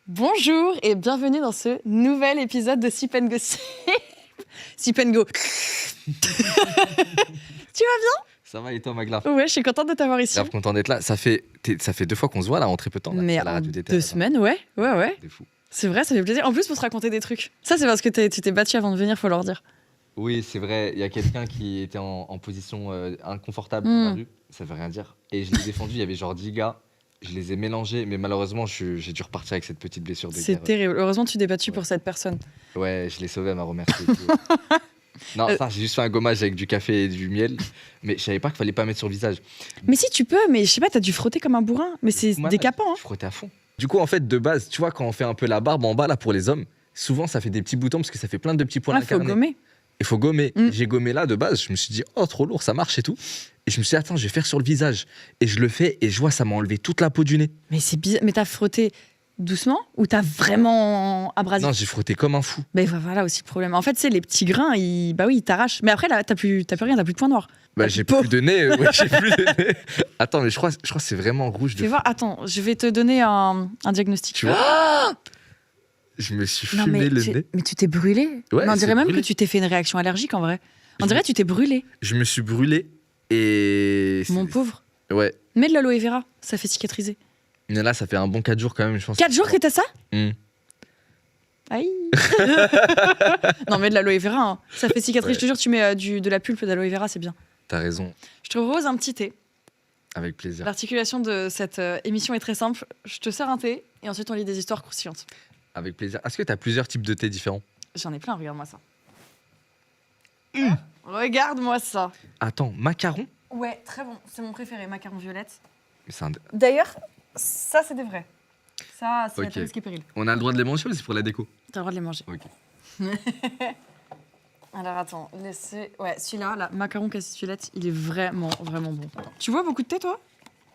Bonjour et bienvenue dans ce nouvel épisode de Sip & Go. Sip & Go. Tu vas bien? Ça va et toi, Magla? Ouais, je suis contente de t'avoir ici. Grave content d'être là. Ça fait 2 fois qu'on se voit là en très peu de temps. Là, Mais à la en radio des 2 semaines, ouais. C'est fou. C'est vrai, ça fait plaisir. En plus, pour te raconter des trucs. Ça, c'est parce que tu t'es battu avant de venir, faut leur dire. Oui, c'est vrai. Il y a quelqu'un qui était en position inconfortable dans la rue. Ça veut rien dire. Et je l'ai défendu. Il y avait genre 10 gars. Je les ai mélangés, mais malheureusement, j'ai dû repartir avec cette petite blessure de C'est guerre. terrible. Heureusement, tu t'es battu Ouais. pour cette personne. Ouais, je l'ai sauvé, elle m'a remercié. et tout. Non, ça, j'ai juste fait un gommage avec du café et du miel. Mais je savais pas qu'il fallait pas mettre sur le visage. Mais si tu peux, mais je sais pas, t'as dû frotter comme un bourrin. Mais c'est Malade. décapant, hein. Je frottais à fond. Du coup, en fait, de base, tu vois, quand on fait un peu la barbe en bas là pour les hommes, souvent ça fait des petits boutons parce que ça fait plein de petits points Là, à faut carnet. gommer. Il faut gommer. Mm. J'ai gommé là de base. Je me suis dit, oh, trop lourd, ça marche et tout. Et je me suis dit, attends, je vais faire sur le visage. Et je le fais et je vois, ça m'a enlevé toute la peau du nez. Mais c'est bizarre. Mais t'as frotté doucement ou t'as vraiment abrasif? Non, j'ai frotté comme un fou. Ben voilà aussi le problème. En fait, c'est les petits grains, ils t'arrachent. Mais après, là, t'as plus rien, t'as plus de points noirs. Bah, T'as j'ai plus de plus de nez. Ouais, j'ai plus de nez. Attends, mais je crois que c'est vraiment rouge de Fais fou. voir, attends, je vais te donner un diagnostic. Tu vois Je me suis Non, fumé le mais nez. tu t'es brûlé. Ouais, Mais on c'est dirait même brûlé. que tu t'es fait une réaction allergique en vrai. On Je dirait me- que tu t'es brûlé, Je me suis brûlé et. mon pauvre. Ouais. Mets de l'aloe vera, ça fait cicatriser. Mais là, ça fait un bon 4 jours quand même, je pense. 4 jours que t'as ça? Mm. Aïe. Non, mais de l'aloe vera, hein. Ça fait cicatriser. Ouais. Je te jure, tu mets de la pulpe d'aloe vera, c'est bien. T'as raison. Je te propose un petit thé. Avec plaisir. L'articulation de cette émission est très simple. Je te sers un thé et ensuite on lit des histoires croustillantes. Avec plaisir. Est-ce que t'as plusieurs types de thé différents? J'en ai plein, regarde-moi ça. Regarde-moi ça. Attends, macaron? Ouais, très bon. C'est mon préféré, macaron violette. Mais c'est un- D'ailleurs, ça, c'est des vrais. Ça, c'est Ok. à tes risques et périls. On a le droit de les manger ou c'est pour la déco? T'as le droit de les manger. Ok. Alors attends, laissez. Ouais, celui-là, là, macaron cassis violette, il est vraiment, vraiment bon. Tu vois beaucoup de thé, toi?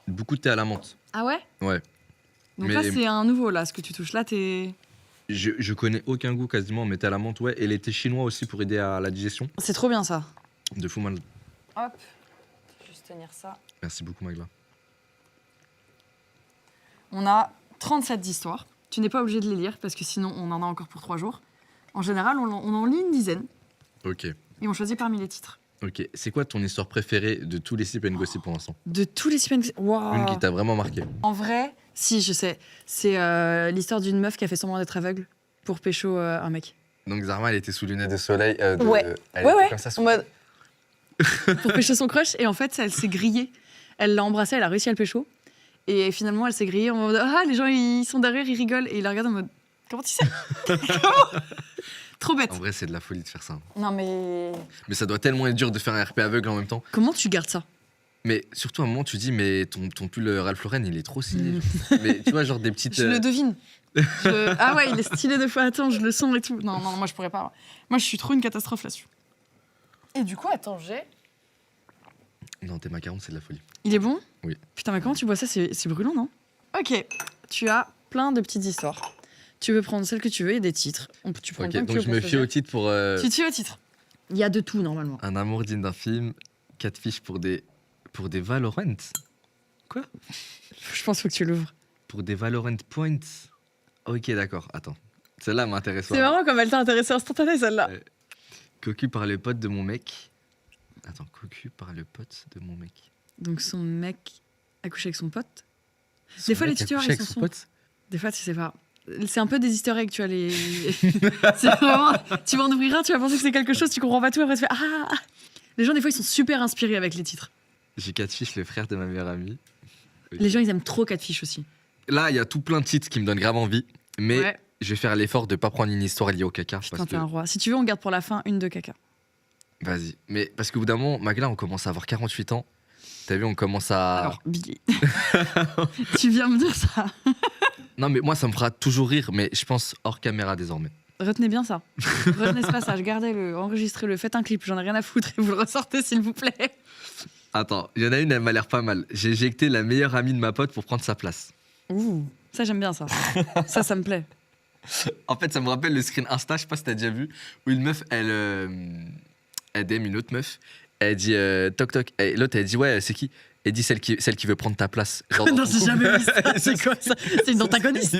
Beaucoup de thé à la menthe. Ah ouais? Ouais. Donc Mais- là, c'est un nouveau, là, ce que tu touches. Là, t'es. Je connais aucun goût quasiment, mais thé à la menthe, ouais. Et les thés chinois aussi pour aider à la digestion. C'est trop bien, ça. De fou mal. Hop. Juste tenir ça. Merci beaucoup, Magla. On a 37 d'histoires. Tu n'es pas obligé de les lire parce que sinon on en a encore pour 3 jours. En général, on en lit une dizaine Ok. et on choisit parmi les titres. Ok. C'est quoi ton histoire préférée de tous les Sip & Gossip pour l'instant? De tous les semaines. Waouh. Une qui t'a vraiment marqué? En vrai, si, je sais. C'est l'histoire d'une meuf qui a fait semblant d'être aveugle pour pécho un mec. Donc Zarma, elle était sous lunettes de soleil. Ouais. Elle Ouais, était ouais. comme ça, En mode. Pour pécho son crush. Et en fait, elle s'est grillée. Elle l'a embrassé, elle a réussi à le pécho. Et finalement, elle s'est grillée en mode ah, les gens, ils sont derrière, ils rigolent. Et il la regarde en mode comment tu sais? Comment? Trop bête. En vrai, c'est de la folie de faire ça. Non, mais. Mais ça doit tellement être dur de faire un RP aveugle en même temps. Comment tu gardes ça? Mais surtout, à un moment, tu dis, mais ton pull Ralph Lauren, il est trop stylé. Mais tu vois, genre des petites. Je le devine. Ah ouais, il est stylé de fois. Attends, je le sens et tout. Non, non, moi je pourrais pas. Moi je suis trop une catastrophe là-dessus. Et du coup, attends, j'ai. Non, tes macarons, c'est de la folie. Il est bon? Oui. Putain, mais comment tu bois ça? C'est brûlant, non? Ok, tu as plein de petites histoires. Tu veux prendre celle que tu veux et des titres. Tu prends le Ok, temps que tu donc veux je pour me fie choisir. au titre pour Tu te fies au titre. Il y a de tout normalement. Un amour digne d'un film, 4 fiches pour des Valorant. Quoi? Je pense qu'il faut que tu l'ouvres. Pour des Valorant Points. Ok, d'accord, attends. Celle-là m'intéresse C'est pas. marrant comme elle t'a intéressé instantané celle-là. Ouais. Cocu par le pote de mon mec. Attends, cocu par le pote de mon mec. Donc son mec a couché avec son pote. Son fois, les mec a tutoieurs, couché ils avec sont son pote. Des fois, tu sais pas. C'est un peu des easter eggs, tu vois. C'est vraiment. Tu vas en ouvrir un, tu vas penser que c'est quelque chose, tu comprends pas tout, après tu fais ah, ah. Les gens, des fois, ils sont super inspirés avec les titres. J'ai 4 fiches, le frère de ma meilleure amie. Ok. Les gens, ils aiment trop Catfish aussi. Là, il y a tout plein de titres qui me donnent grave envie. Mais Ouais. je vais faire l'effort de pas prendre une histoire liée au caca. Putain, parce t'es que... un roi. Si tu veux, on garde pour la fin une de caca. Vas-y. Mais parce qu'au bout d'un moment, Magla, on commence à avoir 48 ans. T'as vu, on commence à. Alors, Billy. Tu viens me dire ça. Non, mais moi, ça me fera toujours rire, mais je pense hors caméra désormais. Retenez bien ça. Retenez ce passage, gardez-le, enregistrez-le, faites un clip, j'en ai rien à foutre et vous le ressortez s'il vous plaît. Attends, il y en a une, elle m'a l'air pas mal. J'ai éjecté la meilleure amie de ma pote pour prendre sa place. Ouh, ça j'aime bien ça. Ça me plaît. En fait, ça me rappelle le screen Insta, je sais pas si t'as déjà vu, où une meuf, elle DM une autre meuf. Elle dit toc toc. Et l'autre, elle dit ouais, c'est qui? Elle dit celle qui veut prendre ta place. Genre, Non, j'ai jamais vu ça. C'est quoi ça? C'est une antagoniste.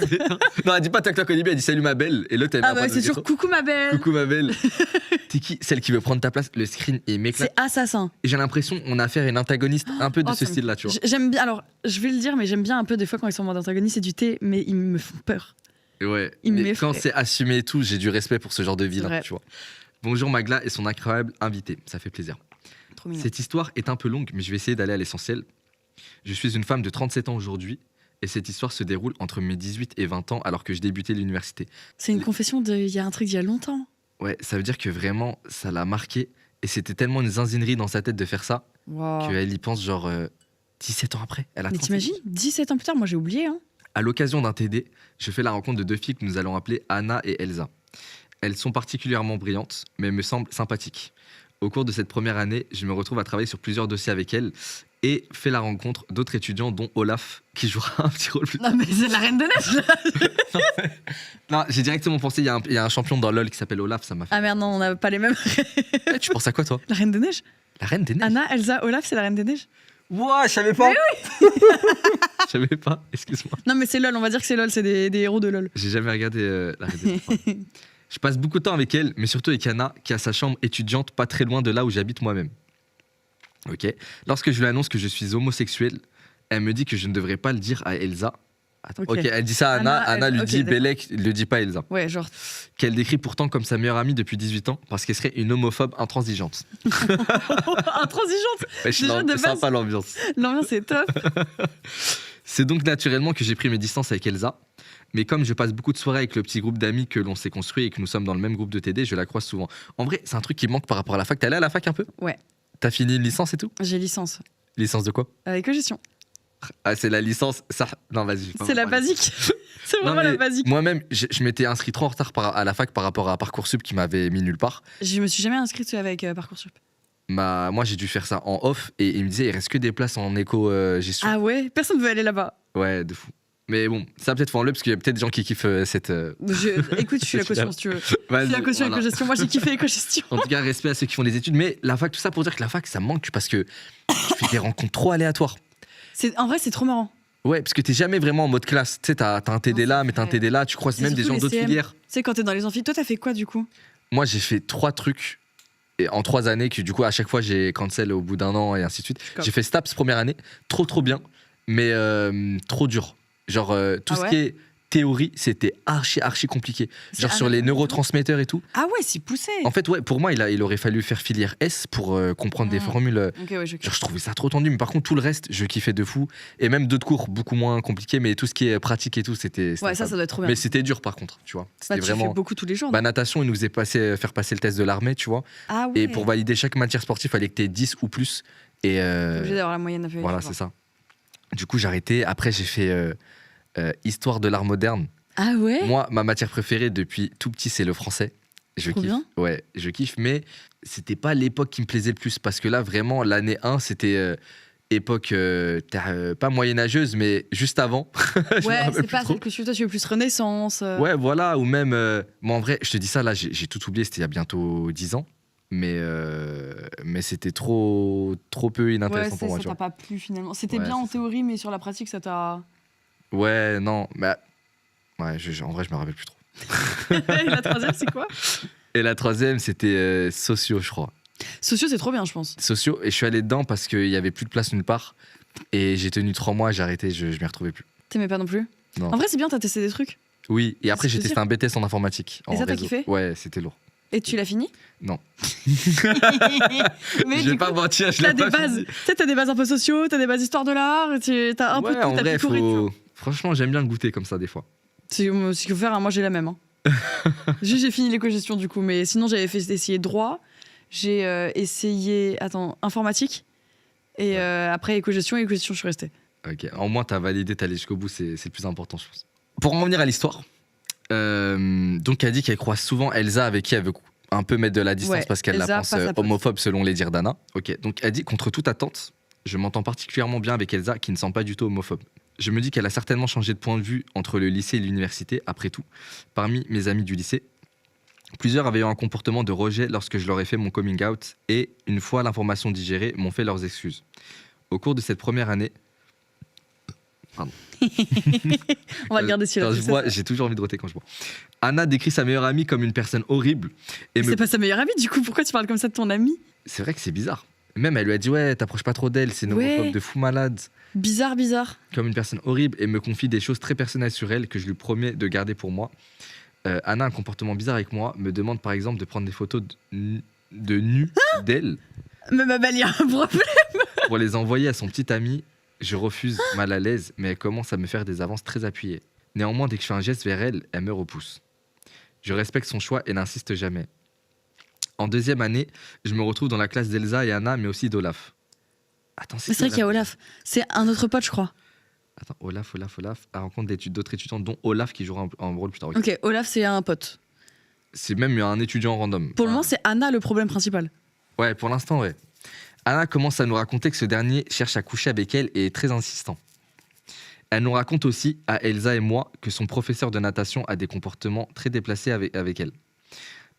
Non, elle dit pas tac elle dit salut ma belle. Et l'autre, elle Ah bah c'est toujours coucou ma belle. coucou ma belle. T'es qui? Celle qui veut prendre ta place. Le screen, il m'éclate. C'est assassin. Et j'ai l'impression qu'on a affaire à une antagoniste un peu de ce style-là, tu vois. J'aime bien, alors je vais le dire, mais j'aime bien un peu des fois quand ils sont en mode antagoniste, c'est du thé, mais ils me font peur. Ouais. Il Mais m'effraie. quand c'est assumé et tout, j'ai du respect pour ce genre de vilain, vrai. tu vois. Bonjour Magla et son incroyable invité. Ça fait plaisir. Trop mignon. Cette histoire est un peu longue, mais je vais essayer d'aller à l'essentiel. Je suis une femme de 37 ans aujourd'hui et cette histoire se déroule entre mes 18 et 20 ans alors que je débutais l'université. C'est une confession il y a un truc d'il y a longtemps. Ouais, ça veut dire que vraiment, ça l'a marqué et c'était tellement une zinzinerie dans sa tête de faire ça Wow. qu'elle y pense genre 17 ans après. Elle a Mais 37 t'imagines, 17 ans plus tard, moi j'ai oublié. Hein. À l'occasion d'un TD, je fais la rencontre de deux filles que nous allons appeler Anna et Elsa. Elles sont particulièrement brillantes, mais me semblent sympathiques. Au cours de cette première année, je me retrouve à travailler sur plusieurs dossiers avec elles et fais la rencontre d'autres étudiants, dont Olaf, qui jouera un petit rôle plus tard. Non mais c'est la Reine de Neige là. Non, j'ai directement pensé, il y a un champion dans LoL qui s'appelle Olaf, ça m'a fait. Ah merde, non, on n'a pas les mêmes. Tu penses à quoi, toi? La Reine de Neige. La Reine des Neiges? Anna, Elsa, Olaf, c'est la Reine des Neiges. Ouah, je savais pas. Je savais pas, excuse-moi. Non mais c'est LOL, on va dire que c'est LOL, c'est des héros de LOL. J'ai jamais regardé la Reine des Neiges. Je passe beaucoup de temps avec elle, mais surtout avec Anna, qui a sa chambre étudiante pas très loin de là où j'habite moi-même. Ok. Lorsque je lui annonce que je suis homosexuel, elle me dit que je ne devrais pas le dire à Elsa. Attends, Ok. ok, elle dit ça à Anna, Anna, Anna lui ok, dit d'accord. Bélec, le dit pas à Elsa. Ouais, genre. Qu'elle décrit pourtant comme sa meilleure amie depuis 18 ans, parce qu'elle serait une homophobe intransigeante. Intransigeante. Ouais, je Déjà, de base- sympa l'ambiance. L'ambiance est top. C'est donc naturellement que j'ai pris mes distances avec Elsa. Mais comme je passe beaucoup de soirées avec le petit groupe d'amis que l'on s'est construit et que nous sommes dans le même groupe de TD, je la croise souvent. En vrai, c'est un truc qui manque par rapport à la fac. T'es allé à la fac un peu? Ouais. T'as fini une licence et tout? J'ai licence. Licence de quoi? Éco-gestion. Ah, c'est la licence. Ça... Non, vas-y. je vais pas C'est la parler. basique. C'est Non, vraiment la mais basique. Moi-même, je m'étais inscrit trop en retard à la fac par rapport à Parcoursup qui m'avait mis nulle part. Je me suis jamais inscrite avec Parcoursup. Moi, j'ai dû faire ça en off et il me disait il reste que des places en éco-gestion. Ah ouais, personne ne veut aller là-bas. Ouais, de fou. Mais bon, ça peut-être faut enlever parce qu'il y a peut-être des gens qui kiffent cette. Écoute, je suis la caution si tu veux. Je Vas-y, suis la caution voilà. éco-gestion. Moi j'ai kiffé éco-gestion. En tout cas, respect à ceux qui font des études. Mais la fac, tout ça pour dire que la fac, ça me manque parce que tu fais des rencontres trop aléatoires. En vrai, c'est trop marrant. Ouais, parce que t'es jamais vraiment en mode classe. Tu sais, t'as un TD Non, là, c'est mais t'as un vrai. TD là, tu croises C'est même des surtout gens les d'autres CM. filières. Tu sais, quand t'es dans les amphis, toi t'as fait quoi du coup? Moi, j'ai fait 3 trucs. Et en 3 années, que du coup, à chaque fois, j'ai cancel au bout d'un an et ainsi de suite. Comme. J'ai fait STAPS première année, trop bien, mais trop dur. Genre, tout Ah ce ouais qui est théorie, c'était archi compliqué. C'est Genre sur les anatomie et tout neurotransmetteurs et tout. Ah ouais, c'est poussé. En fait, ouais, pour moi, il aurait fallu faire filière S pour comprendre des Mm. formules. Ok, ouais, Genre, je trouvais ça trop tendu, mais par contre, tout le reste, je kiffais de fou. Et même d'autres cours beaucoup moins compliqués, mais tout ce qui est pratique et tout, c'était. Ouais, ça incroyable. doit être trop bien. Mais c'était dur par contre, tu vois. Bah, C'était tu vraiment. fais beaucoup tous les jours. non Bah, natation, ils nous faisaient faire passer le test de l'armée, tu vois. Ah ouais. Et pour valider chaque matière sportive, il fallait que tu aies 10 ou plus. Et T'es obligé d'avoir la moyenne à faire. voilà, c'est ça. Du coup, j'ai arrêté. Après, j'ai fait Histoire de l'art moderne. Ah ouais. Moi, ma matière préférée depuis tout petit, c'est le français. Je Trop kiffe. bien. Ouais, je kiffe, mais c'était pas l'époque qui me plaisait le plus. Parce que là, vraiment, l'année 1, c'était époque pas moyenâgeuse, mais juste avant. Je me Ouais, rappelle c'est plus pas trop. celle que tu veux. Toi, tu veux plus Renaissance. Ouais, voilà, ou même. Moi, en vrai, je te dis ça, là, j'ai tout oublié, c'était il y a bientôt 10 ans. Mais c'était trop peu Ouais, inintéressant pour moi, ça tu t'a vois. pas plu finalement. C'était Ouais, bien en c'est ça. théorie, mais sur la pratique, ça t'a. Ouais, non, bah. Ouais, en vrai, je me rappelle plus trop. La troisième, c'est quoi? Et la troisième, c'était sociaux, je crois. Sociaux, c'est trop bien, je pense. Sociaux, et je suis allé dedans parce qu'il y avait plus de place nulle part. Et j'ai tenu 3 mois, j'ai arrêté, je m'y retrouvais plus. T'aimais pas non plus? Non. En vrai, c'est bien, t'as testé des trucs. Oui, et après, C'est j'ai testé plaisir. un BTS en informatique. Et en ça, t'as réseau. kiffé Ouais, c'était lourd. Et tu l'as fini? Non. Mais Je vais du pas coup, mentir, je t'as l'ai des pas bases. fini. Tu sais, t'as des bases un peu sociaux, t'as des bases histoire de l'art, t'as un peu de Ouais, tout, en t'as vrai, picoré de tout. franchement, j'aime bien le goûter comme ça, des fois. C'est ce qu'il faut faire, hein, moi j'ai la même. Hein. Juste, j'ai fini l'éco-gestion du coup, mais sinon j'avais essayé droit, j'ai essayé informatique, et après éco-gestion, je suis restée. Ok, au moins, t'as validé, t'es allé jusqu'au bout, c'est le plus important, je pense. Pour en revenir à l'histoire, donc elle dit qu'elle croise souvent Elsa avec qui elle veut un peu mettre de la distance Ouais, parce qu'elle la Elsa, pense pas sa pote. homophobe selon les dires d'Anna. Ok, donc elle dit contre toute attente, je m'entends particulièrement bien avec Elsa qui ne semble pas du tout homophobe. Je me dis qu'elle a certainement changé de point de vue entre le lycée et l'université, après tout. Parmi mes amis du lycée, plusieurs avaient eu un comportement de rejet lorsque je leur ai fait mon coming out et, une fois l'information digérée, m'ont fait leurs excuses. Au cours de cette première année, On va le garder celui-là. quand je bois, j'ai toujours envie de roter quand je bois. Anna décrit sa meilleure amie comme une personne horrible. Et C'est pas sa meilleure amie, du coup, pourquoi tu parles comme ça de ton amie? C'est vrai que c'est bizarre. Même elle lui a dit ouais, t'approches pas trop d'elle, c'est une homophobe de fou malade. Bizarre. Comme une personne horrible et me confie des choses très personnelles sur elle que je lui promets de garder pour moi. Anna a un comportement bizarre avec moi, me demande par exemple de prendre des photos de nu d'elle Mais ma belle, il y a un problème. pour les envoyer à son petit ami. Je refuse, mal à l'aise, mais elle commence à me faire des avances très appuyées. Néanmoins, dès que je fais un geste vers elle, elle me repousse. Je respecte son choix et n'insiste jamais. En deuxième année, je me retrouve dans la classe d'Elsa et Anna, mais aussi d'Olaf. Attends, C'est vrai qu'il y a Olaf. C'est un autre pote, je crois. Attends, Olaf, à la rencontre d'autres étudiants, dont Olaf qui jouera un rôle plus tard. Ok, Olaf, c'est un pote. C'est même un étudiant random. Pour le moment, c'est Anna le problème principal. Ouais, pour l'instant, ouais. Anna commence à nous raconter que ce dernier cherche à coucher avec elle et est très insistant. Elle nous raconte aussi, à Elsa et moi, que son professeur de natation a des comportements très déplacés avec elle.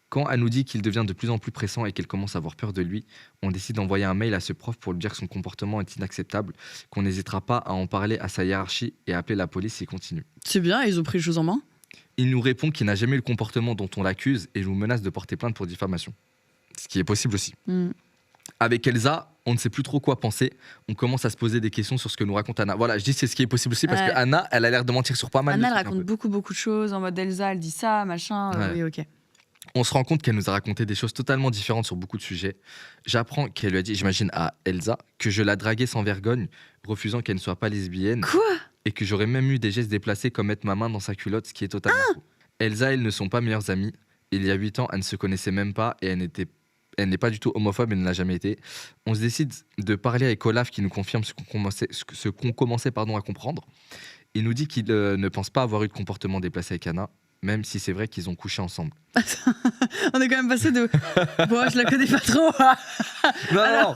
Quand elle nous dit qu'il devient de plus en plus pressant et qu'elle commence à avoir peur de lui, on décide d'envoyer un mail à ce prof pour lui dire que son comportement est inacceptable, qu'on n'hésitera pas à en parler à sa hiérarchie et à appeler la police s'il continue. C'est bien, ils ont pris les choses en main. Il nous répond qu'il n'a jamais eu le comportement dont on l'accuse et nous menace de porter plainte pour diffamation. Ce qui est possible aussi. Avec Elsa, on ne sait plus trop quoi penser. On commence à se poser des questions sur ce que nous raconte Anna. Voilà, je dis c'est ce qui est possible aussi parce que Anna, elle a l'air de mentir sur pas mal de Anna, elle trucs, raconte beaucoup de choses. En mode Elsa, elle dit ça, machin. Ouais. Oui, ok. On se rend compte qu'elle nous a raconté des choses totalement différentes sur beaucoup de sujets. J'apprends qu'elle lui a dit, j'imagine à Elsa, que je la draguais sans vergogne, refusant qu'elle ne soit pas lesbienne. Quoi? Et que j'aurais même eu des gestes déplacés comme mettre ma main dans sa culotte, ce qui est totalement faux. Elsa et elle ne sont pas meilleures amies. Il y a 8 ans, elles ne se connaissaient même pas et elle n'est pas du tout homophobe et ne l'a jamais été. On se décide de parler avec Olaf qui nous confirme ce qu'on commençait à comprendre. Il nous dit qu'il ne pense pas avoir eu de comportement déplacé avec Anna, même si c'est vrai qu'ils ont couché ensemble. On est quand même passé de bon, je la connais pas trop. Non,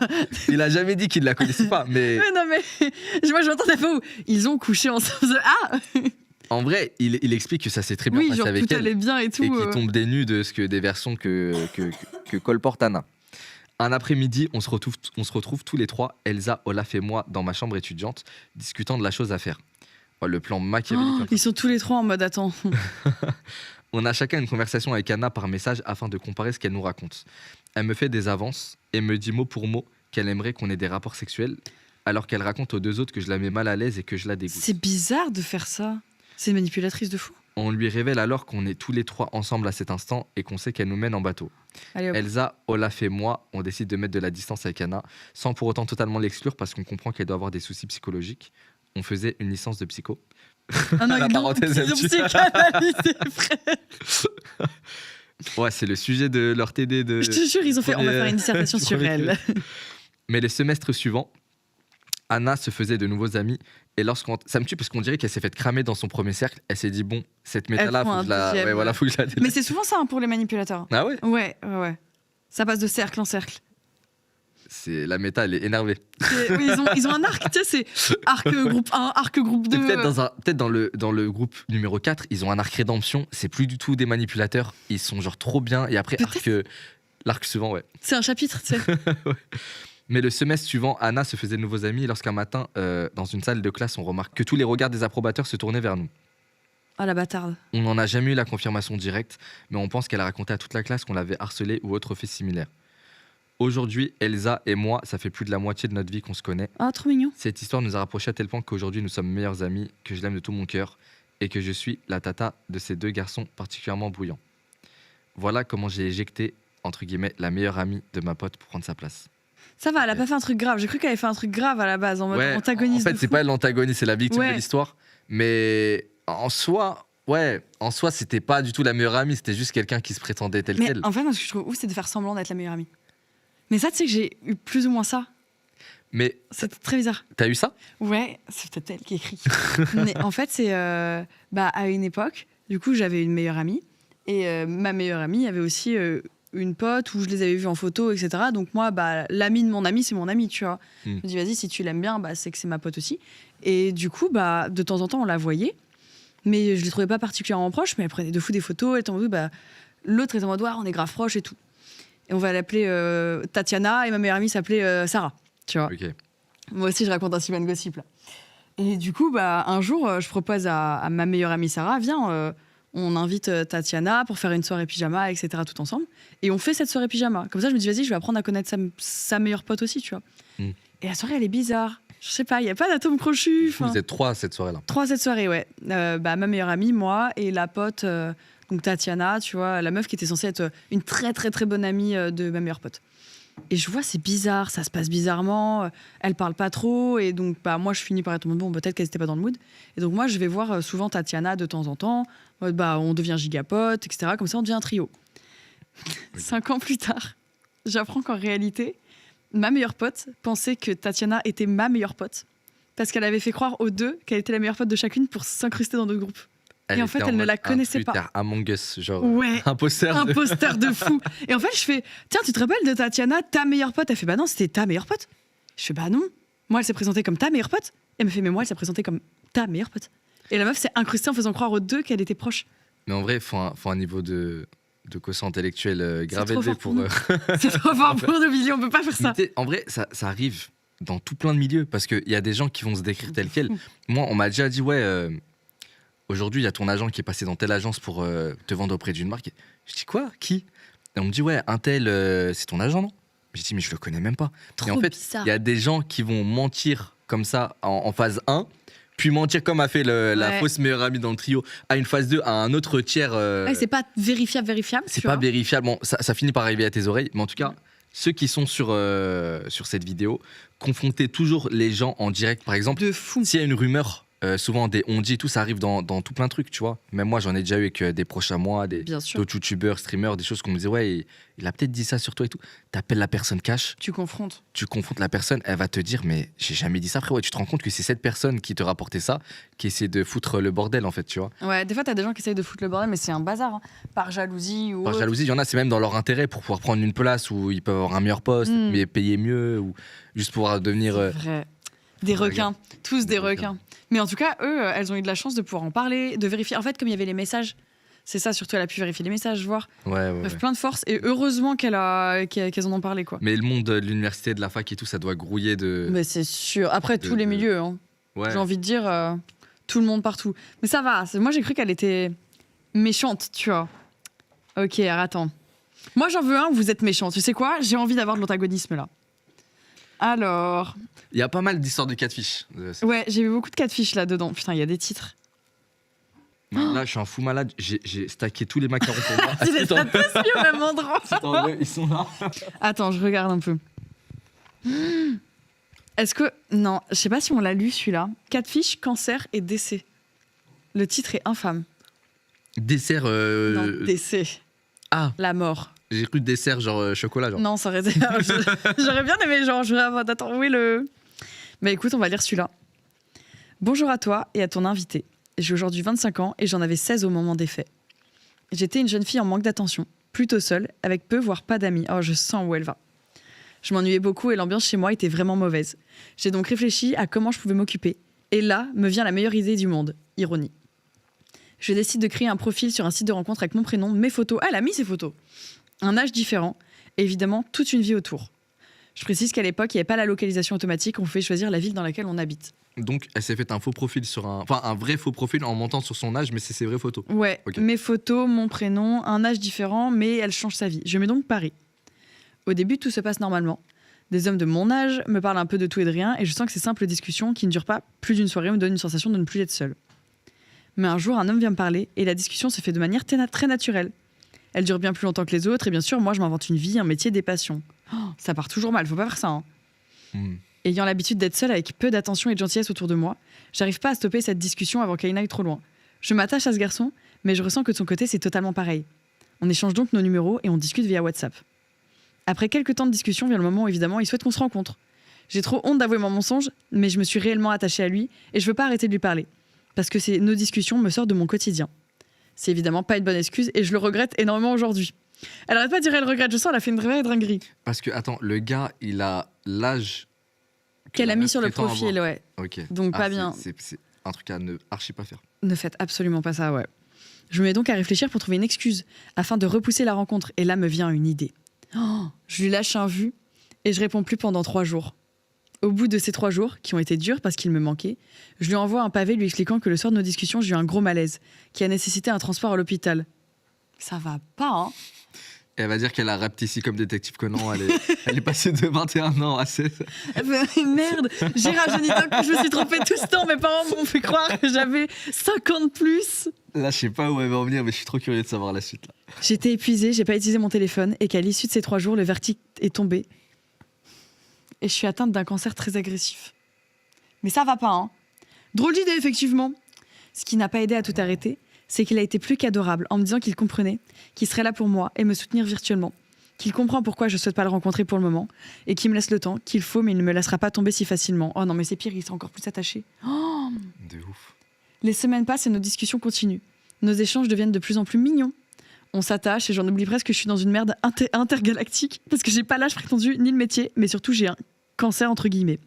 il a jamais dit qu'il ne la connaissait pas. Mais non, mais moi je m'entendais pas où. Ils ont couché ensemble. Ah. En vrai, il explique que ça s'est très bien oui, passé genre avec tout elle. allait bien et tout. Et qu'il tombe des nus des versions que colporte Anna. Un après-midi, on se retrouve tous les trois, Elsa, Olaf et moi, dans ma chambre étudiante, discutant de la chose à faire. Oh, le plan machiavélique. Ils sont tous les trois en mode attends. On a chacun une conversation avec Anna par message afin de comparer ce qu'elle nous raconte. Elle me fait des avances et me dit mot pour mot qu'elle aimerait qu'on ait des rapports sexuels, alors qu'elle raconte aux deux autres que je la mets mal à l'aise et que je la dégoûte. C'est bizarre de faire ça. C'est une manipulatrice de fou. On lui révèle alors qu'on est tous les trois ensemble à cet instant et qu'on sait qu'elle nous mène en bateau. Allez, hop. Elsa, Olaf et moi, on décide de mettre de la distance avec Anna, sans pour autant totalement l'exclure parce qu'on comprend qu'elle doit avoir des soucis psychologiques. On faisait une licence de psycho. Ah non, La parenthèse, elle tue. Ouais, c'est le sujet de leur TD de... Je te jure, ils ont fait, on va faire une dissertation sur elle. Mais le semestre suivant, Anna se faisait de nouveaux amis. Et ça me tue parce qu'on dirait qu'elle s'est fait cramer dans son premier cercle. Elle s'est dit, bon, cette méta-là, faut que je la Mais c'est souvent ça pour les manipulateurs. Ah ouais? Ouais. Ça passe de cercle en cercle. La méta, elle est énervée. Oui, ils ont un arc, tu sais, c'est arc groupe 1, arc groupe 2. Peut-être dans le groupe numéro 4, ils ont un arc rédemption. C'est plus du tout des manipulateurs. Ils sont genre trop bien. Et après, l'arc suivant, ouais. C'est un chapitre, tu sais. Ouais. Mais le semestre suivant, Anna se faisait de nouveaux amis. Et lorsqu'un matin, dans une salle de classe, on remarque que tous les regards des approbateurs se tournaient vers nous. Ah, la bâtarde. On n'en a jamais eu la confirmation directe, mais on pense qu'elle a raconté à toute la classe qu'on l'avait harcelée ou autre fait similaire. Aujourd'hui, Elsa et moi, ça fait plus de la moitié de notre vie qu'on se connaît. Ah, trop mignon. Cette histoire nous a rapprochés à tel point qu'aujourd'hui, nous sommes meilleurs amis, que je l'aime de tout mon cœur et que je suis la tata de ces deux garçons particulièrement bruyants. Voilà comment j'ai éjecté, entre guillemets, la meilleure amie de ma pote pour prendre sa place. Ça va, elle a pas fait un truc grave. J'ai cru qu'elle avait fait un truc grave à la base, en mode antagoniste. En fait, c'est pas l'antagoniste, c'est la victime de l'histoire. Mais en soi, c'était pas du tout la meilleure amie, c'était juste quelqu'un qui se prétendait tel quel. En fait, moi, ce que je trouve ouf, c'est de faire semblant d'être la meilleure amie. Mais ça, tu sais que j'ai eu plus ou moins ça. Mais c'était très bizarre. T'as eu ça? Ouais, c'est peut-être elle qui écrit. Mais en fait, c'est à une époque, du coup, j'avais une meilleure amie. Et ma meilleure amie avait aussi une pote où je les avais vues en photo, etc. Donc moi, l'amie de mon ami, c'est mon amie, tu vois. Je me dis, vas-y, si tu l'aimes bien, c'est que c'est ma pote aussi. Et du coup, de temps en temps, on la voyait. Mais je les trouvais pas particulièrement proches, mais elle prenait de fou des photos. Elle était en mode, l'autre est en mode, on est grave proches et tout. Et on va l'appeler Tatiana, et ma meilleure amie s'appelait Sarah, tu vois. Okay. Moi aussi, je raconte un Simone Gossip, là. Et du coup, un jour, je propose à ma meilleure amie Sarah, viens, on invite Tatiana pour faire une soirée pyjama, etc., tout ensemble. Et on fait cette soirée pyjama. Comme ça, je me dis, vas-y, je vais apprendre à connaître sa meilleure pote aussi, tu vois. Et la soirée, elle est bizarre. Je sais pas, il n'y a pas d'atome crochu. Vous êtes 3 cette soirée-là. 3 cette soirée, ouais. Ma meilleure amie, moi, et la pote, donc Tatiana, tu vois, la meuf qui était censée être une très, très, très bonne amie de ma meilleure pote. Et je vois, c'est bizarre, ça se passe bizarrement, elle parle pas trop, et donc moi je finis par être bon, peut-être qu'elle n'était pas dans le mood. Et donc moi je vais voir souvent Tatiana de temps en temps, on devient gigapote, etc. Comme ça on devient un trio. 5 ans plus tard, j'apprends qu'en réalité, ma meilleure pote pensait que Tatiana était ma meilleure pote, parce qu'elle avait fait croire aux deux qu'elle était la meilleure pote de chacune pour s'incruster dans notre groupe. Et en fait, elle ne la connaissait pas. Among Us, genre ouais, un poster. Un poster de fou. Et en fait, je fais, tiens, tu te rappelles de Tatiana, ta meilleure pote? Elle fait, bah non, c'était ta meilleure pote. Je fais, bah non. Moi, elle s'est présentée comme ta meilleure pote. Et elle me fait, mais moi, elle s'est présentée comme ta meilleure pote. Et la meuf s'est incrustée en faisant croire aux deux qu'elle était proche. Mais en vrai, il faut un niveau de quotient intellectuel grave élevé pour. C'est trop fort pour nous, Billy, on peut pas faire ça. En vrai, ça arrive dans tout plein de milieux, parce qu'il y a des gens qui vont se décrire tel quel. Moi, on m'a déjà dit, ouais. Aujourd'hui, il y a ton agent qui est passé dans telle agence pour te vendre auprès d'une marque. Je dis quoi? Qui? Et on me dit ouais, un tel, c'est ton agent, non? Je dis mais je le connais même pas. Trop et en fait, bizarre. il y a des gens qui vont mentir comme ça en phase 1, puis mentir comme a fait la fausse meilleure amie dans le trio à une phase 2, à un autre tiers. C'est pas vérifiable. C'est pas vérifiable. Bon, ça finit par arriver à tes oreilles, mais en tout cas, ceux qui sont sur cette vidéo, confrontez toujours les gens en direct. Par exemple, de fou. S'il y a une rumeur, souvent des on dit et tout, ça arrive dans tout plein de trucs, tu vois. Même moi, j'en ai déjà eu avec des proches à moi, d'autres youtubeurs, streamers, des choses qu'on me disait, ouais, il a peut-être dit ça sur toi et tout. T'appelles la personne cash. Tu confrontes la personne, elle va te dire, mais j'ai jamais dit ça, frère. Ouais, tu te rends compte que c'est cette personne qui te rapportait ça, qui essaie de foutre le bordel, en fait, tu vois. Ouais, des fois, t'as des gens qui essayent de foutre le bordel, mais c'est un bazar, hein. Par jalousie ou. Par jalousie, il y en a, c'est même dans leur intérêt pour pouvoir prendre une place où ils peuvent avoir un meilleur poste, mais payer mieux, ou juste pouvoir devenir. C'est vrai. Des requins, tous des requins. Mais en tout cas, eux, elles ont eu de la chance de pouvoir en parler, de vérifier. En fait, comme il y avait les messages, c'est ça, surtout, elle a pu vérifier les messages, voir. Bref, plein de force. Et heureusement qu'elles en ont parlé, quoi. Mais le monde de l'université, de la fac et tout, ça doit grouiller de. Mais c'est sûr. Après, tous les milieux, hein. Ouais. J'ai envie de dire, tout le monde partout. Mais ça va. Moi, j'ai cru qu'elle était méchante, tu vois. Ok, alors attends. Moi, j'en veux un où vous êtes méchant. Tu sais quoi? J'ai envie d'avoir de l'antagonisme, là. Alors. Il y a pas mal d'histoires de catfish. Ouais, j'ai vu beaucoup de catfish là-dedans. Putain, il y a des titres. Là, je suis un fou malade. J'ai stacké tous les macarons pour moi. Tu les as tous mis au même endroit. Attends, ouais, ils sont là. Attends, je regarde un peu. Est-ce que... Non, je sais pas si on l'a lu, celui-là. Catfish, cancer et décès. Le titre est infâme. Dessert... Non, décès. Ah. La mort. J'ai cru dessert, genre chocolat. Genre. Non, ça aurait été... J'aurais bien aimé, genre, attends, où est le... Bah écoute, on va lire celui-là. Bonjour à toi et à ton invité. J'ai aujourd'hui 25 ans et j'en avais 16 au moment des faits. J'étais une jeune fille en manque d'attention, plutôt seule, avec peu voire pas d'amis. Oh, je sens où elle va. Je m'ennuyais beaucoup et l'ambiance chez moi était vraiment mauvaise. J'ai donc réfléchi à comment je pouvais m'occuper. Et là, me vient la meilleure idée du monde. Ironie. Je décide de créer un profil sur un site de rencontre avec mon prénom, mes photos. Elle a mis ses photos. Un âge différent, et évidemment toute une vie autour. Je précise qu'à l'époque, il n'y avait pas la localisation automatique, on pouvait choisir la ville dans laquelle on habite. Donc, elle s'est fait un faux profil un vrai faux profil en montant sur son âge, mais c'est ses vraies photos. Ouais, okay. Mes photos, mon prénom, un âge différent, mais elle change sa vie. Je mets donc Paris. Au début, tout se passe normalement. Des hommes de mon âge me parlent un peu de tout et de rien, et je sens que ces simples discussions, qui ne durent pas plus d'une soirée, me donnent une sensation de ne plus être seule. Mais un jour, un homme vient me parler, et la discussion se fait de manière très naturelle. Elle dure bien plus longtemps que les autres, et bien sûr, moi, je m'invente une vie, un métier, des passions. Oh, ça part toujours mal, faut pas faire ça. Hein. Ayant l'habitude d'être seule avec peu d'attention et de gentillesse autour de moi, j'arrive pas à stopper cette discussion avant qu'elle n'aille trop loin. Je m'attache à ce garçon, mais je ressens que de son côté, c'est totalement pareil. On échange donc nos numéros et on discute via WhatsApp. Après quelques temps de discussion, vient le moment où évidemment, il souhaite qu'on se rencontre. J'ai trop honte d'avouer mon mensonge, mais je me suis réellement attachée à lui et je veux pas arrêter de lui parler. Parce que nos discussions me sortent de mon quotidien. C'est évidemment pas une bonne excuse et je le regrette énormément aujourd'hui. Elle arrête pas de dire elle regrette, je sens, elle a fait une vraie dinguerie. Parce que, attends, le gars, il a l'âge qu'elle a mis sur le profil, ouais. Ok. Donc pas bien. C'est un truc à ne archi pas faire. Ne faites absolument pas ça, ouais. Je me mets donc à réfléchir pour trouver une excuse, afin de repousser la rencontre. Et là me vient une idée. Oh, je lui lâche un vu et je réponds plus pendant 3 jours. Au bout de ces 3 jours, qui ont été durs parce qu'il me manquait, je lui envoie un pavé lui expliquant que le soir de nos discussions, j'ai eu un gros malaise, qui a nécessité un transport à l'hôpital. Ça va pas, hein? Et elle va dire qu'elle a rapté ici comme détective Conan. Elle est passée de 21 ans à 16. Mais merde, j'ai rajeuni d'un coup, je me suis trompée tout ce temps. Mes parents m'ont fait croire que j'avais 50 plus. Là, je sais pas où elle va en venir, mais je suis trop curieux de savoir la suite. Là. J'étais épuisée, j'ai pas utilisé mon téléphone et qu'à l'issue de ces 3 jours, le vertige est tombé. Et je suis atteinte d'un cancer très agressif. Mais ça va pas, hein. Drôle d'idée, effectivement. Ce qui n'a pas aidé à tout arrêter, c'est qu'il a été plus qu'adorable en me disant qu'il comprenait, qu'il serait là pour moi et me soutenir virtuellement, qu'il comprend pourquoi je souhaite pas le rencontrer pour le moment et qu'il me laisse le temps qu'il faut, mais il ne me laissera pas tomber si facilement. Oh non, mais c'est pire, il sera encore plus attaché. Oh, De ouf. les semaines passent et nos discussions continuent. Nos échanges deviennent de plus en plus mignons. On s'attache et j'en oublie presque que je suis dans une merde intergalactique parce que j'ai pas l'âge prétendu ni le métier, mais surtout j'ai un cancer entre guillemets.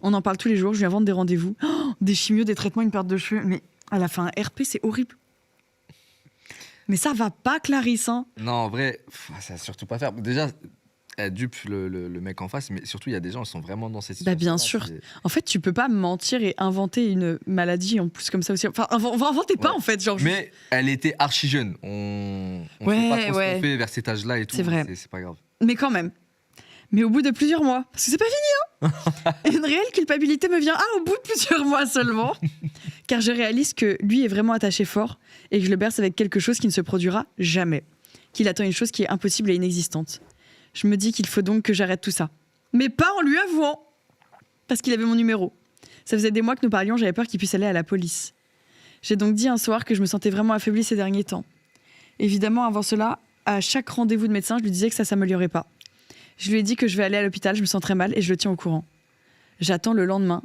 On en parle tous les jours, je lui invente des rendez-vous, des chimios, des traitements, une perte de cheveux, mais à la fin, un RP, c'est horrible. Mais ça va pas, Clarisse, hein. Non, en vrai, ça va surtout pas faire. Déjà, elle dupe le mec en face, mais surtout, il y a des gens qui sont vraiment dans cette situation. Bah bien sûr. En fait, tu peux pas mentir et inventer une maladie en plus comme ça aussi. Enfin, inventez pas Ouais. en fait. Genre, Mais elle était archi jeune. On Ouais, sait pas trop ce ouais. qu'on fait vers cet âge-là et tout. C'est vrai. C'est pas grave. Mais quand même. Mais au bout de plusieurs mois, parce que c'est pas fini, hein. Une réelle culpabilité me vient au bout de plusieurs mois seulement. Car je réalise que lui est vraiment attaché fort et que je le berce avec quelque chose qui ne se produira jamais. Qu'il attend une chose qui est impossible et inexistante. Je me dis qu'il faut donc que j'arrête tout ça. Mais pas en lui avouant. Parce qu'il avait mon numéro. Ça faisait des mois que nous parlions, j'avais peur qu'il puisse aller à la police. J'ai donc dit un soir que je me sentais vraiment affaiblie ces derniers temps. Évidemment, avant cela, à chaque rendez-vous de médecin, je lui disais que ça s'améliorait pas. Je lui ai dit que je vais aller à l'hôpital, je me sens très mal et je le tiens au courant. J'attends le lendemain.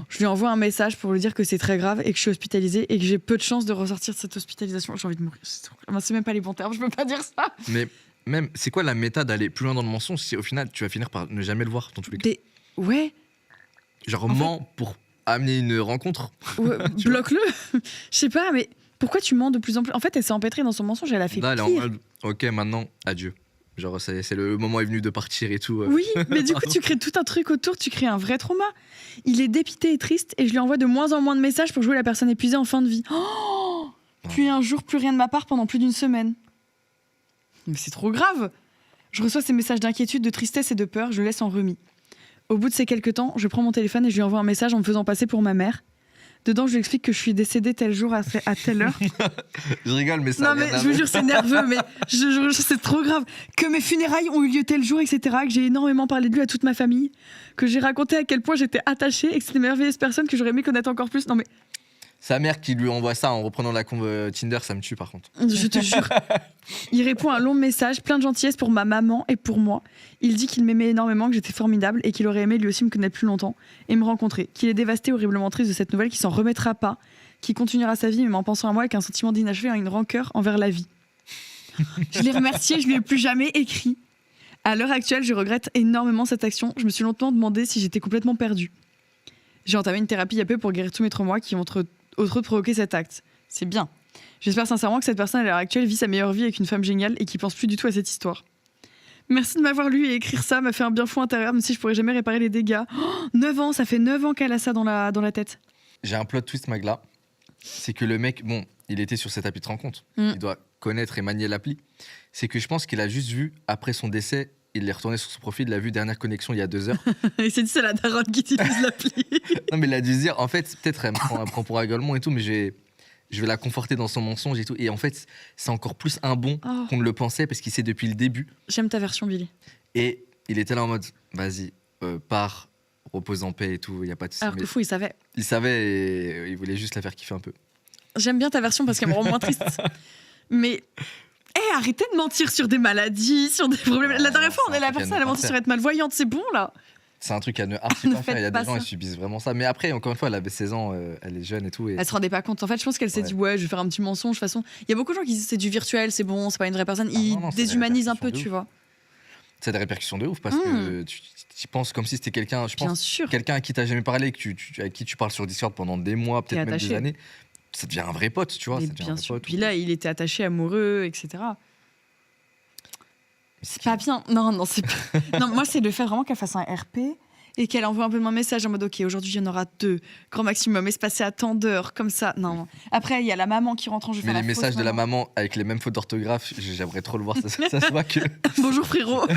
Je lui envoie un message pour lui dire que c'est très grave et que je suis hospitalisée et que j'ai peu de chances de ressortir de cette hospitalisation. J'ai envie de mourir. C'est même pas les bons termes, je peux pas dire ça. Mais même, c'est quoi la méta d'aller plus loin dans le mensonge si au final, tu vas finir par ne jamais le voir dans tous les cas? Ouais, Genre, en fait- mens pour amener une rencontre. ouais, Tu vois. bloque-le. Je sais pas, mais pourquoi tu mens de plus en plus? En fait, elle s'est empêtrée dans son mensonge, elle a fait Là, elle est en pire. mode, ok, maintenant, adieu. Genre, c'est le moment est venu de partir et tout. Oui, mais du coup, tu crées tout un truc autour, tu crées un vrai trauma. Il est dépité et triste et je lui envoie de moins en moins de messages pour jouer la personne épuisée en fin de vie. Oh, puis un jour, plus rien de ma part pendant plus d'une semaine. Mais c'est trop grave. Je reçois ces messages d'inquiétude, de tristesse et de peur, je laisse en remis. Au bout de ces quelques temps, je prends mon téléphone et je lui envoie un message en me faisant passer pour ma mère. Dedans, je lui explique que je suis décédée tel jour à telle heure. Je rigole, mais ça. Non a mais rien à je vous voir. jure c'est nerveux mais c'est trop grave que mes funérailles ont eu lieu tel jour etc, que j'ai énormément parlé de lui à toute ma famille, que j'ai raconté à quel point j'étais attachée et que c'était une merveilleuse personne que j'aurais aimé connaître encore plus. Non mais Sa mère qui lui envoie ça en reprenant la conve Tinder, ça me tue par contre. je te jure. Il répond à un long message plein de gentillesse pour ma maman et pour moi. Il dit qu'il m'aimait énormément, que j'étais formidable et qu'il aurait aimé lui aussi me connaître plus longtemps et me rencontrer, qu'il est dévasté, horriblement triste de cette nouvelle, qu'il s'en remettra pas, qu'il continuera sa vie même en pensant à moi avec un sentiment d'inachevé et une rancœur envers la vie. Je l'ai remercié, je lui ai plus jamais écrit. À l'heure actuelle, je regrette énormément cette action. Je me suis longtemps demandé si j'étais complètement perdue. J'ai entamé une thérapie il y a peu pour guérir tous mes traumas qui ont entre autres provoqué cet acte. C'est bien. J'espère sincèrement que cette personne à l'heure actuelle vit sa meilleure vie avec une femme géniale et qui pense plus du tout à cette histoire. Merci de m'avoir lu et écrire ça m'a fait un bien fou intérieur, même si je pourrais jamais réparer les dégâts. 9 ans, ça fait 9 ans qu'elle a ça dans la tête. J'ai un plot twist, Magla. C'est que le mec, bon, il était sur cette appli de rencontre. Mm. Il doit connaître et manier l'appli. C'est que je pense qu'il a juste vu, après son décès, il est retourné sur son profil, il a vu dernière connexion il y a 2 heures. Et c'est dit, c'est la daronne qui utilise l'appli. Non, mais il a dû se dire, en fait, peut-être elle me prend pour un gueulement et tout, mais je vais la conforter dans son mensonge et tout. Et en fait, c'est encore plus un bon Oh, qu'on ne le pensait parce qu'il sait depuis le début. j'aime ta version, Billy. Et il était là en mode, vas-y, pars, repose en paix et tout, il n'y a pas de souci. Alors que Mais fou, il savait. il savait et il voulait juste la faire kiffer un peu. J'aime bien ta version parce qu'elle me rend moins triste. Mais arrêtez de mentir sur des maladies, sur des problèmes. Ouais, La dernière fois, c'est un la truc à personne ne elle a pas menti faire. sur être malvoyante, c'est bon là. C'est un truc à ne archi Ne pas faire. Il y a faites pas des gens ça. qui subissent vraiment ça. Mais après, encore une fois, elle avait 16 ans, elle est jeune et tout. Et Elle se rendait pas compte. En fait, je pense qu'elle s'est Ouais. dit ouais, je vais faire un petit mensonge. De toute façon, il y a beaucoup de gens qui disent c'est du virtuel, c'est bon, c'est pas une vraie personne. Ah Ils non, c'est des déshumanisent un peu, répercussions de tu vois. c'est des répercussions de ouf parce que tu penses comme si c'était quelqu'un, je Bien pense, sûr. quelqu'un à qui t'as jamais parlé, avec qui tu parles sur Discord pendant des mois, T'es peut-être même des attaché. années. Ça devient un vrai pote, tu vois. Mais Ça devient un bien vrai sûr. pote. Puis là, il était attaché, amoureux, etc. C'est Pas bien. Non, c'est pas... Non, moi, c'est le fait vraiment qu'elle fasse un RP et qu'elle envoie un peu moins de messages en mode ok, aujourd'hui il y en aura 2, grand maximum, espacé à tant d'heures, comme ça. Non. Après, il y a la maman qui rentre en jeu. Mais les messages de la maman avec les mêmes fautes d'orthographe, j'aimerais trop le voir. Ça se voit que. Bonjour frérot.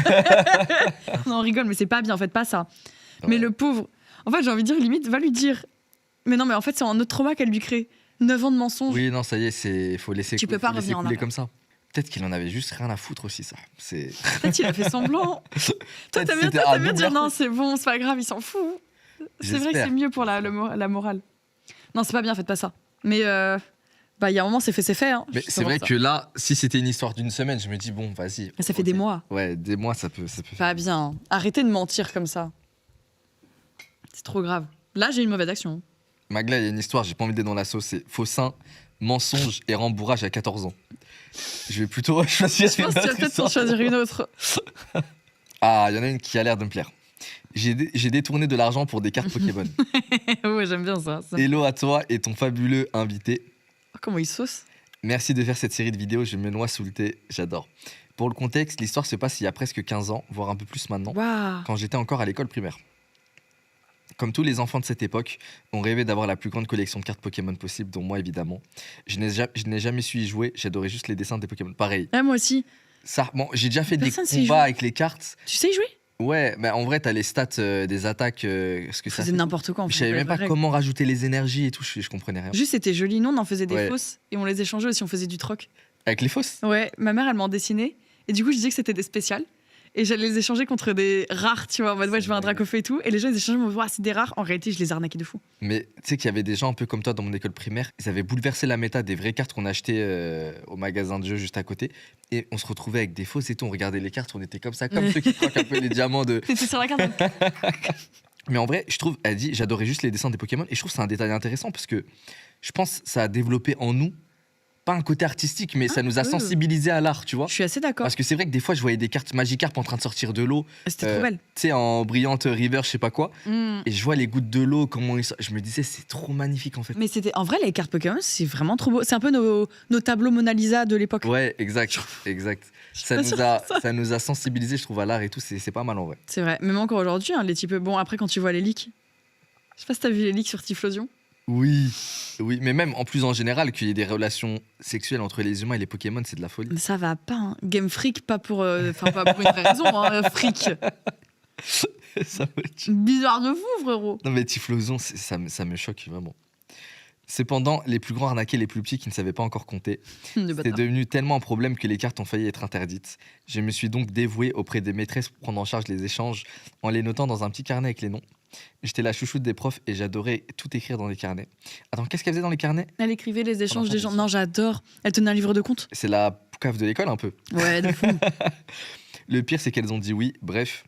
Non, on rigole, mais c'est pas bien, faites pas ça. Ouais. Mais le pauvre, en fait, j'ai envie de dire, limite, va lui dire. Mais non, mais en fait, c'est un autre trauma qu'elle lui crée. 9 ans de mensonges. Oui, non, ça y est, faut laisser. Tu peux pas faut laisser revenir en couler arrière. comme ça. Peut-être qu'il en avait juste rien à foutre aussi, ça. C'est. Peut-être il a fait semblant. Toi, t'as bien, C'était toi, un t'as bien double dire non, RP. c'est bon, c'est pas grave, il s'en fout. C'est vrai que J'espère. c'est mieux pour la morale. Non, c'est pas bien, faites pas ça. Mais bah, il y a un moment, c'est fait. Hein. Mais Je c'est peux vrai voir que là, si c'était une histoire d'une semaine, je me dis, bon, vas-y. ça. Ça fait ok. des mois. Ouais, des mois, ça peut Pas bien. Hein. Arrêtez de mentir comme ça. C'est trop grave. Là, j'ai une mauvaise action. Magla, il y a une histoire, j'ai pas envie d'être dans la sauce, c'est faux seins, mensonge et rembourrage à 14 ans. Je vais plutôt choisir Je pense une que tu vas autre peut-être en histoire. choisir une autre. Ah, il y en a une qui a l'air de me plaire. J'ai détourné de l'argent pour des cartes Pokémon. Ouais, j'aime bien ça. Hello à toi et ton fabuleux invité. Oh, comment il sauce. Merci de faire cette série de vidéos, je me noie sous le thé, j'adore. Pour le contexte, l'histoire se passe il y a presque 15 ans, voire un peu plus maintenant, Waouh. quand j'étais encore à l'école primaire. Comme tous les enfants de cette époque, on rêvait d'avoir la plus grande collection de cartes Pokémon possible, dont moi évidemment. Je n'ai jamais su y jouer, j'adorais juste les dessins des Pokémon. Pareil, Ah, moi aussi. ça, bon, j'ai déjà fait des Personne sait y jouer. combats avec les cartes. Tu sais y jouer. Ouais, mais en vrai, t'as les stats des attaques, ce que ça Faisait fait. n'importe quoi. En Je fait, savais pas même les pas vraies comment rajouter les énergies et tout, je comprenais rien. Juste, c'était joli. Nous, on en faisait des Ouais. fausses et on les échangeait aussi. On faisait du troc. Avec les fausses. Ouais, ma mère, elle m'en dessinait. Et du coup, je disais que c'était des spéciales. Et j'allais les échanger contre des rares, tu vois. En mode, ouais, je veux un Dracofeu et tout. Et les gens, ils échangeaient, me voient, c'est des rares. En réalité, je les arnaquais de fou. Mais tu sais qu'il y avait des gens un peu comme toi dans mon école primaire, ils avaient bouleversé la méta des vraies cartes qu'on achetait au magasin de jeux juste à côté. Et on se retrouvait avec des fausses et tout, on regardait les cartes, on était comme ça, comme ceux qui croquent un peu les diamants de. T'étais sur la carte. Mais en vrai, je trouve, elle dit, j'adorais juste les dessins des Pokémon. Et je trouve que c'est un détail intéressant parce que je pense que ça a développé en nous, pas un côté artistique, mais ça nous a sensibilisés à l'art, tu vois. Je suis assez d'accord. Parce que c'est vrai que des fois, je voyais des cartes Magikarp en train de sortir de l'eau, C'était trop belle. tu sais, en brillante river, je sais pas quoi. Mm. Et je vois les gouttes de l'eau, comment ils sortent. Je me disais, c'est trop magnifique en fait. Mais c'était en vrai, les cartes Pokémon, c'est vraiment trop beau. C'est un peu nos tableaux Mona Lisa de l'époque. Ouais, exact, exact. Ça pas nous, sûre a, de ça. ça nous a sensibilisés, je trouve, à l'art et tout. C'est pas mal en vrai. C'est vrai. Même encore aujourd'hui, hein, les types. Bon, après, quand tu vois les leaks. Je sais pas si t'as vu les leaks sur Typhlosion. Oui, oui, mais même en plus en général, qu'il y ait des relations sexuelles entre les humains et les Pokémon, c'est de la folie. Mais ça va pas. Hein. Game Freak, pas pour une vraie raison. Hein, freak. Ça me tue. Bizarre de fou, frérot. Non mais Typhlosion, ça me choque vraiment. Cependant, les plus grands arnaquaient les plus petits qui ne savaient pas encore compter. De C'est bâtard. devenu tellement un problème que les cartes ont failli être interdites. Je me suis donc dévoué auprès des maîtresses pour prendre en charge les échanges en les notant dans un petit carnet avec les noms. J'étais la chouchoute des profs et j'adorais tout écrire dans les carnets. Attends, qu'est-ce qu'elle faisait dans les carnets? Elle écrivait les échanges enfant, des gens. bien Non, j'adore. Elle tenait un livre de comptes. C'est la poucave de l'école un peu. Ouais, de fou. Le pire, c'est qu'elles ont dit oui. Bref,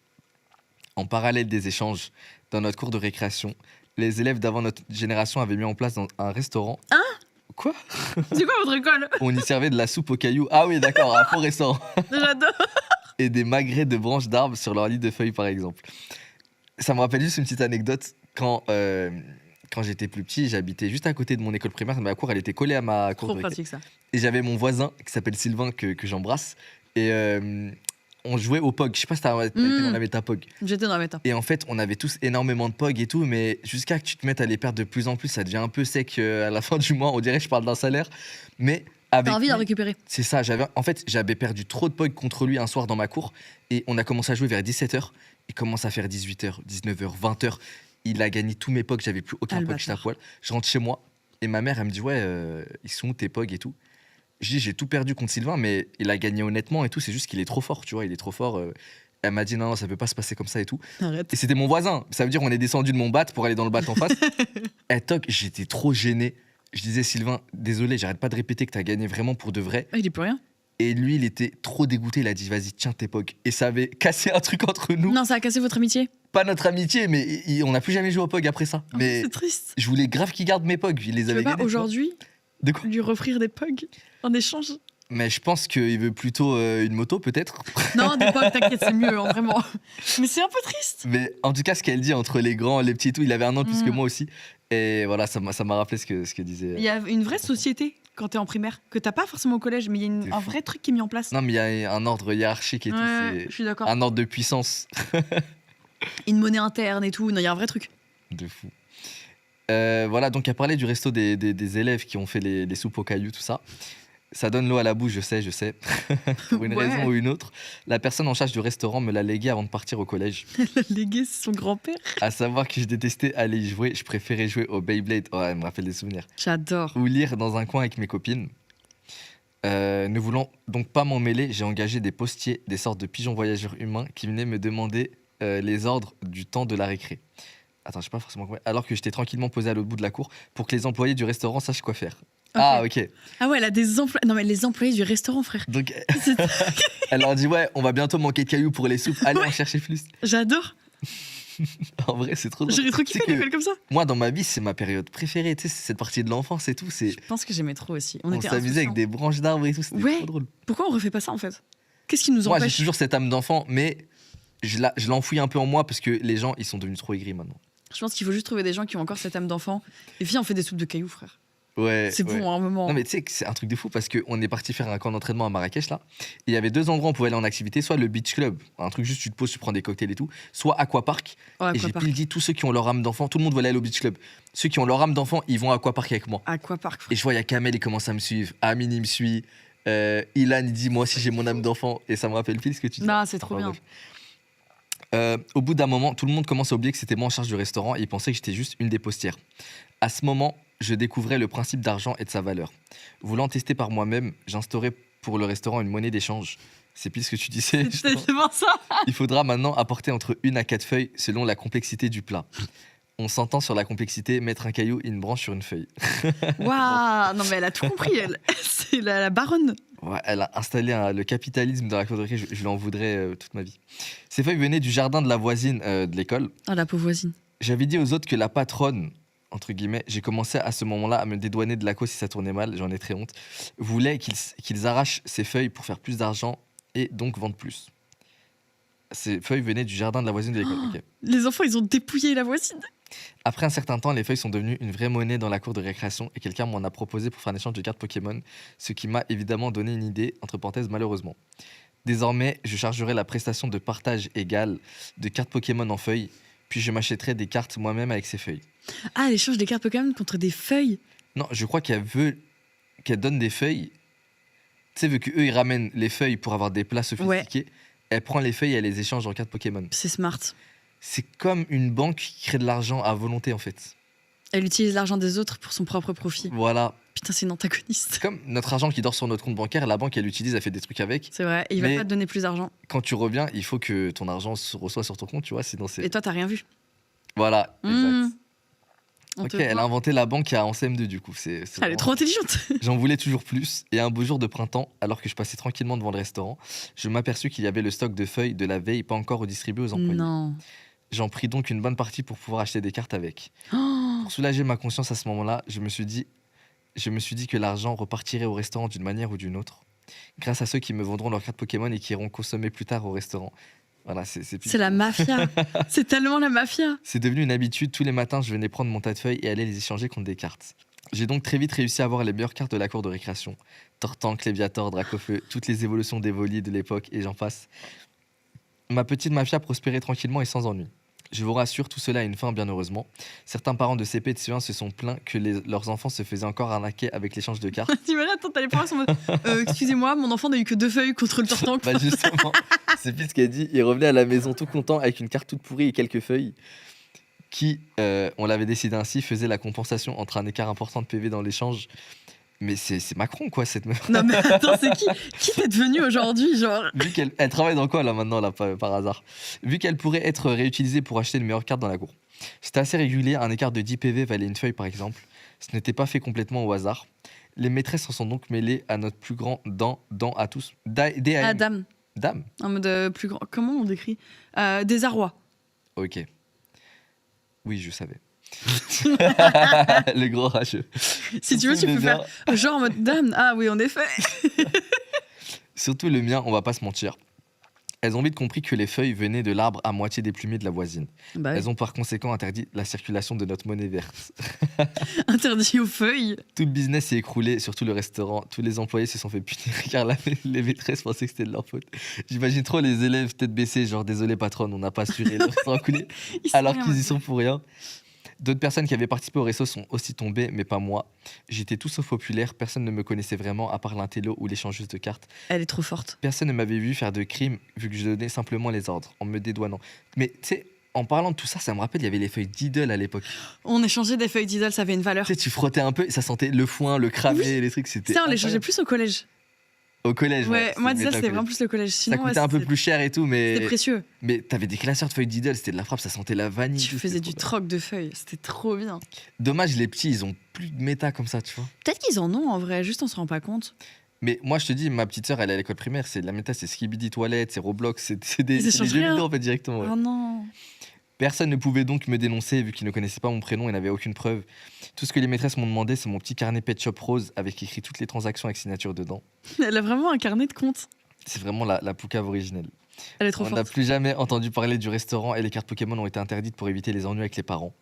en parallèle des échanges, dans notre cours de récréation, les élèves d'avant notre génération avaient mis en place un restaurant. Hein? Quoi? C'est quoi votre école? On y servait de la soupe aux cailloux. Ah oui, d'accord, un faux restaurant. J'adore. Et des magrets de branches d'arbres sur leur lit de feuilles, par exemple. Ça me rappelle juste une petite anecdote. Quand j'étais plus petit, j'habitais juste à côté de mon école primaire. Ma cour, elle était collée à ma cour Trop de récré. pratique ça. Et j'avais mon voisin qui s'appelle Sylvain, que j'embrasse. Et on jouait au POG. Je sais pas si t'as été dans la méta POG. J'étais dans la méta. Et en fait, on avait tous énormément de POG et tout, mais jusqu'à que tu te mettes à les perdre de plus en plus, ça devient un peu sec à la fin du mois. On dirait que je parle d'un salaire. Mais avec T'as envie lui, d'en récupérer. c'est ça. J'avais perdu trop de POG contre lui un soir dans ma cour. Et on a commencé à jouer vers 17h. Il commence à faire 18h, 19h, 20h. Il a gagné tous mes POG. J'avais plus aucun Ah, le POG. J'étais à bâtard. poil. Je rentre chez moi. Et ma mère, elle me dit, ouais, ils sont où tes POG et tout. Je dis, j'ai tout perdu contre Sylvain, mais il a gagné honnêtement et tout. C'est juste qu'il est trop fort, tu vois. Il est trop fort. Elle m'a dit, non, ça peut pas se passer comme ça et tout. Arrête. Et c'était mon voisin. Ça veut dire on est descendu de mon bat pour aller dans le bat en face. Et toc, j'étais trop gêné. Je disais, Sylvain, désolé, j'arrête pas de répéter que t'as gagné vraiment pour de vrai. Ah, il est plus rien. Et lui, il était trop dégoûté. Il a dit, vas-y, tiens tes POG. Et ça avait cassé un truc entre nous. Non, ça a cassé votre amitié. Pas notre amitié, mais on n'a plus jamais joué au POG après ça. Oh, Mais c'est triste. je voulais grave qu'il garde mes POG. Il les Tu avait veux pas gagnés, tu vois. aujourd'hui De quoi? lui offrir des POG en échange? Mais je pense qu'il veut plutôt une moto, peut-être. Non, des POG, t'inquiète, c'est mieux, hein, vraiment. Mais c'est un peu triste. Mais en tout cas, ce qu'elle dit entre les grands, les petits et tout, il avait un an de plus que Mm. moi aussi. Et voilà, ça m'a rappelé ce que disait. Il y a une vraie société quand t'es en primaire, que t'as pas forcément au collège, mais il y a C'est un fou. vrai truc qui est mis en place. Non, mais il y a un ordre hiérarchique et tout. Ouais, C'est je suis d'accord. un ordre de puissance. Une monnaie interne et tout. Non, il y a un vrai truc. De fou. Voilà, donc à parler du resto des élèves qui ont fait les soupes aux cailloux, tout ça. Ça donne l'eau à la bouche, je sais. Pour une Ouais. raison ou une autre, la personne en charge du restaurant me l'a légué avant de partir au collège. Légué, c'est son grand-père. À savoir que je détestais aller y jouer, je préférais jouer au Beyblade. Oh, elle me rappelle des souvenirs. J'adore. Ou lire dans un coin avec mes copines. Ne voulant donc pas m'en mêler, j'ai engagé des postiers, des sortes de pigeons voyageurs humains qui venaient me demander les ordres du temps de la récré. Attends, je sais pas forcément quoi. Alors que j'étais tranquillement posé à l'autre bout de la cour pour que les employés du restaurant sachent quoi faire. Ah, ok. Ah ouais, elle a des employés. Non, mais les employés du restaurant, frère. Donc, C'est- elle leur dit ouais, on va bientôt manquer de cailloux pour les soupes. Allez, en chercher plus. J'adore. En vrai, c'est trop drôle. J'aurais trop Tu sais kiffé que l'école comme ça. moi, dans ma vie, c'est ma période préférée. Tu sais, c'est cette partie de l'enfance et tout. C'est Je pense que j'aimais trop aussi. On on était s'amusait avec insouciants. des branches d'arbres et tout. C'était Ouais. trop drôle. Pourquoi on refait pas ça en fait? Qu'est-ce qui nous Moi, j'ai empêche? toujours cette âme d'enfant, mais je l'enfouis un peu en moi parce que les gens, ils sont devenus trop aigris maintenant. Je pense qu'il faut juste trouver des gens qui ont encore cette âme d'enfant. Et puis on fait des soupes de cailloux, frère. Ouais. C'est ouais. bon, à un moment. Non, mais tu sais que c'est un truc de fou parce qu'on est parti faire un camp d'entraînement à Marrakech là. Et il y avait deux endroits où on pouvait aller en activité, soit le beach club, un truc juste tu te poses, tu prends des cocktails et tout, soit aquapark. Oh, Et j'ai aquapark. pile dit tous ceux qui ont leur âme d'enfant, tout le monde veut aller au beach club. Ceux qui ont leur âme d'enfant, ils vont à aquapark avec moi. Aquapark, Et frère. je vois, il y a Kamel, il commence à me suivre. Amine, il me suit. Ilan, il dit moi aussi j'ai mon âme d'enfant. Et ça me rappelle pile ce que tu dis. Non, c'est trop Enfin, bien. bref. Au bout d'un moment, tout le monde commence à oublier que c'était moi en charge du restaurant et ils pensaient que j'étais juste une des postières. À ce moment, je découvrais le principe d'argent et de sa valeur. Voulant tester par moi-même, j'instaurais pour le restaurant une monnaie d'échange. C'est pile ce que tu disais. C'est justement. tellement ça. Il faudra maintenant apporter entre 1 à 4 feuilles selon la complexité du plat. On s'entend sur la complexité, mettre un caillou et une branche sur une feuille. Waouh. Non, mais elle a tout compris, elle. C'est la baronne. Ouais, elle a installé le capitalisme dans la cour de récré, je lui en voudrais toute ma vie. Ces feuilles venaient du jardin de la voisine de l'école. Oh, la pauvre voisine. J'avais dit aux autres que la patronne, entre guillemets, j'ai commencé à ce moment-là à me dédouaner de la cause si ça tournait mal, j'en ai très honte, voulait qu'ils arrachent ces feuilles pour faire plus d'argent et donc vendre plus. Ces feuilles venaient du jardin de la voisine de l'école. Ok. Les enfants, ils ont dépouillé la voisine. Après un certain temps, les feuilles sont devenues une vraie monnaie dans la cour de récréation et quelqu'un m'en a proposé pour faire un échange de cartes Pokémon, ce qui m'a évidemment donné une idée, entre parenthèses malheureusement. Désormais, je chargerai la prestation de partage égale de cartes Pokémon en feuilles, puis je m'achèterai des cartes moi-même avec ces feuilles. Ah, elle échange des cartes Pokémon contre des feuilles. Non, je crois qu'elle donne des feuilles. Tu sais, vu qu'eux, ils ramènent les feuilles pour avoir des plats sophistiqués, elle prend les feuilles et elle les échange en cartes Pokémon. C'est smart. C'est comme une banque qui crée de l'argent à volonté, en fait. Elle utilise l'argent des autres pour son propre profit. Voilà. Putain, c'est une antagoniste. C'est comme notre argent qui dort sur notre compte bancaire, la banque, elle l'utilise, elle fait des trucs avec. C'est vrai. Et il va Mais- pas te donner plus d'argent. Quand tu reviens, il faut que ton argent se reçoive sur ton compte, tu vois, sinon c'est... Et toi, t'as rien vu. Voilà, exact. Mmh. On Ok, te elle a voit. inventé la banque en CM2 du coup. C'est Elle est vraiment- trop intelligente. J'en voulais toujours plus. Et un beau jour de printemps, alors que je passais tranquillement devant le restaurant, je m'aperçus qu'il y avait le stock de feuilles de la veille pas encore redistribué aux employés. Non. J'en pris donc une bonne partie pour pouvoir acheter des cartes avec. Oh, Pour soulager ma conscience à ce moment-là, je me suis dit que l'argent repartirait au restaurant d'une manière ou d'une autre, grâce à ceux qui me vendront leurs cartes Pokémon et qui iront consommer plus tard au restaurant. Voilà, c'est la mafia. C'est tellement la mafia. C'est devenu une habitude. Tous les matins, je venais prendre mon tas de feuilles et aller les échanger contre des cartes. J'ai donc très vite réussi à avoir les meilleures cartes de la cour de récréation. Tortank, Léviator, Dracofeu, toutes les évolutions d'Evoli de l'époque et j'en passe. Ma petite mafia prospérait tranquillement et sans ennui. Je vous rassure, tout cela a une fin, bien heureusement. Certains parents de CP et de CE1 se sont plaints que leurs enfants se faisaient encore arnaquer avec l'échange de cartes. T'imagines, attends, t'as les parents qui sont en mode, excusez-moi, mon enfant n'a eu que 2 feuilles contre le tortank. Bah justement, c'est pile ce qu'elle dit. Il revenait à la maison tout content avec une carte toute pourrie et quelques feuilles qui, on l'avait décidé ainsi, faisait la compensation entre un écart important de PV dans l'échange. Mais c'est Macron, quoi, cette meuf. Non mais attends, c'est qui t'es devenu aujourd'hui, genre? Vu qu'elle elle travaille dans quoi, là, maintenant, là, par hasard. Vu qu'elle pourrait être réutilisée pour acheter une meilleure carte dans la cour. C'était assez régulier, un écart de 10 PV valait une feuille, par exemple. Ce n'était pas fait complètement au hasard. Les maîtresses s'en sont donc mêlées à notre plus grand dent à tous. DAM. Ah, dame. Dame. En mode plus grand. Comment on décrit? Désarroi. Ok. Oui, je savais. Le gros rageux. Si tu veux, tu peux Déjà, faire genre en mode dame. Ah oui, en effet. Surtout le mien, on va pas se mentir. Elles ont vite compris que les feuilles venaient de l'arbre à moitié déplumé de la voisine. Bah, ouais. Elles ont par conséquent interdit la circulation de notre monnaie verte. Interdit aux feuilles. Tout le business s'est écroulé, surtout le restaurant. Tous les employés se sont fait punir car les maîtresses pensaient que c'était de leur faute. J'imagine trop les élèves tête baissée, genre désolé patronne, on n'a pas assuré le restaurant coulé, Ils sont alors rien, qu'ils y ouais. sont pour rien. D'autres personnes qui avaient participé au resto sont aussi tombées, mais pas moi. J'étais tout sauf populaire, personne ne me connaissait vraiment, à part l'intello ou l'échangeuse de cartes. Elle est trop forte. Personne ne m'avait vu faire de crime, vu que je donnais simplement les ordres, en me dédouanant. Mais tu sais, en parlant de tout ça, ça me rappelle, il y avait les feuilles Diddle à l'époque. On échangeait des feuilles d'idole, ça avait une valeur. Tu sais, tu frottais un peu, et ça sentait le foin, le cramé, les trucs, c'était Ça, on les incroyable. changeait plus au collège. Au collège, Ouais, moi, méta Diddle, c'était collège. vraiment plus le collège. Ça Sinon, coûtait ouais, un peu plus cher et tout, c'était mais précieux. t'avais des classeurs de feuilles Diddle, c'était de la frappe, ça sentait la vanille. Tu tout, faisais c'était du trop troc de feuilles, c'était trop bien. bien. Dommage, les petits, ils ont plus de méta comme ça, tu vois. Peut-être qu'ils en ont en vrai, juste on se rend pas compte. Mais moi, je te dis, ma petite sœur, elle est à l'école primaire, c'est de la méta, c'est Skibidi Toilette, c'est Roblox, c'est des, Ils c'est des échangent jeux rien. vidéo en fait directement. Ouais. Oh non. Personne ne pouvait donc me dénoncer vu qu'ils ne connaissaient pas mon prénom et n'avaient aucune preuve. Tout ce que les maîtresses m'ont demandé, c'est mon petit carnet Pet Shop rose avec écrit toutes les transactions avec signature dedans. Elle a vraiment un carnet de comptes. C'est vraiment la poucave originelle. Elle est trop On n'a forte. plus jamais entendu parler du restaurant et les cartes Pokémon ont été interdites pour éviter les ennuis avec les parents.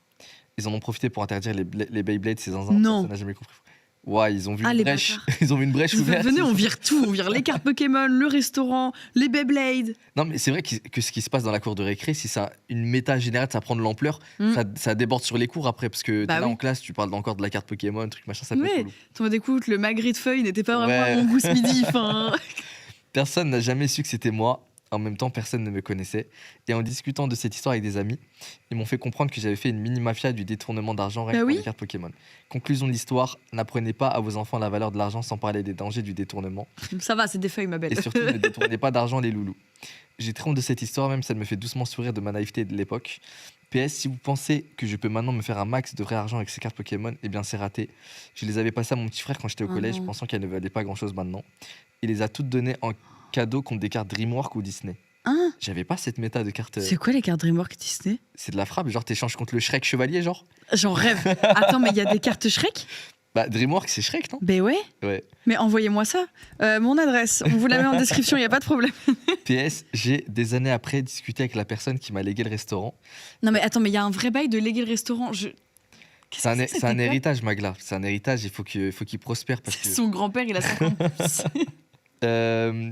Ils en ont profité pour interdire les Beyblades, ces zinzins. Non. Personne n'a jamais compris. Ouais, ils ont vu Ah, une les brèche. bâtards. Ils ont vu une brèche ouverte. Venez, on vire tout. On vire les cartes Pokémon, le restaurant, les Beyblade. Non, mais c'est vrai que ce qui se passe dans la cour de récré, si ça une méta générale, ça prend de l'ampleur, Mm. ça déborde sur les cours après, parce que Bah t'es là oui. en classe, tu parles encore de la carte Pokémon, truc machin, ça peut être Ouais. relou. T'en écoute, le magret de feuilles n'était pas vraiment Ouais. à mon goût ce midi. Enfin, Personne n'a jamais su que c'était moi. En même temps, personne ne me connaissait. Et en discutant de cette histoire avec des amis, ils m'ont fait comprendre que j'avais fait une mini-mafia du détournement d'argent rien Bah que pour oui. les cartes Pokémon. Conclusion de l'histoire, n'apprenez pas à vos enfants la valeur de l'argent sans parler des dangers du détournement. ça va, c'est des feuilles, ma belle. Et surtout, ne détournez pas d'argent les loulous. J'ai très honte de cette histoire, même ça me fait doucement sourire de ma naïveté de l'époque. PS, si vous pensez que je peux maintenant me faire un max de vrai argent avec ces cartes Pokémon, eh bien c'est raté. Je les avais passées à mon petit frère quand j'étais au Oh collège, non. pensant qu'elles ne valaient pas grand-chose maintenant. Il les a toutes données en cadeau contre des cartes DreamWorks ou Disney. Hein, J'avais pas cette méta de cartes. c'est quoi les cartes DreamWorks Disney? C'est de la frappe, genre t'échanges contre le Shrek chevalier, genre. J'en rêve. Attends, mais il y a des cartes Shrek? Bah DreamWorks c'est Shrek, non? Ben ouais. Ouais. Mais envoyez-moi ça. Mon adresse, on vous la met en description, il n'y a pas de problème. PS, j'ai des années après discuté avec la personne qui m'a légué le restaurant. Non, mais attends, mais il y a un vrai bail de léguer le restaurant. Qu'est-ce C'est un, que c'est cette un école héritage, Magla. C'est un héritage, il faut qu'il prospère parce C'est que. son grand-père, il a 50 plus.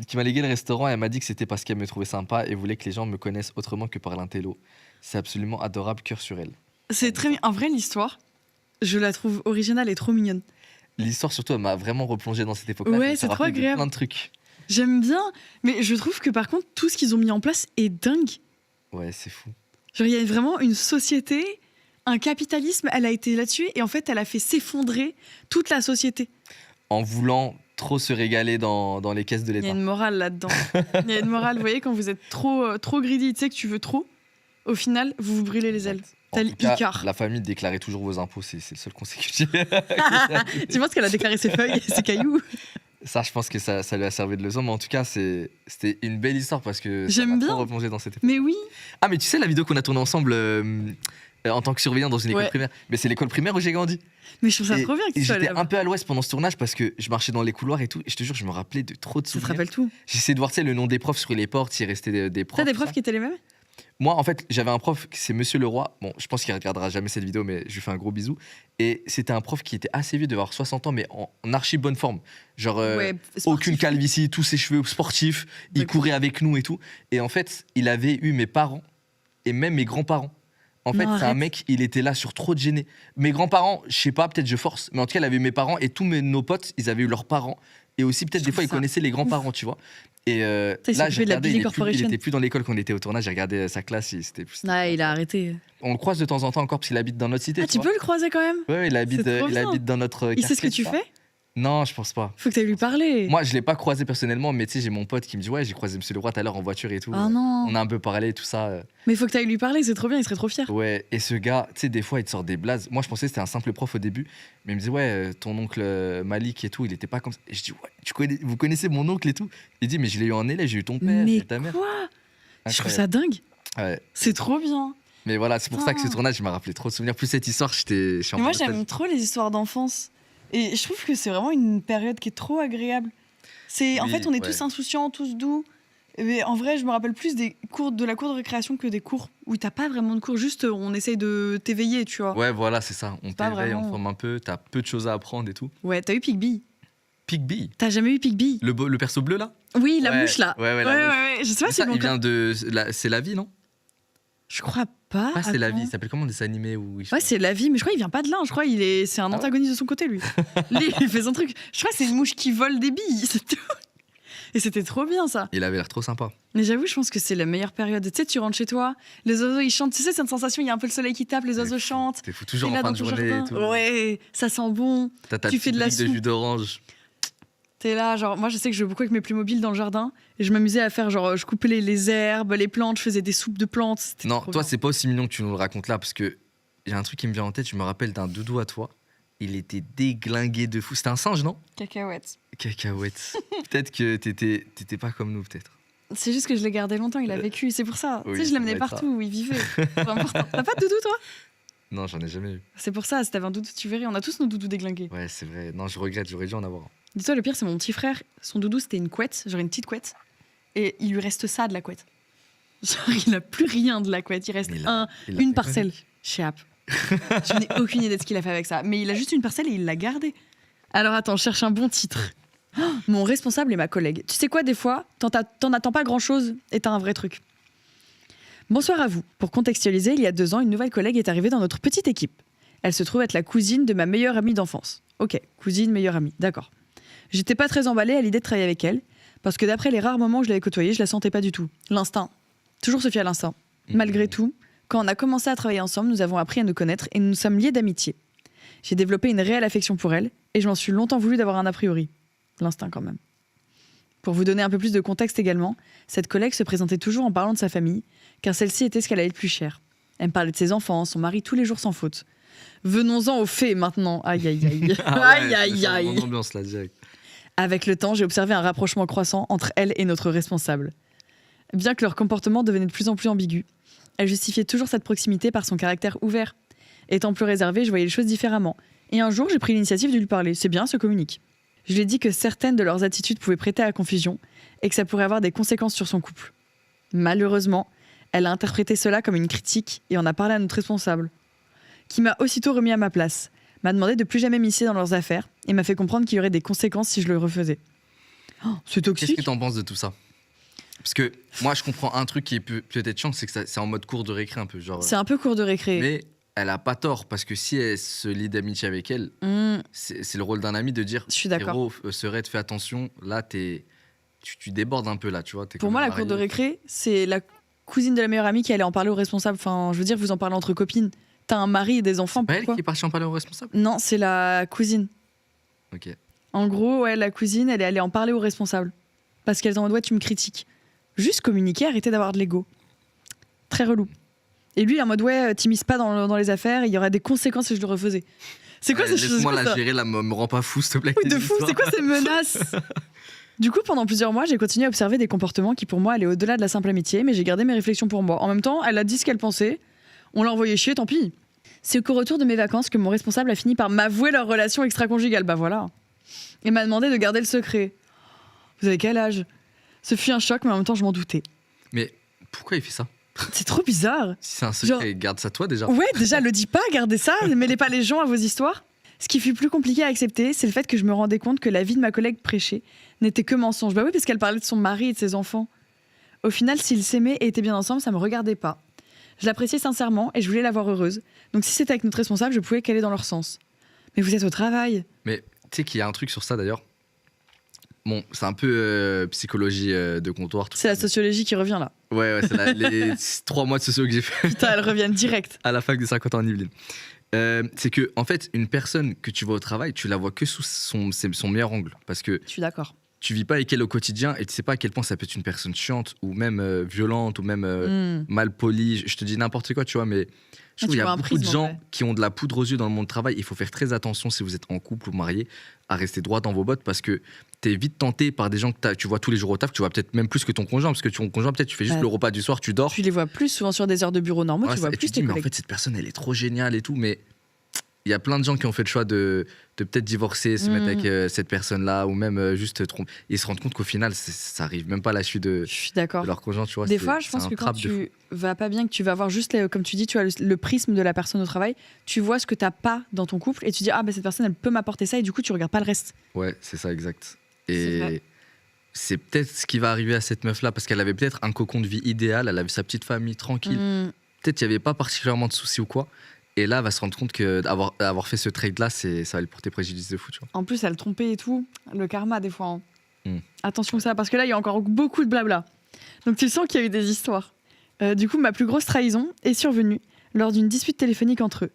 Qui m'a légué le restaurant et elle m'a dit que c'était parce qu'elle me trouvait sympa et voulait que les gens me connaissent autrement que par l'intello. C'est absolument adorable, cœur sur elle. C'est très bien. En vrai, l'histoire, je la trouve originale et trop mignonne. L'histoire, surtout, elle m'a vraiment replongé dans cette époque-là. Ouais, Ça me c'est trop rappelle de agréable. Plein de trucs. J'aime bien, mais je trouve que par contre, tout ce qu'ils ont mis en place est dingue. Ouais, c'est fou. Genre, il y a vraiment une société, un capitalisme, elle a été là-dessus et en fait, elle a fait s'effondrer toute la société. En voulant trop se régaler dans les caisses de Il y a l'État. une morale là-dedans. Il y a une morale, vous voyez, quand vous êtes trop greedy, tu sais que tu veux trop, au final, vous vous brûlez les ailes. En Tel tout cas, Icar. la famille déclarait toujours vos impôts, c'est le seul conseil que j'ai. Tu penses qu'elle a déclaré ses feuilles et ses cailloux? Ça, je pense que ça lui a servi de leçon, mais en tout cas, c'était une belle histoire parce que ça J'aime m'a bien. trop replongé dans cette époque. Mais oui, Ah, mais tu sais la vidéo qu'on a tournée ensemble en tant que surveillant dans une école Ouais. primaire? Mais c'est l'école primaire où j'ai grandi. mais je trouve ça Et- trop bien que Et tu sois j'étais là. un peu à l'ouest pendant ce tournage parce que je marchais dans les couloirs et tout. Et je te jure, je me rappelais de trop de Ça te souvenirs. rappelle tout. J'essayais de voir tu sais, le nom des profs sur les portes, s'il restait des profs. T'as des tout profs ça. qui étaient les mêmes? Moi, en fait, j'avais un prof, c'est Monsieur Leroy. Bon, je pense qu'il regardera jamais cette vidéo, mais je lui fais un gros bisou. Et c'était un prof qui était assez vieux, d'avoir 60 ans, mais en archi bonne forme. Genre, Ouais, aucune sportif. calvitie, tous ses cheveux sportifs. Il D'accord. courait avec nous et tout. Et en fait, il avait eu mes parents et même mes grands-parents. En fait, Non, c'est un arrête. mec, il était là sur trop de gênés. Mes grands-parents, je sais pas, peut-être je force, mais en tout cas, il avait eu mes parents et tous nos potes, ils avaient eu leurs parents. Et aussi, peut-être Je des fois, trouve ils ça connaissaient les grands-parents, tu vois. Et il là, s'est j'ai occupé de la regardé, Billy il Corporation. était plus dans l'école quand on était au tournage. J'ai regardé sa classe, c'était plus. Ah, il a arrêté. On le croise de temps en temps encore parce qu'il habite dans notre cité. Ah, tu vois. peux le croiser quand même? Ouais, il habite, C'est trop il bien. habite dans notre. Il sait ce que quartier, tu tout ça. fais? Non, je pense pas. Faut que tu lui parler. Moi, je l'ai pas croisé personnellement, mais tu sais, j'ai mon pote qui me dit ouais, j'ai croisé Monsieur Leroy tout à l'heure en voiture et tout. Ah non. On a un peu parlé, tout ça. Mais il faut que tu ailles lui parler, c'est trop bien, il serait trop fier. Ouais, et ce gars, tu sais, des fois, il te sort des blazes. Moi, je pensais que c'était un simple prof au début, mais il me disait ouais, ton oncle Malik et tout, il était pas comme ça. Et je dis ouais, vous connaissez mon oncle et tout. Il dit mais je l'ai eu en élève, j'ai eu ton père, Mais et ta mère. quoi? Je trouve Incroyable. ça dingue. Ouais. C'est trop bien. Mais voilà, c'est pour ça que ce Ah. tournage, il m'a rappelé trop de souvenirs. Plus cette histoire, je suis en Mais moi, nostalgie. j'aime trop les histoires d'enfance. Et je trouve que c'est vraiment une période qui est trop agréable. En Oui, fait, on est ouais. tous insouciants, tous doux. Mais en vrai, je me rappelle plus des cours de la cour de récréation que des cours où t'as pas vraiment de cours, juste on essaye de t'éveiller, tu vois. Ouais, voilà, c'est ça. On Pas t'éveille, on vraiment. forme un peu, t'as peu de choses à apprendre et tout. Ouais, t'as eu Pigby. Pigby, T'as jamais eu Pigby? le perso bleu là. Oui, la Ouais, mouche là. ouais, la mouche. Je sais pas Mais si ça, ils l'ont il vient encore. de. C'est la vie, non? Je crois pas. Ah, c'est la attends. vie. Ça s'appelle comment, des animés où Ouais, c'est la vie, mais je crois qu'il vient pas de là. Je crois c'est un Ah ouais antagoniste de son côté, lui. Lui, il fait son truc. Je crois que c'est une mouche qui vole des billes, c'est tout. Et c'était trop bien, ça. Il avait l'air trop sympa. Mais j'avoue, je pense que c'est la meilleure période. Tu sais, tu rentres chez toi, les oiseaux, ils chantent. Tu sais, c'est une sensation, il y a un peu le soleil qui tape, les oiseaux chantent. T'es fou T'es toujours en là fin dans de ton journée et jardin. tout. Ouais, ça sent bon. T'as ta tu fais de la petite brique de soupe. jus d'orange. T'es là, genre, moi, je sais que je jouais beaucoup avec mes Playmobil dans le jardin. Et je m'amusais à faire, genre, je coupais les herbes, les plantes, je faisais des soupes de plantes. C'était Non, trop toi, bien. c'est pas aussi mignon que tu nous le racontes là, parce que il y a un truc qui me vient en tête. Je me rappelle d'un doudou à toi. Il était déglingué de fou. C'était un singe, non? Cacahuète. Cacahuète. Peut-être que t'étais pas comme nous, peut-être. C'est juste que je l'ai gardé longtemps, il a vécu, c'est pour ça. oui, tu sais, je ça l'amenais doit être ça. partout où il vivait. C'est important. T'as pas de doudou, toi? Non, j'en ai jamais eu. C'est pour ça, si t'avais un doudou, tu verrais. On a tous nos doudous déglingués. Ouais, c'est vrai. Non, je regrette. J'aurais dû en avoir un. Dis-toi, le pire, c'est mon petit frère. Son doudou, c'était une couette, genre une petite couette. Et il lui reste ça de la couette. Genre, il a plus rien de la couette. Il reste Mais il a une fait parcelle. Chap. Je n'ai aucune idée de ce qu'il a fait avec ça. Mais il a juste une parcelle et il l'a gardée. Alors attends, je cherche un bon titre. Oh, mon responsable et ma collègue. Tu sais quoi, des fois, t'en attends pas grand-chose et t'as un vrai truc. Bonsoir à vous. Pour contextualiser, il y a 2 ans, une nouvelle collègue est arrivée dans notre petite équipe. Elle se trouve être la cousine de ma meilleure amie d'enfance. Ok, cousine, meilleure amie, d'accord. J'étais pas très emballée à l'idée de travailler avec elle, parce que d'après les rares moments où je l'avais côtoyée, je la sentais pas du tout. L'instinct. Toujours se fier à l'instinct. Malgré tout, quand on a commencé à travailler ensemble, nous avons appris à nous connaître et nous nous sommes liés d'amitié. J'ai développé une réelle affection pour elle, et je m'en suis longtemps voulu d'avoir un a priori. L'instinct quand même. Pour vous donner un peu plus de contexte également, cette collègue se présentait toujours en parlant de sa famille, car celle-ci était ce qu'elle avait le plus cher. Elle me parlait de ses enfants, son mari tous les jours sans faute. Venons-en aux faits maintenant. Aïe aïe aïe. Aïe aïe aïe. Mon ambiance là, direct. Avec le temps, j'ai observé un rapprochement croissant entre elle et notre responsable. Bien que leur comportement devenait de plus en plus ambigu, elle justifiait toujours cette proximité par son caractère ouvert. Étant plus réservée, je voyais les choses différemment. Et un jour, j'ai pris l'initiative de lui parler. C'est bien, se communique. Je lui ai dit que certaines de leurs attitudes pouvaient prêter à confusion et que ça pourrait avoir des conséquences sur son couple. Malheureusement, elle a interprété cela comme une critique et en a parlé à notre responsable, qui m'a aussitôt remis à ma place, m'a demandé de plus jamais m'immiscer dans leurs affaires et m'a fait comprendre qu'il y aurait des conséquences si je le refaisais. Oh, c'est Qu'est-ce toxique. que t'en penses de tout ça? Parce que moi, je comprends un truc qui est peut-être chiant, c'est que c'est en mode cours de récré un peu. Genre, C'est un peu court de récré. mais elle a pas tort, parce que si elle se lie d'amitié avec elle, c'est le rôle d'un ami de dire Je suis d'accord. Héros, Serette, fais attention, là, tu débordes un peu, là, tu vois. t'es Pour quand moi, même la cour de marié. récré, c'est la cousine de la meilleure amie qui allait en parler au responsable. Enfin, je veux dire, vous en parlez entre copines. T'as un mari et des enfants, Pas elle pourquoi qui est partie en parler au responsable? Non, c'est la cousine. Ok. En gros, ouais, la cousine, elle est allée en parler au responsable. Parce qu'elle est en mode, ouais, tu me critiques. Juste communiquer, arrêter d'avoir de l'ego. Très relou. Et lui, il est en mode, ouais, t'immisces pas dans les affaires, il y aurait des conséquences si je le refaisais. C'est quoi ces choses? Laisse-moi c'est quoi la ça gérer, là, me rend pas fou, s'il te plaît. Oui, de fou, c'est quoi ces menaces? Du coup, pendant plusieurs mois, j'ai continué à observer des comportements qui, pour moi, allaient au-delà de la simple amitié, mais j'ai gardé mes réflexions pour moi. En même temps, elle a dit ce qu'elle pensait. On l'a envoyé chier, tant pis. C'est qu'au retour de mes vacances que mon responsable a fini par m'avouer leur relation extra-conjugale. Bah voilà. Et m'a demandé de garder le secret. Vous avez quel âge? Ce fut un choc, mais en même temps, je m'en doutais. Mais pourquoi il fait ça? C'est trop bizarre. Si c'est un secret, garde ça toi déjà. Ouais, déjà, le dis pas, gardez ça, ne mêlez pas les gens à vos histoires. Ce qui fut plus compliqué à accepter, c'est le fait que je me rendais compte que la vie de ma collègue prêchée n'était que mensonge. Bah oui, parce qu'elle parlait de son mari et de ses enfants. Au final, s'ils s'aimaient et étaient bien ensemble, ça me regardait pas. Je l'appréciais sincèrement et je voulais la voir heureuse. Donc si c'était avec notre responsable, je pouvais qu'aller dans leur sens. Mais vous êtes au travail. Mais tu sais qu'il y a un truc sur ça d'ailleurs. Bon, c'est un peu psychologie de comptoir. Tout C'est la ça. sociologie qui revient là. Ouais, c'est les 3 mois de socio que j'ai fait Putain, elle revient direct. à la fac de 50 ans en Yvelines. C'est que, en fait, une personne que tu vois au travail, tu la vois que sous son meilleur angle. Parce que Je suis d'accord. tu vis pas avec elle au quotidien et tu sais pas à quel point ça peut être une personne chiante ou même violente ou même mal polie. Je te dis n'importe quoi, tu vois, mais je trouve qu'il y vois a un beaucoup de prisme, en gens vrai. qui ont de la poudre aux yeux dans le monde du travail. Il faut faire très attention si vous êtes en couple ou marié à rester droit dans vos bottes parce que t'es vite tenté par des gens que tu vois tous les jours au taf. Tu vois peut-être même plus que ton conjoint parce que ton conjoint, peut-être tu fais juste Bah, le repas du soir, tu dors. Tu les vois plus souvent sur des heures de bureau normaux, Ouais, tu vois et plus te dis, tes mais en collègues. fait, cette personne, elle est trop géniale et tout, mais il y a plein de gens qui ont fait le choix de peut-être divorcer, se mettre avec cette personne-là, ou même juste tromper. Ils se rendent compte qu'au final, ça arrive même pas à la chute Je suis d'accord. de leur conjoint, tu vois. Des fois, je pense que quand tu vas pas bien, que tu vas voir juste, comme tu dis, tu as le prisme de la personne au travail, tu vois ce que t'as pas dans ton couple et tu dis, ah, bah, cette personne, elle peut m'apporter ça, et du coup, tu regardes pas le reste. Ouais, c'est ça, exact. C'est vrai. Et c'est peut-être ce qui va arriver à cette meuf-là, parce qu'elle avait peut-être un cocon de vie idéal, elle avait sa petite famille tranquille. Peut-être qu'il n'y avait pas particulièrement de soucis ou quoi. Et là, elle va se rendre compte qu'avoir fait ce trade-là, ça va lui porter préjudice de fou, tu vois. En plus, elle trompait et tout. Le karma, des fois. Mm. Attention à ça, parce que là, il y a encore beaucoup de blabla. Donc, tu sens qu'il y a eu des histoires. Du coup, ma plus grosse trahison est survenue lors d'une dispute téléphonique entre eux.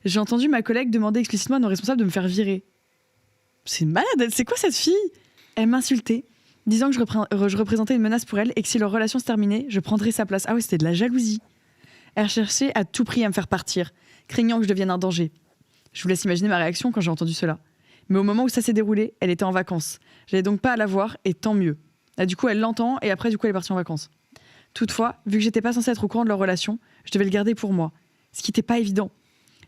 J'ai entendu ma collègue demander explicitement à nos responsables de me faire virer. C'est malade, c'est quoi cette fille? Elle m'insultait, disant que je représentais une menace pour elle et que si leur relation se terminait, je prendrais sa place. Ah ouais, c'était de la jalousie. Elle cherchait à tout prix à me faire partir, craignant que je devienne un danger. Je vous laisse imaginer ma réaction quand j'ai entendu cela. Mais au moment où ça s'est déroulé, elle était en vacances. J'allais donc pas à la voir, et tant mieux. Là, du coup, elle l'entend, et après, du coup, elle est partie en vacances. Toutefois, vu que j'étais pas censée être au courant de leur relation, je devais le garder pour moi. Ce qui n'était pas évident.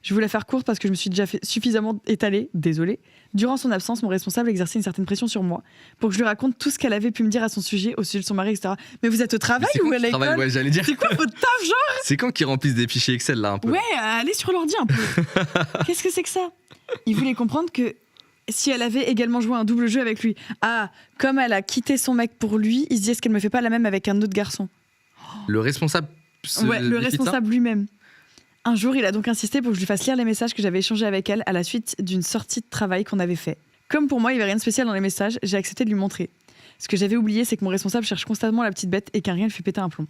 Je voulais faire courte parce que je me suis déjà suffisamment étalée, désolée. Durant son absence, mon responsable exerçait une certaine pression sur moi pour que je lui raconte tout ce qu'elle avait pu me dire à son sujet, au sujet de son mari, etc. Mais vous êtes au travail ou à l'école? Ouais, j'allais dire. C'est quoi votre taf, genre? C'est quand qu'ils remplissent des fichiers Excel, là, un peu? Ouais, allez sur l'ordi un peu. Qu'est-ce que c'est que ça? Il voulait comprendre que si elle avait également joué un double jeu avec lui. Ah, comme elle a quitté son mec pour lui, il se dit est-ce qu'elle me fait pas la même avec un autre garçon? Le responsable Ouais, le responsable lui-même. Un jour, il a donc insisté pour que je lui fasse lire les messages que j'avais échangés avec elle à la suite d'une sortie de travail qu'on avait fait. Comme pour moi, il n'y avait rien de spécial dans les messages, j'ai accepté de lui montrer. Ce que j'avais oublié, c'est que mon responsable cherche constamment la petite bête et qu'un rien le fait péter un plomb.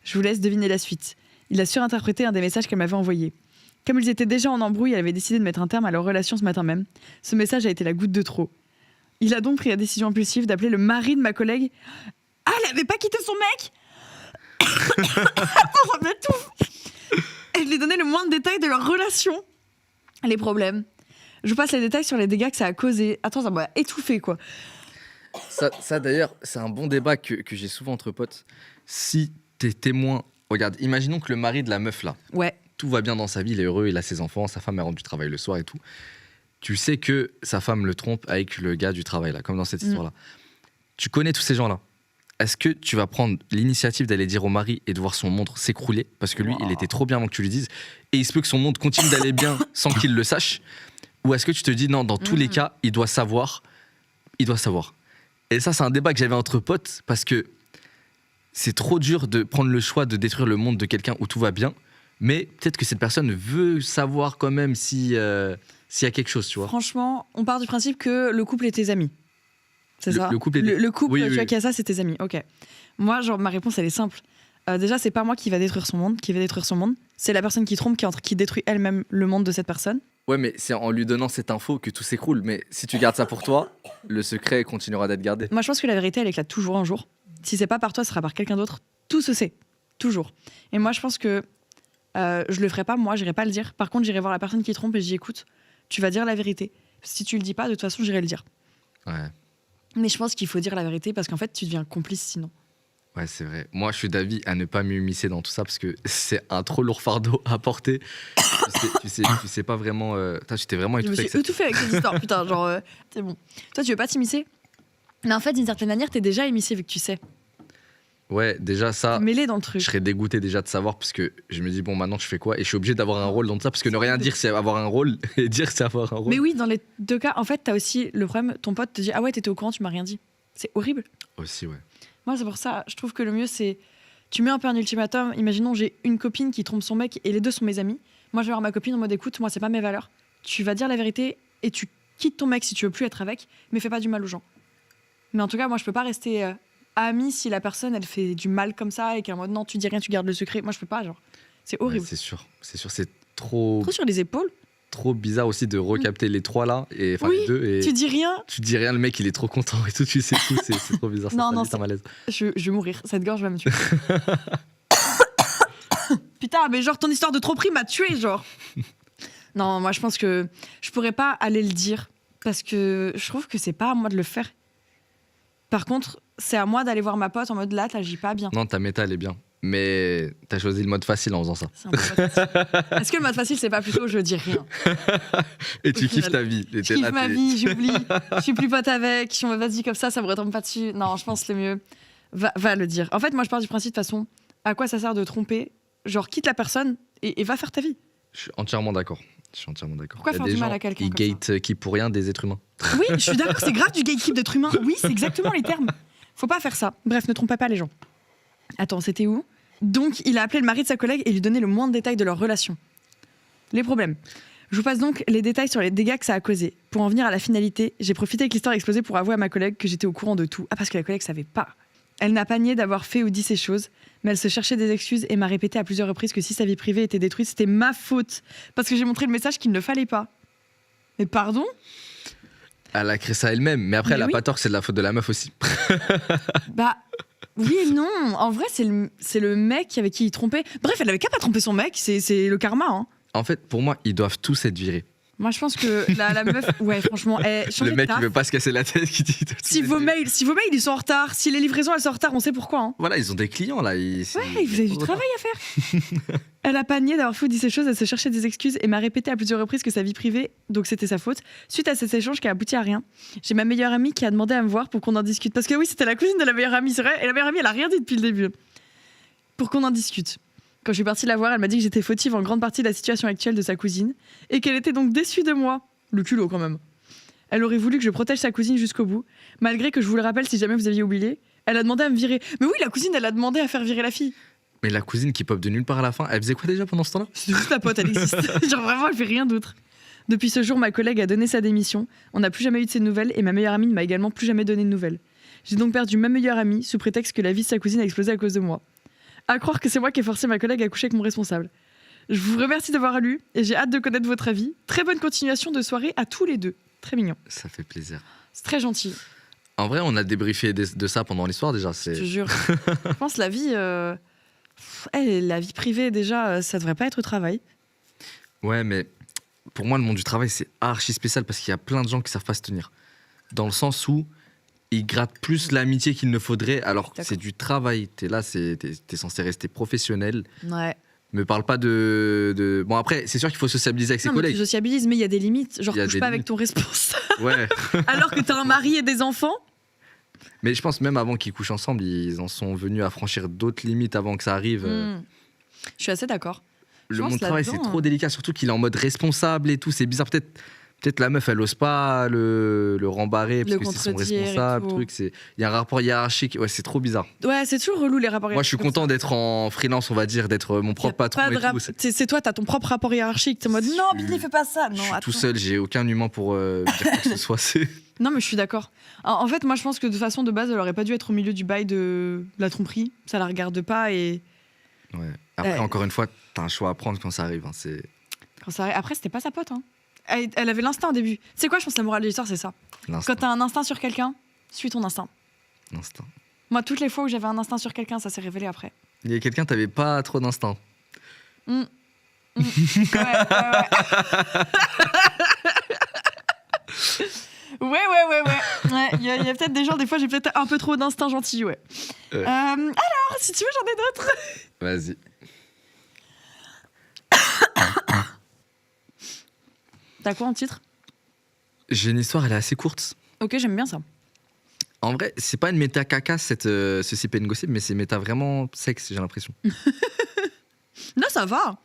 Je vous laisse deviner la suite. Il a surinterprété un des messages qu'elle m'avait envoyé. Comme ils étaient déjà en embrouille, elle avait décidé de mettre un terme à leur relation ce matin même. Ce message a été la goutte de trop. Il a donc pris la décision impulsive d'appeler le mari de ma collègue. Ah, elle avait pas quitté son mec? Attends, ça m'étouffe. Et je lui ai donné le moindre détail de leur relation. Les problèmes. Je vous passe les détails sur les dégâts que ça a causé. Attends, ça m'a étouffé, quoi. Ça d'ailleurs, c'est un bon débat que j'ai souvent entre potes. Si t'es témoin, regarde, imaginons que le mari de la meuf là, Ouais. tout va bien dans sa vie, il est heureux, il a ses enfants, sa femme elle rentre du travail le soir et tout. Tu sais que sa femme le trompe avec le gars du travail là, comme dans cette histoire là. Tu connais tous ces gens là. Est-ce que tu vas prendre l'initiative d'aller dire au mari et de voir son monde s'écrouler parce que lui, il était trop bien avant que tu lui dises et il se peut que son monde continue d'aller bien sans qu'il le sache? Ou est-ce que tu te dis non, dans tous les cas, il doit savoir. Et ça, c'est un débat que j'avais entre potes parce que c'est trop dur de prendre le choix de détruire le monde de quelqu'un où tout va bien, mais peut-être que cette personne veut savoir quand même s'il y a quelque chose, tu vois. Franchement, on part du principe que le couple est tes amis. C'est ça? Le couple est le couple, oui, tu vois, qui a ça, c'est tes amis. Ok. Moi, genre, ma réponse, elle est simple. Déjà, c'est pas moi qui va détruire son monde. C'est la personne qui trompe, qui détruit elle-même le monde de cette personne. Ouais, mais c'est en lui donnant cette info que tout s'écroule. Mais si tu gardes ça pour toi, le secret continuera d'être gardé. Moi, je pense que la vérité, elle éclate toujours un jour. Si c'est pas par toi, ce sera par quelqu'un d'autre. Tout se sait. Toujours. Et moi, je pense que je le ferai pas. Moi, j'irai pas le dire. Par contre, j'irai voir la personne qui trompe et je dis écoute, tu vas dire la vérité. Si tu le dis pas, de toute façon, j'irai le dire. Ouais. Mais je pense qu'il faut dire la vérité parce qu'en fait, tu deviens complice sinon. Ouais, c'est vrai. Moi, je suis d'avis à ne pas m'immiscer dans tout ça parce que c'est un trop lourd fardeau à porter. Tu sais pas vraiment. Tu t'es vraiment Je me étouffé. suis étouffée avec cette histoire, putain, genre, c'est bon. Toi, tu veux pas t'immiscer? Mais en fait, d'une certaine manière, t'es déjà émissé vu que tu sais. Ouais, déjà ça. T'es mêlé dans le truc. Je serais dégoûté déjà de savoir parce que je me dis bon, maintenant je fais quoi? Et je suis obligé d'avoir un rôle dans tout ça parce que ne rien dire c'est avoir un rôle et dire c'est avoir un rôle. Mais oui, dans les deux cas, en fait, t'as aussi le problème, ton pote te dit ah ouais, t'étais au courant, tu m'as rien dit. C'est horrible. Aussi, ouais. Moi, c'est pour ça, je trouve que le mieux, c'est. Tu mets un peu un ultimatum. Imaginons, j'ai une copine qui trompe son mec et les deux sont mes amis. Moi, je vais voir ma copine en mode écoute, moi, c'est pas mes valeurs. Tu vas dire la vérité et tu quittes ton mec si tu veux plus être avec, mais fais pas du mal aux gens. Mais en tout cas, moi, je peux pas rester amie si la personne, elle fait du mal comme ça et qu'en mode non, tu dis rien, tu gardes le secret. Moi, je peux pas, genre. C'est horrible. Ouais, c'est sûr, c'est trop Trop sur les épaules. trop bizarre aussi de recapter les trois là et enfin Oui, les deux et tu dis rien. tu dis rien, le mec il est trop content et tout, tu sais tout, c'est trop bizarre. Ça Non, fait non, vite un malaise. Je vais mourir. Cette gorge va me tuer. Putain, mais genre, ton histoire de tromperie m'a tué, genre. Non, moi, je pense que je pourrais pas aller le dire parce que je trouve que c'est pas à moi de le faire. Par contre, c'est à moi d'aller voir ma pote en mode là, t'agis pas bien. Non, ta méta elle est bien. Mais t'as choisi le mode facile en faisant ça. C'est un peu facile. Est-ce que le mode facile, c'est pas plutôt je dis rien? Et tu Au kiffes final, ta vie. Je kiffe ma vie, j'oublie. Je suis plus pote avec. Je suis en mode vas-y comme ça me retombe pas dessus. Non, je pense que le mieux, va le dire. En fait, moi, je pars du principe de toute façon, à quoi ça sert de tromper? Genre, quitte la personne et va faire ta vie. Je suis entièrement d'accord. Pourquoi Il y a faire des du mal gens à quelqu'un qui comme ça? gatekeep pour rien des êtres humains. Oui, je suis d'accord, c'est grave du gatekeep d'être humain. Oui, c'est exactement les termes. Faut pas faire ça. Bref, ne trompez pas les gens. Attends, c'était où? Donc, il a appelé le mari de sa collègue et lui donné le moins de détails de leur relation. Les problèmes. Je vous passe donc les détails sur les dégâts que ça a causé. Pour en venir à la finalité, j'ai profité que l'histoire a explosé pour avouer à ma collègue que j'étais au courant de tout. Ah, parce que la collègue savait pas. Elle n'a pas nié d'avoir fait ou dit ces choses, mais elle se cherchait des excuses et m'a répété à plusieurs reprises que si sa vie privée était détruite, c'était ma faute. Parce que j'ai montré le message qu'il ne fallait pas. Mais pardon? Elle a créé ça elle-même, mais après, Mais elle a oui. pas tort que c'est de la faute de la meuf aussi. Bah, oui et non. En vrai, c'est le mec avec qui il trompait. Bref, elle avait qu'à pas tromper son mec, c'est le karma. Hein. En fait, pour moi, ils doivent tous être virés. Moi, je pense que la meuf, ouais, franchement, Le mec, il veut pas se casser la tête, qui dit. Si vos mails, ils sont en retard, si les livraisons elles sont en retard, on sait pourquoi. Hein. Voilà, ils ont des clients là. Ouais, vous avez du travail à faire. Elle a pas nié d'avoir fait ou dit ces choses, elle se cherchait des excuses et m'a répété à plusieurs reprises que sa vie privée, donc c'était sa faute. Suite à cet échange qui a abouti à rien, j'ai ma meilleure amie qui a demandé à me voir pour qu'on en discute. Parce que oui, c'était la cousine de la meilleure amie, c'est vrai, et la meilleure amie, elle a rien dit depuis le début. Pour qu'on en discute. Quand je suis partie la voir, elle m'a dit que j'étais fautive en grande partie de la situation actuelle de sa cousine et qu'elle était donc déçue de moi. Le culot quand même. Elle aurait voulu que je protège sa cousine jusqu'au bout, malgré que je vous le rappelle si jamais vous aviez oublié. Elle a demandé à me virer. Mais oui, la cousine, elle a demandé à faire virer la fille. Mais la cousine qui pop de nulle part à la fin, elle faisait quoi déjà pendant ce temps-là? C'est juste la pote, elle existe. Genre vraiment, elle fait rien d'autre. Depuis ce jour, ma collègue a donné sa démission. On n'a plus jamais eu de ses nouvelles et ma meilleure amie ne m'a également plus jamais donné de nouvelles. J'ai donc perdu ma meilleure amie sous prétexte que la vie de sa cousine a explosé à cause de moi. À croire que c'est moi qui ai forcé ma collègue à coucher avec mon responsable. Je vous remercie d'avoir lu et j'ai hâte de connaître votre avis. Très bonne continuation de soirée à tous les deux. Très mignon. Ça fait plaisir. C'est très gentil, En vrai, on a débriefé de ça pendant l'histoire déjà. je te jure. Je pense la vie, la vie privée déjà, ça devrait pas être au travail. Ouais, mais pour moi, le monde du travail, c'est archi spécial parce qu'il y a plein de gens qui savent pas se tenir. Dans le sens où ils grattent plus l'amitié qu'il ne faudrait, alors que D'accord. c'est du travail. T'es là, t'es censé rester professionnel. Ouais. Me parle pas de... Bon, après, c'est sûr qu'il faut sociabiliser avec ses Non, mais tu collègues. sociabilises, mais il y a des limites. Genre, Il y a couche des pas avec limites. ton responsable. Ouais. Alors que t'as un mari et des enfants. Mais je pense même avant qu'ils couchent ensemble, ils en sont venus à franchir d'autres limites avant que ça arrive. Je suis assez d'accord. Le pense monde du travail, c'est là-dedans, trop délicat, surtout qu'il est en mode responsable et tout. C'est bizarre. Peut-être la meuf, elle ose pas le rembarrer parce Le que c'est son contredire et responsable. tout. Truc, il y a un rapport hiérarchique. Ouais, c'est trop bizarre. Ouais, c'est toujours relou les rapports Moi, je suis hiérarchiques content d'être en freelance, on va dire, d'être mon comme ça. propre Y a patron. pas de Et rap- tout. C'est- C'est toi, t'as ton propre rapport hiérarchique. T'es en mode non, Billy, fais pas ça. Je Non, suis attends. tout seul, j'ai aucun humain pour dire quoi que ce soit. Non, mais je suis d'accord. En fait, moi, je pense que de façon de base, elle aurait pas dû être au milieu du bail de la tromperie. Ça la regarde pas et Ouais. Après, Ouais. encore une fois, t'as un choix à prendre quand ça arrive. Hein. C'est quand ça arrive- Après, c'était pas sa pote. Hein. Elle avait l'instinct au début. C'est quoi, je pense, la morale de l'histoire, c'est ça. l'instinct. Quand t'as un instinct sur quelqu'un, suis ton instinct. L'instinct. Moi, toutes les fois où j'avais un instinct sur quelqu'un, ça s'est révélé après. Il y a quelqu'un, t'avais pas trop d'instinct. Ouais, ouais. Ouais, il y a peut-être des gens, des fois, j'ai peut-être un peu trop d'instinct gentil, ouais. Ouais. Alors, si tu veux, j'en ai d'autres. Vas-y. T'as quoi en titre? J'ai une histoire, elle est assez courte. Ok, j'aime bien ça. En vrai, c'est pas une méta caca, ceci pas une gossip, mais c'est méta vraiment sexe, j'ai l'impression. Non, ça va.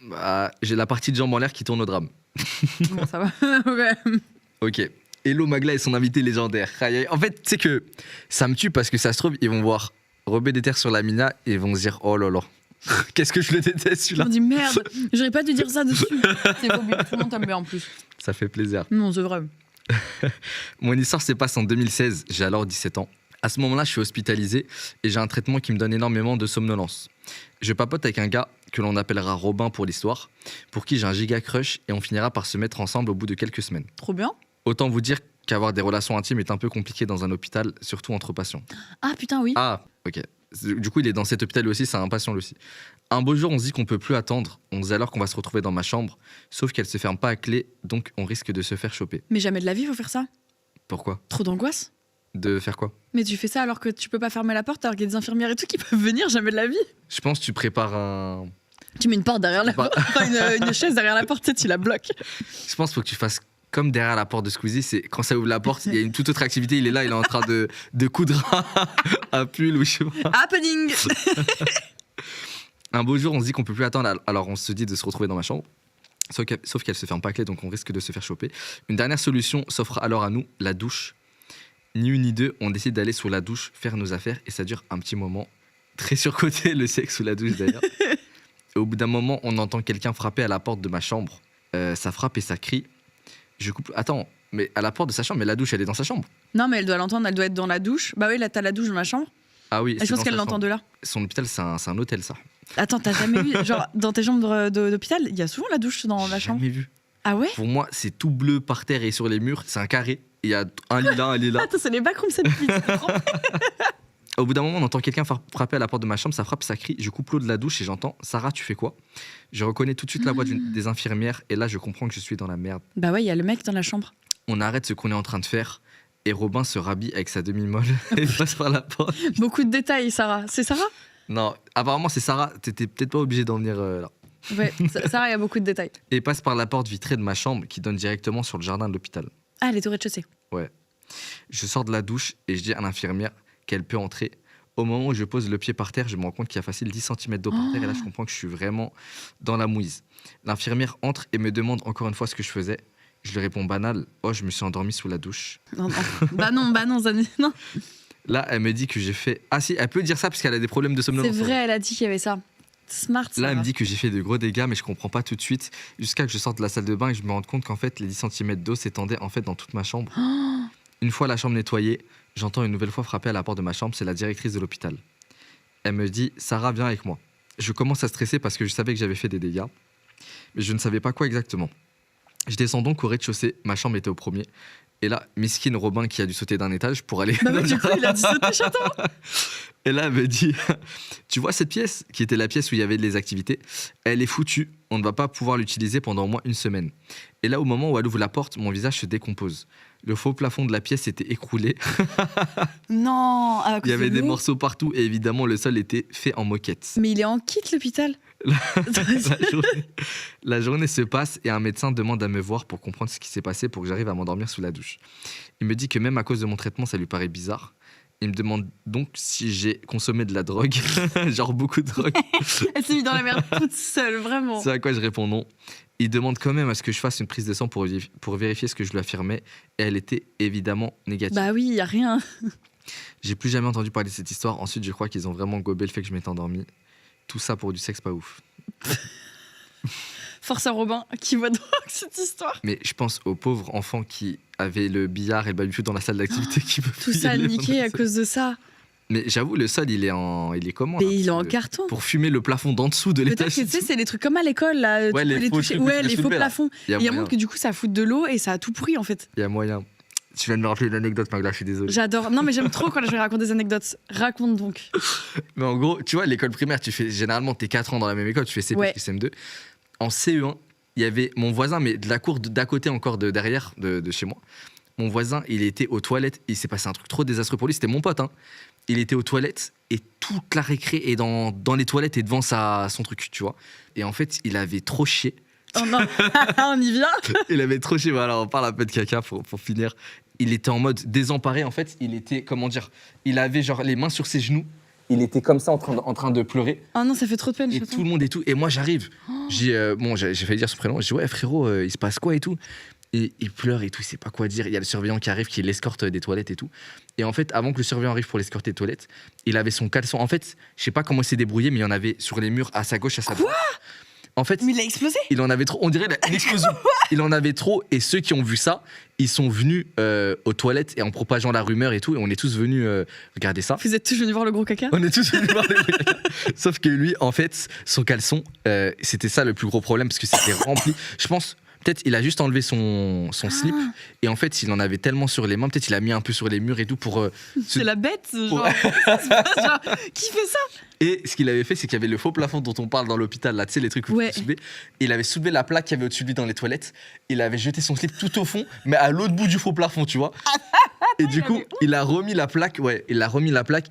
Bah, j'ai la partie de jambes en l'air qui tourne au drame. Bon, ça va. Ouais. Ok. Hello Magla et son invité légendaire. Aïe, aïe. En fait, tu sais que ça me tue parce que ça se trouve, ils vont voir Rebé des terres sur la Mina et ils vont se dire oh là là, qu'est-ce que je le déteste Je celui-là. me dis merde, j'aurais pas dû dire ça dessus. C'est beau, tout le monde t'aime bien en plus. Ça fait plaisir. Non, c'est vrai. Mon histoire se passe en 2016, j'ai alors 17 ans. À ce moment-là, je suis hospitalisé et j'ai un traitement qui me donne énormément de somnolence. Je papote avec un gars que l'on appellera Robin pour l'histoire, pour qui j'ai un giga crush et on finira par se mettre ensemble au bout de quelques semaines. Trop bien. Autant vous dire qu'avoir des relations intimes est un peu compliqué dans un hôpital, surtout entre patients. Ah putain, oui. Ah, ok. Du coup, il est dans cet hôpital aussi, c'est un patient lui aussi. Un beau jour, on se dit qu'on peut plus attendre. On se dit alors qu'on va se retrouver dans ma chambre, sauf qu'elle se ferme pas à clé, donc on risque de se faire choper. Mais jamais de la vie, faut faire ça. Pourquoi? Trop d'angoisse. De faire quoi? Mais tu fais ça alors que tu peux pas fermer la porte, alors qu'il y a des infirmières et tout qui peuvent venir, jamais de la vie. Je pense que tu prépares un. Tu mets une porte derrière la Bah. porte, enfin, une chaise derrière la porte, tu sais, tu la bloques. Je pense qu'il faut que tu fasses comme derrière la porte de Squeezie. C'est quand ça ouvre la porte, il y a une toute autre activité. Il est là, il est en train de coudre un pull ou je sais pas. Happening. Un beau jour, on se dit qu'on peut plus attendre. Alors on se dit de se retrouver dans ma chambre. Sauf qu'elle se ferme pas clé, donc on risque de se faire choper. Une dernière solution s'offre alors à nous, la douche. Ni une ni deux, on décide d'aller sous la douche, faire nos affaires, et ça dure un petit moment. Très surcoté, le sexe sous la douche d'ailleurs. Et au bout d'un moment, on entend quelqu'un frapper à la porte de ma chambre. Ça frappe et ça crie. Je coupe. Attends, mais à la porte de sa chambre, mais la douche, elle est dans sa chambre. Non, mais elle doit l'entendre, elle doit être dans la douche. Bah oui, là, t'as la douche dans la chambre. Ah oui, Et je pense qu'elle l'entend de là. Son hôpital, c'est un hôtel, ça. Attends, t'as jamais vu, genre, dans tes chambres d'hôpital, il y a souvent la douche dans la J'ai chambre. jamais vu. Ah ouais? Pour moi, c'est tout bleu par terre et sur les murs. C'est un carré. Il y a un lit là, un lit là. Attends, c'est les backrooms, cette fille. Au bout d'un moment, on entend quelqu'un frapper à la porte de ma chambre, ça frappe, ça crie. Je coupe l'eau de la douche et j'entends Sarah, tu fais quoi? Je reconnais tout de suite la voix des infirmières et là, je comprends que je suis dans la merde. Bah ouais, il y a le mec dans la chambre. On arrête ce qu'on est en train de faire et Robin se rhabille avec sa demi-molle et passe par la porte. Beaucoup de détails, Sarah. C'est Sarah? Non, apparemment, c'est Sarah. T'étais peut-être pas obligé d'en venir là. Ouais, Sarah, il y a beaucoup de détails. Et passe par la porte vitrée de ma chambre qui donne directement sur le jardin de l'hôpital. Ah, elle est au rez-de-chaussée. Je sors de la douche et je dis à l'infirmière qu'elle peut entrer. Au moment où je pose le pied par terre, je me rends compte qu'il y a facile 10 cm d'eau par terre et là, je comprends que je suis vraiment dans la mouise. L'infirmière entre et me demande encore une fois ce que je faisais. Je lui réponds banal, oh, je me suis endormi sous la douche. Non, non. bah non, non. Là, elle me dit que j'ai fait... Ah si, elle peut dire ça parce qu'elle a des problèmes de C'est somnolence. vrai, elle a dit qu'il y avait ça. Smart, ça. Là, elle me dit que j'ai fait de gros dégâts, mais je comprends pas tout de suite. Jusqu'à que je sorte de la salle de bain et je me rende compte qu'en fait, les 10 cm d'eau s'étendaient en fait dans toute ma chambre. Une fois la chambre nettoyée, j'entends une nouvelle fois frapper à la porte de ma chambre, c'est la directrice de l'hôpital. Elle me dit « Sarah, viens avec moi ». Je commence à stresser parce que je savais que j'avais fait des dégâts, mais je ne savais pas quoi exactement. Je descends donc au rez-de-chaussée, ma chambre était au premier. Et là, Miskin Robin qui a dû sauter d'un étage pour aller... Bah ouais, du coup, il a dû sauter, chaton. Et là, elle me dit, tu vois cette pièce, qui était la pièce où il y avait les activités, elle est foutue, on ne va pas pouvoir l'utiliser pendant au moins une semaine. Et là, au moment où elle ouvre la porte, mon visage se décompose. Le faux plafond de la pièce était écroulé, Non, à il y cause avait de des l'eau. morceaux partout et évidemment le sol était fait en moquette. Mais il est en kit, l'hôpital. La journée se passe et un médecin demande à me voir pour comprendre ce qui s'est passé pour que j'arrive à m'endormir sous la douche. Il me dit que même à cause de mon traitement, ça lui paraît bizarre. Il me demande donc si j'ai consommé de la drogue, genre beaucoup de drogue. Elle s'est mise dans la merde toute seule, vraiment. C'est à quoi je réponds non. Il demande quand même à ce que je fasse une prise de sang pour vérifier ce que je lui affirmais et elle était évidemment négative. Bah oui, il y a rien. J'ai plus jamais entendu parler de cette histoire. Ensuite, je crois qu'ils ont vraiment gobé le fait que je m'étais endormi. Tout ça pour du sexe pas ouf. Force à Robin qui voit donc cette histoire. Mais je pense aux pauvres enfants qui avaient le billard et le baby-foot dans la salle d'activité qui peuvent Tout plus y ça aller niqué à cause de ça. Mais j'avoue, le sol, il est comment Mais là, il est parce en que carton. Pour fumer le plafond d'en dessous de Peut-être l'étage. que tu sais, c'est les trucs comme à l'école, là. Ouais, tu les peux les faux toucher. trucs Ouais, que tu les faux soulevais, là. plafonds. Il y a Il y a moyen. montre que du coup, ça fout de l'eau et ça a tout pourri, en fait. Il y a moyen. Tu viens de me rappeler une anecdote, Magla, je suis désolé. J'adore. Non, mais j'aime trop quand je vais raconter des anecdotes. Raconte donc. Mais en gros, tu vois, l'école primaire, tu fais généralement tes 4 ans dans la même école, tu fais CP Ouais. puis CM2. En CE1, il y avait mon voisin, mais de la cour d'à côté encore, de derrière, de chez moi. Mon voisin, il était aux toilettes. Il s'est passé un truc trop désastreux pour lui. C'était mon pote, hein. Il était aux toilettes et toute la récré est dans les toilettes et devant son truc, tu vois. Et en fait, il avait trop chié. Oh non, on y vient. Il avait trop chié. Voilà, on parle un peu de caca pour finir. Il était en mode désemparé. En fait, il était, comment dire, il avait genre les mains sur ses genoux. Il était comme ça en train de pleurer. Oh non, ça fait trop de peine. Et chaton. tout le monde et tout. Et moi, j'arrive. J'ai failli dire son prénom. Je dis, ouais, frérot, il se passe quoi et tout. Et il pleure et tout, il sait pas quoi dire. Il y a le surveillant qui arrive, qui l'escorte des toilettes et tout. Et en fait, avant que le surveillant arrive pour l'escorter des toilettes, il avait son caleçon. En fait, je sais pas comment il s'est débrouillé, mais il y en avait sur les murs à sa gauche, à sa droite. En fait, Mais il a explosé. il en avait trop. On dirait une explosion. Il en avait trop. Et ceux qui ont vu ça, ils sont venus aux toilettes et en propageant la rumeur et tout. Et on est tous venus regarder ça. Vous êtes tous venus voir le gros caca. On est tous venus voir les caca. Sauf que lui, en fait, son caleçon, c'était ça le plus gros problème parce que c'était rempli. Je pense. peut-être il a juste enlevé son slip et en fait il en avait tellement sur les mains, peut-être il a mis un peu sur les murs et tout pour... C'est la bête, genre. Genre, qui fait ça? Et ce qu'il avait fait, c'est qu'il y avait le faux plafond dont on parle dans l'hôpital, là, tu sais, les trucs où tu peux soulever. Il avait soulevé la plaque qu'il y avait au-dessus de lui dans les toilettes. Il avait jeté son slip tout au fond, mais à l'autre bout du faux plafond, tu vois. Et du coup, il a remis la plaque,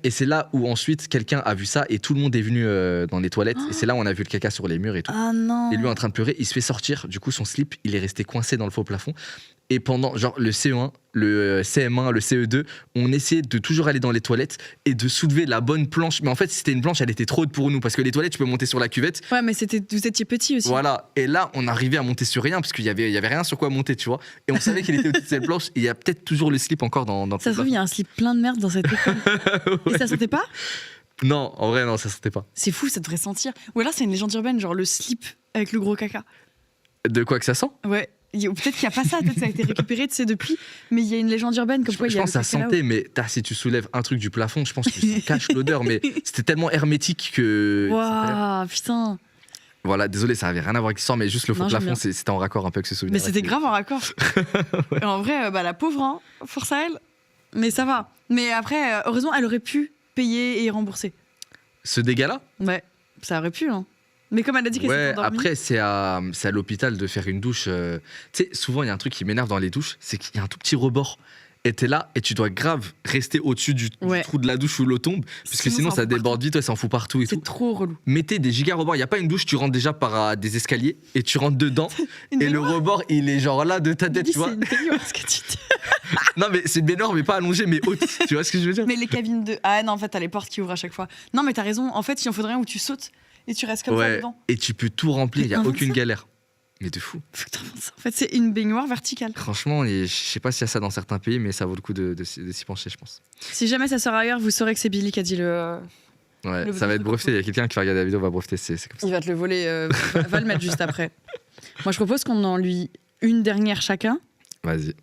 et c'est là où ensuite quelqu'un a vu ça et tout le monde est venu dans les toilettes. Et c'est là où on a vu le caca sur les murs et tout. Ah non. Et lui en train de pleurer, il se fait sortir. Du coup, son slip, il est resté coincé dans le faux plafond. Et pendant genre le CE1, le CM1, le CE2, on essayait de toujours aller dans les toilettes et de soulever la bonne planche. Mais en fait, si c'était une planche, elle était trop haute pour nous parce que les toilettes, tu peux monter sur la cuvette. Ouais, mais vous étiez petit aussi. Voilà. Et là, on arrivait à monter sur rien parce qu'il y avait rien sur quoi monter, tu vois. Et on savait qu'il était au-dessus de cette planche. Et il y a peut-être toujours le slip encore dans le Ça se trouve, il y a un slip plein de merde dans cette école. Ouais. Et ça sentait pas? Non, en vrai, non, ça sentait pas. C'est fou, ça devrait sentir. Ou alors, c'est une légende urbaine, genre le slip avec le gros caca. De quoi que ça sent? Ouais. Ou peut-être qu'il n'y a pas ça, peut-être que ça a été récupéré, tu sais, depuis. Mais il y a une légende urbaine comme quoi il y je a pense que ça sentait, mais si tu soulèves un truc du plafond, je pense que ça cache l'odeur. Mais c'était tellement hermétique que. Waouh, putain. Voilà, désolé, ça avait rien à voir avec l'histoire, mais juste le faux Non, j'aime plafond, bien. c'était en raccord un peu avec ce souvenir. Mais c'était grave en raccord. Ouais. Et en vrai, la pauvre, hein, force à elle. Mais ça va. Mais après, heureusement, elle aurait pu payer et rembourser. Ce dégât-là? Ouais, ça aurait pu, hein. Mais comme elle a dit qu'elle s'était Ouais, endormie. après, c'est à l'hôpital de faire une douche. Tu sais, souvent, il y a un truc qui m'énerve dans les douches, c'est qu'il y a un tout petit rebord. Et t'es là, et tu dois grave rester au-dessus du trou de la douche où l'eau tombe, parce que sinon, ça déborde vite, ça en fout partout et tout. C'est trop relou. Mettez des giga rebords. Il n'y a pas une douche, tu rentres déjà par des escaliers, et tu rentres dedans, et le rebord, il est genre là de ta tête, tu vois. C'est une baignoire, ce que tu dis. Non, mais c'est une baignoire, mais pas allongée, mais haute. Tu vois ce que je veux dire? Mais les cabines de. Ah non, en fait, t'as les portes qui ouvrent à chaque fois. Non, mais t'as raison. En fait, il en faudrait un où tu sautes et tu restes comme ça dedans. Et tu peux tout remplir, il n'y a aucune galère. Mais de fou. Faut que t'inventes ça. En fait, c'est une baignoire verticale. Franchement, je sais pas s'il y a ça dans certains pays, mais ça vaut le coup de s'y pencher, je pense. Si jamais ça sort ailleurs, vous saurez que c'est Billy qui a dit le. Ouais, ça va être breveté. Il y a quelqu'un qui va regarder la vidéo, va breveter. C'est comme ça. Il va te le voler. Va le mettre juste après. Moi, je propose qu'on en lui une dernière chacun. Vas-y.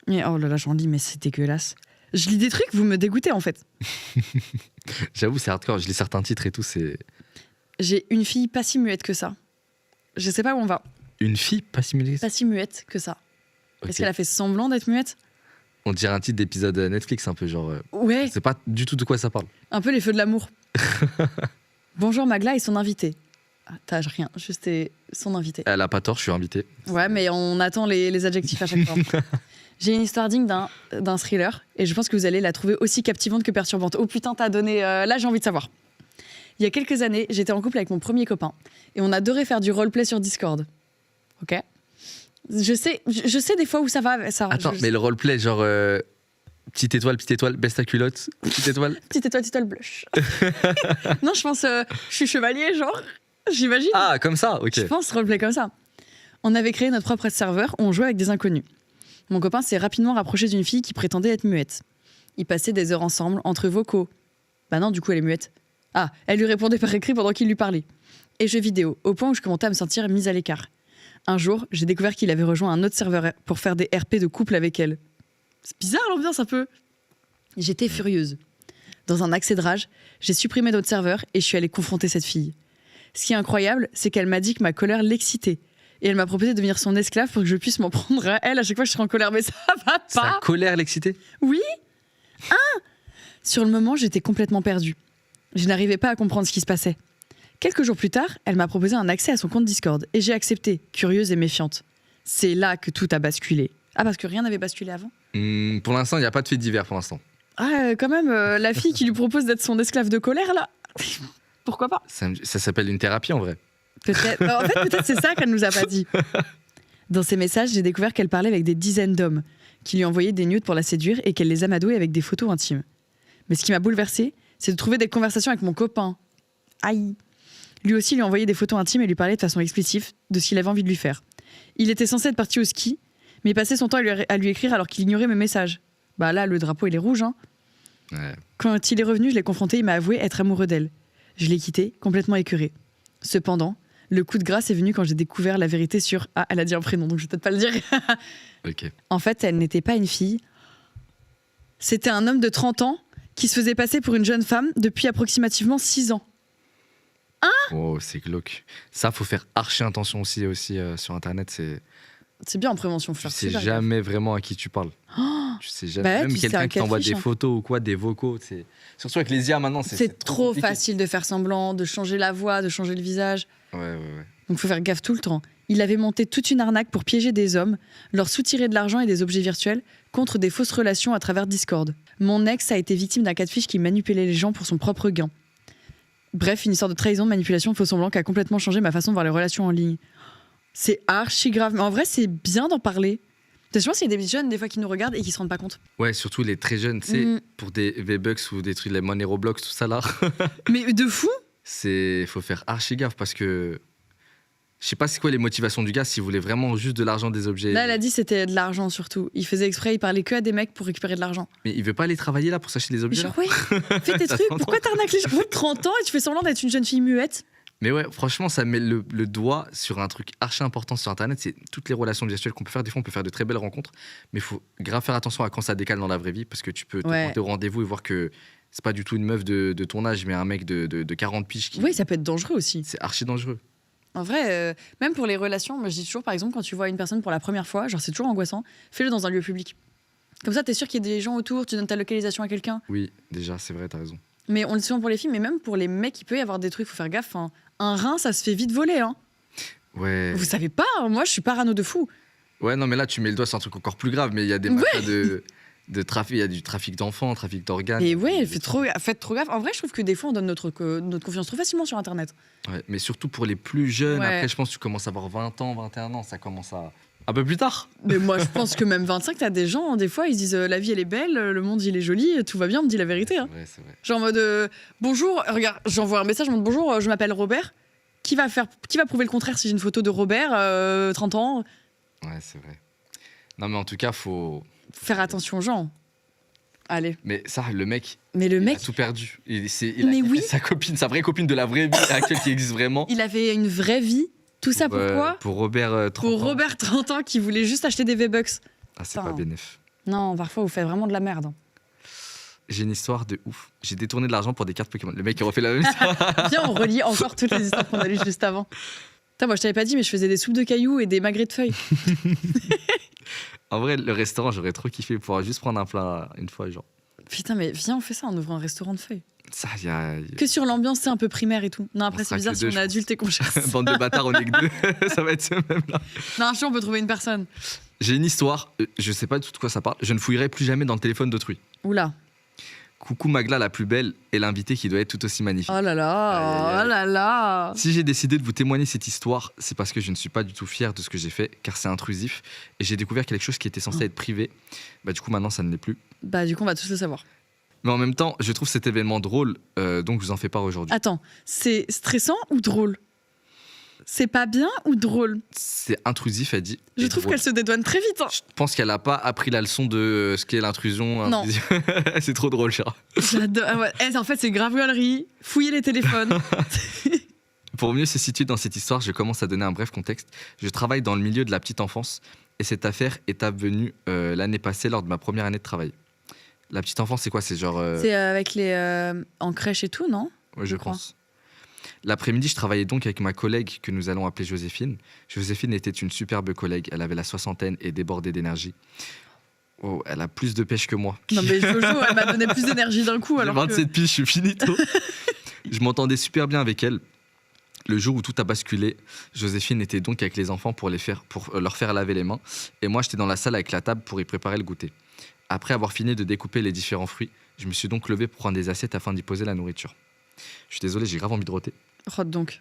Mais oh là là, j'en lis, mais c'est dégueulasse. Je lis des trucs, vous me dégoûtez en fait. J'avoue, c'est hardcore. Je lis certains titres et tout, c'est. J'ai une fille pas si muette que ça. Je sais pas où on va. Une fille pas si muette. Pas si muette que ça. Okay. Est-ce qu'elle a fait semblant d'être muette? On dirait un titre d'épisode Netflix un peu genre. Ouais. C'est pas du tout de quoi ça parle. Un peu les feux de l'amour. Bonjour Magla et son invité. Ah, t'as rien, juste son invité. Elle a pas tort, je suis invité. Ouais, mais on attend les adjectifs à chaque fois. J'ai une histoire digne d'un thriller et je pense que vous allez la trouver aussi captivante que perturbante. Oh putain, t'as donné. Là, j'ai envie de savoir. Il y a quelques années, j'étais en couple avec mon premier copain et on adorait faire du roleplay sur Discord. Ok? Je sais des fois où ça va. Ça, Attends, mais le roleplay, genre. Petite étoile, baisse ta culotte, petite étoile. Petite étoile, blush. Non, je pense. Je suis chevalier, genre. J'imagine. Ah, comme ça, ok. Je pense roleplay comme ça. On avait créé notre propre serveur où on jouait avec des inconnus. Mon copain s'est rapidement rapproché d'une fille qui prétendait être muette. Ils passaient des heures ensemble, entre vocaux. Bah non, du coup, elle est muette. Ah, elle lui répondait par écrit pendant qu'il lui parlait. Et jeux vidéo, au point où je commençais à me sentir mise à l'écart. Un jour, j'ai découvert qu'il avait rejoint un autre serveur pour faire des RP de couple avec elle. C'est bizarre l'ambiance un peu. J'étais furieuse. Dans un accès de rage, j'ai supprimé notre serveur et je suis allée confronter cette fille. Ce qui est incroyable, c'est qu'elle m'a dit que ma colère l'excitait. Et elle m'a proposé de devenir son esclave pour que je puisse m'en prendre à elle à chaque fois que je serais en colère. Mais ça va pas. Sa colère l'excitait? Oui. Sur le moment, j'étais complètement perdue. Je n'arrivais pas à comprendre ce qui se passait. Quelques jours plus tard, elle m'a proposé un accès à son compte Discord. Et j'ai accepté, curieuse et méfiante. C'est là que tout a basculé. Ah, parce que rien n'avait basculé avant? Pour l'instant, il n'y a pas de fait divers pour l'instant. Ah, quand même, la fille qui lui propose d'être son esclave de colère, là. Pourquoi pas? Ça s'appelle une thérapie en vrai. Peut-être. En fait, peut-être c'est ça qu'elle nous a pas dit. Dans ses messages, j'ai découvert qu'elle parlait avec des dizaines d'hommes qui lui envoyaient des nudes pour la séduire et qu'elle les amadouait avec des photos intimes. Mais ce qui m'a bouleversée, c'est de trouver des conversations avec mon copain. Aïe. Lui aussi lui envoyait des photos intimes et lui parlait de façon explicite de ce qu'il avait envie de lui faire. Il était censé être parti au ski, mais il passait son temps à lui écrire alors qu'il ignorait mes messages. Bah là, le drapeau, il est rouge, hein. Ouais. Quand il est revenu, je l'ai confronté, il m'a avoué être amoureux d'elle. Je l'ai quitté, complètement écœurée. Cependant, le coup de grâce est venu quand j'ai découvert la vérité sur... Ah, elle a dit un prénom, donc je vais peut-être pas le dire. Ok. En fait, elle n'était pas une fille. C'était un homme de 30 ans qui se faisait passer pour une jeune femme depuis approximativement 6 ans. Oh, c'est glauque. Ça, faut faire archi attention aussi sur Internet. C'est bien en prévention. Tu sais jamais vraiment à qui tu parles. Tu sais jamais. Bah ouais, Même puis c'est quelqu'un un qui t'envoie catfish, des photos ou quoi, des vocaux. Surtout avec les IA maintenant, C'est trop compliqué. facile de faire semblant, de changer la voix, de changer le visage. Ouais. Donc faut faire gaffe tout le temps. Il avait monté toute une arnaque pour piéger des hommes, leur soutirer de l'argent et des objets virtuels contre des fausses relations à travers Discord. Mon ex a été victime d'un catfish qui manipulait les gens pour son propre gain. Bref, une histoire de trahison, de manipulation, de faux semblant qui a complètement changé ma façon de voir les relations en ligne. C'est archi grave. Mais en vrai, c'est bien d'en parler. Je pense qu'il y a des jeunes des fois qui nous regardent et qui se rendent pas compte. Ouais, surtout les très jeunes, tu sais, pour des V-Bucks ou des trucs, les Money Roblox, tout ça là. Mais de fou. Faut faire archi gaffe parce que je sais pas c'est quoi les motivations du gars, s'il voulait vraiment juste de l'argent, des objets. Là, elle a dit c'était de l'argent surtout. Il faisait exprès, il parlait que à des mecs pour récupérer de l'argent. Mais il veut pas aller travailler là pour s'acheter des Mais objets genre, là oui, fais tes T'as trucs. 30 ans. Pourquoi t'arnaques les gens? Vous, 30 ans et tu fais semblant d'être une jeune fille muette. Mais ouais, franchement, ça met le doigt sur un truc archi important sur Internet, c'est toutes les relations virtuelles qu'on peut faire. Des fois, on peut faire de très belles rencontres, mais il faut grave faire attention à quand ça décale dans la vraie vie, parce que tu peux te pointer au rendez-vous et voir que c'est pas du tout une meuf de ton âge, mais un mec de 40 piges qui... Oui, ça peut être dangereux aussi. C'est archi dangereux. En vrai, même pour les relations, moi je dis toujours, par exemple, quand tu vois une personne pour la première fois, genre c'est toujours angoissant, fais-le dans un lieu public. Comme ça, t'es sûr qu'il y a des gens autour, tu donnes ta localisation à quelqu'un. Oui, déjà, c'est vrai, t'as raison. Mais on le dit souvent pour les filles, mais même pour les mecs, il peut y avoir des trucs, faut faire gaffe. Hein. Un rein, ça se fait vite voler. Hein. Ouais. Vous savez pas, hein, moi je suis parano de fou. Ouais, non, mais là, tu mets le doigt sur un truc encore plus grave, mais il y a des mafia de trafic, il y a du trafic d'enfants, trafic d'organes. Et ouais, faites trop gaffe. En vrai, je trouve que des fois, on donne notre confiance trop facilement sur Internet. Ouais, mais surtout pour les plus jeunes, Ouais. après, je pense que tu commences à avoir 20 ans, 21 ans, ça commence à... Un peu plus tard. Mais moi, je pense que même 25, t'as des gens, des fois, ils disent la vie, elle est belle, le monde, il est joli, tout va bien, on me dit la vérité. Hein. C'est vrai. Genre en mode bonjour, regarde, j'envoie un message en mode bonjour, je m'appelle Robert. Qui va prouver le contraire si j'ai une photo de Robert, 30 ans? Ouais, c'est vrai. Non, mais en tout cas, faut Faire attention aux gens. Allez. Mais ça, le mec, Mais le il mec, a tout perdu. Il Mais a oui. sa copine, sa vraie copine de la vraie vie actuelle qui existe vraiment. il avait une vraie vie. Tout ça pourquoi Pour Robert 30 Pour ans. Robert 30 ans qui voulait juste acheter des V-Bucks. Ah, c'est Putain. pas bénef. Non, parfois vous faites vraiment de la merde. J'ai une histoire de ouf. J'ai détourné de l'argent pour des cartes Pokémon. Le mec, il refait la même histoire. Viens, on relie encore toutes les histoires qu'on a lues juste avant. Putain, moi je t'avais pas dit, mais je faisais des soupes de cailloux et des magrets de feuilles. En vrai, le restaurant, j'aurais trop kiffé pouvoir juste prendre un plat une fois, genre. Putain, mais viens, on fait ça, on ouvre un restaurant de feuilles. Ça, il y a... Que sur l'ambiance, c'est un peu primaire et tout. Non, après, c'est sera bizarre que si deux, on je est pense. adulte et qu'on cherche. Bande de bâtards, on est que deux. Ça va être ce même-là. Non, je sais, on peut trouver une personne. J'ai une histoire, je sais pas du tout de quoi ça parle. Je ne fouillerai plus jamais dans le téléphone d'autrui. Oula. Coucou Magla la plus belle et l'invité qui doit être tout aussi magnifique. Oh là là, Aïe, aïe, aïe. oh là là. Si j'ai décidé de vous témoigner cette histoire, c'est parce que je ne suis pas du tout fier de ce que j'ai fait, car c'est intrusif, et j'ai découvert quelque chose qui était censé être privé. Bah du coup maintenant ça ne l'est plus. Bah, du coup, on va tous le savoir. Mais en même temps, je trouve cet événement drôle, donc je vous en fais part aujourd'hui. Attends, c'est stressant ou drôle? C'est pas bien ou drôle? C'est intrusif, elle dit. Je et trouve drôle. qu'elle se dédouane très vite. Hein. Je pense qu'elle n'a pas appris la leçon de ce qu'est l'intrusion. Non. C'est trop drôle, Chéra. J'adore. Ah ouais. En fait, c'est grave galerie, fouiller les téléphones. Pour mieux se situer dans cette histoire, je commence à donner un bref contexte. Je travaille dans le milieu de la petite enfance et cette affaire est advenue l'année passée lors de ma première année de travail. La petite enfance, c'est quoi? C'est genre... C'est avec les. En crèche et tout, non? Ouais, je je crois. pense. L'après-midi, je travaillais donc avec ma collègue que nous allons appeler Joséphine. Joséphine était une superbe collègue. Elle avait la soixantaine et débordait d'énergie. Oh, elle a plus de pêche que moi. Non, mais Jojo, elle m'a donné plus d'énergie d'un coup. J'ai Alors 27 piges, je suis finito. Je m'entendais super bien avec elle. Le jour où tout a basculé, Joséphine était donc avec les enfants pour leur faire laver les mains. Et moi, j'étais dans la salle avec la table pour y préparer le goûter. Après avoir fini de découper les différents fruits, je me suis donc levé pour prendre des assiettes afin d'y poser la nourriture. Je suis désolé, j'ai grave envie de roter. Rod donc.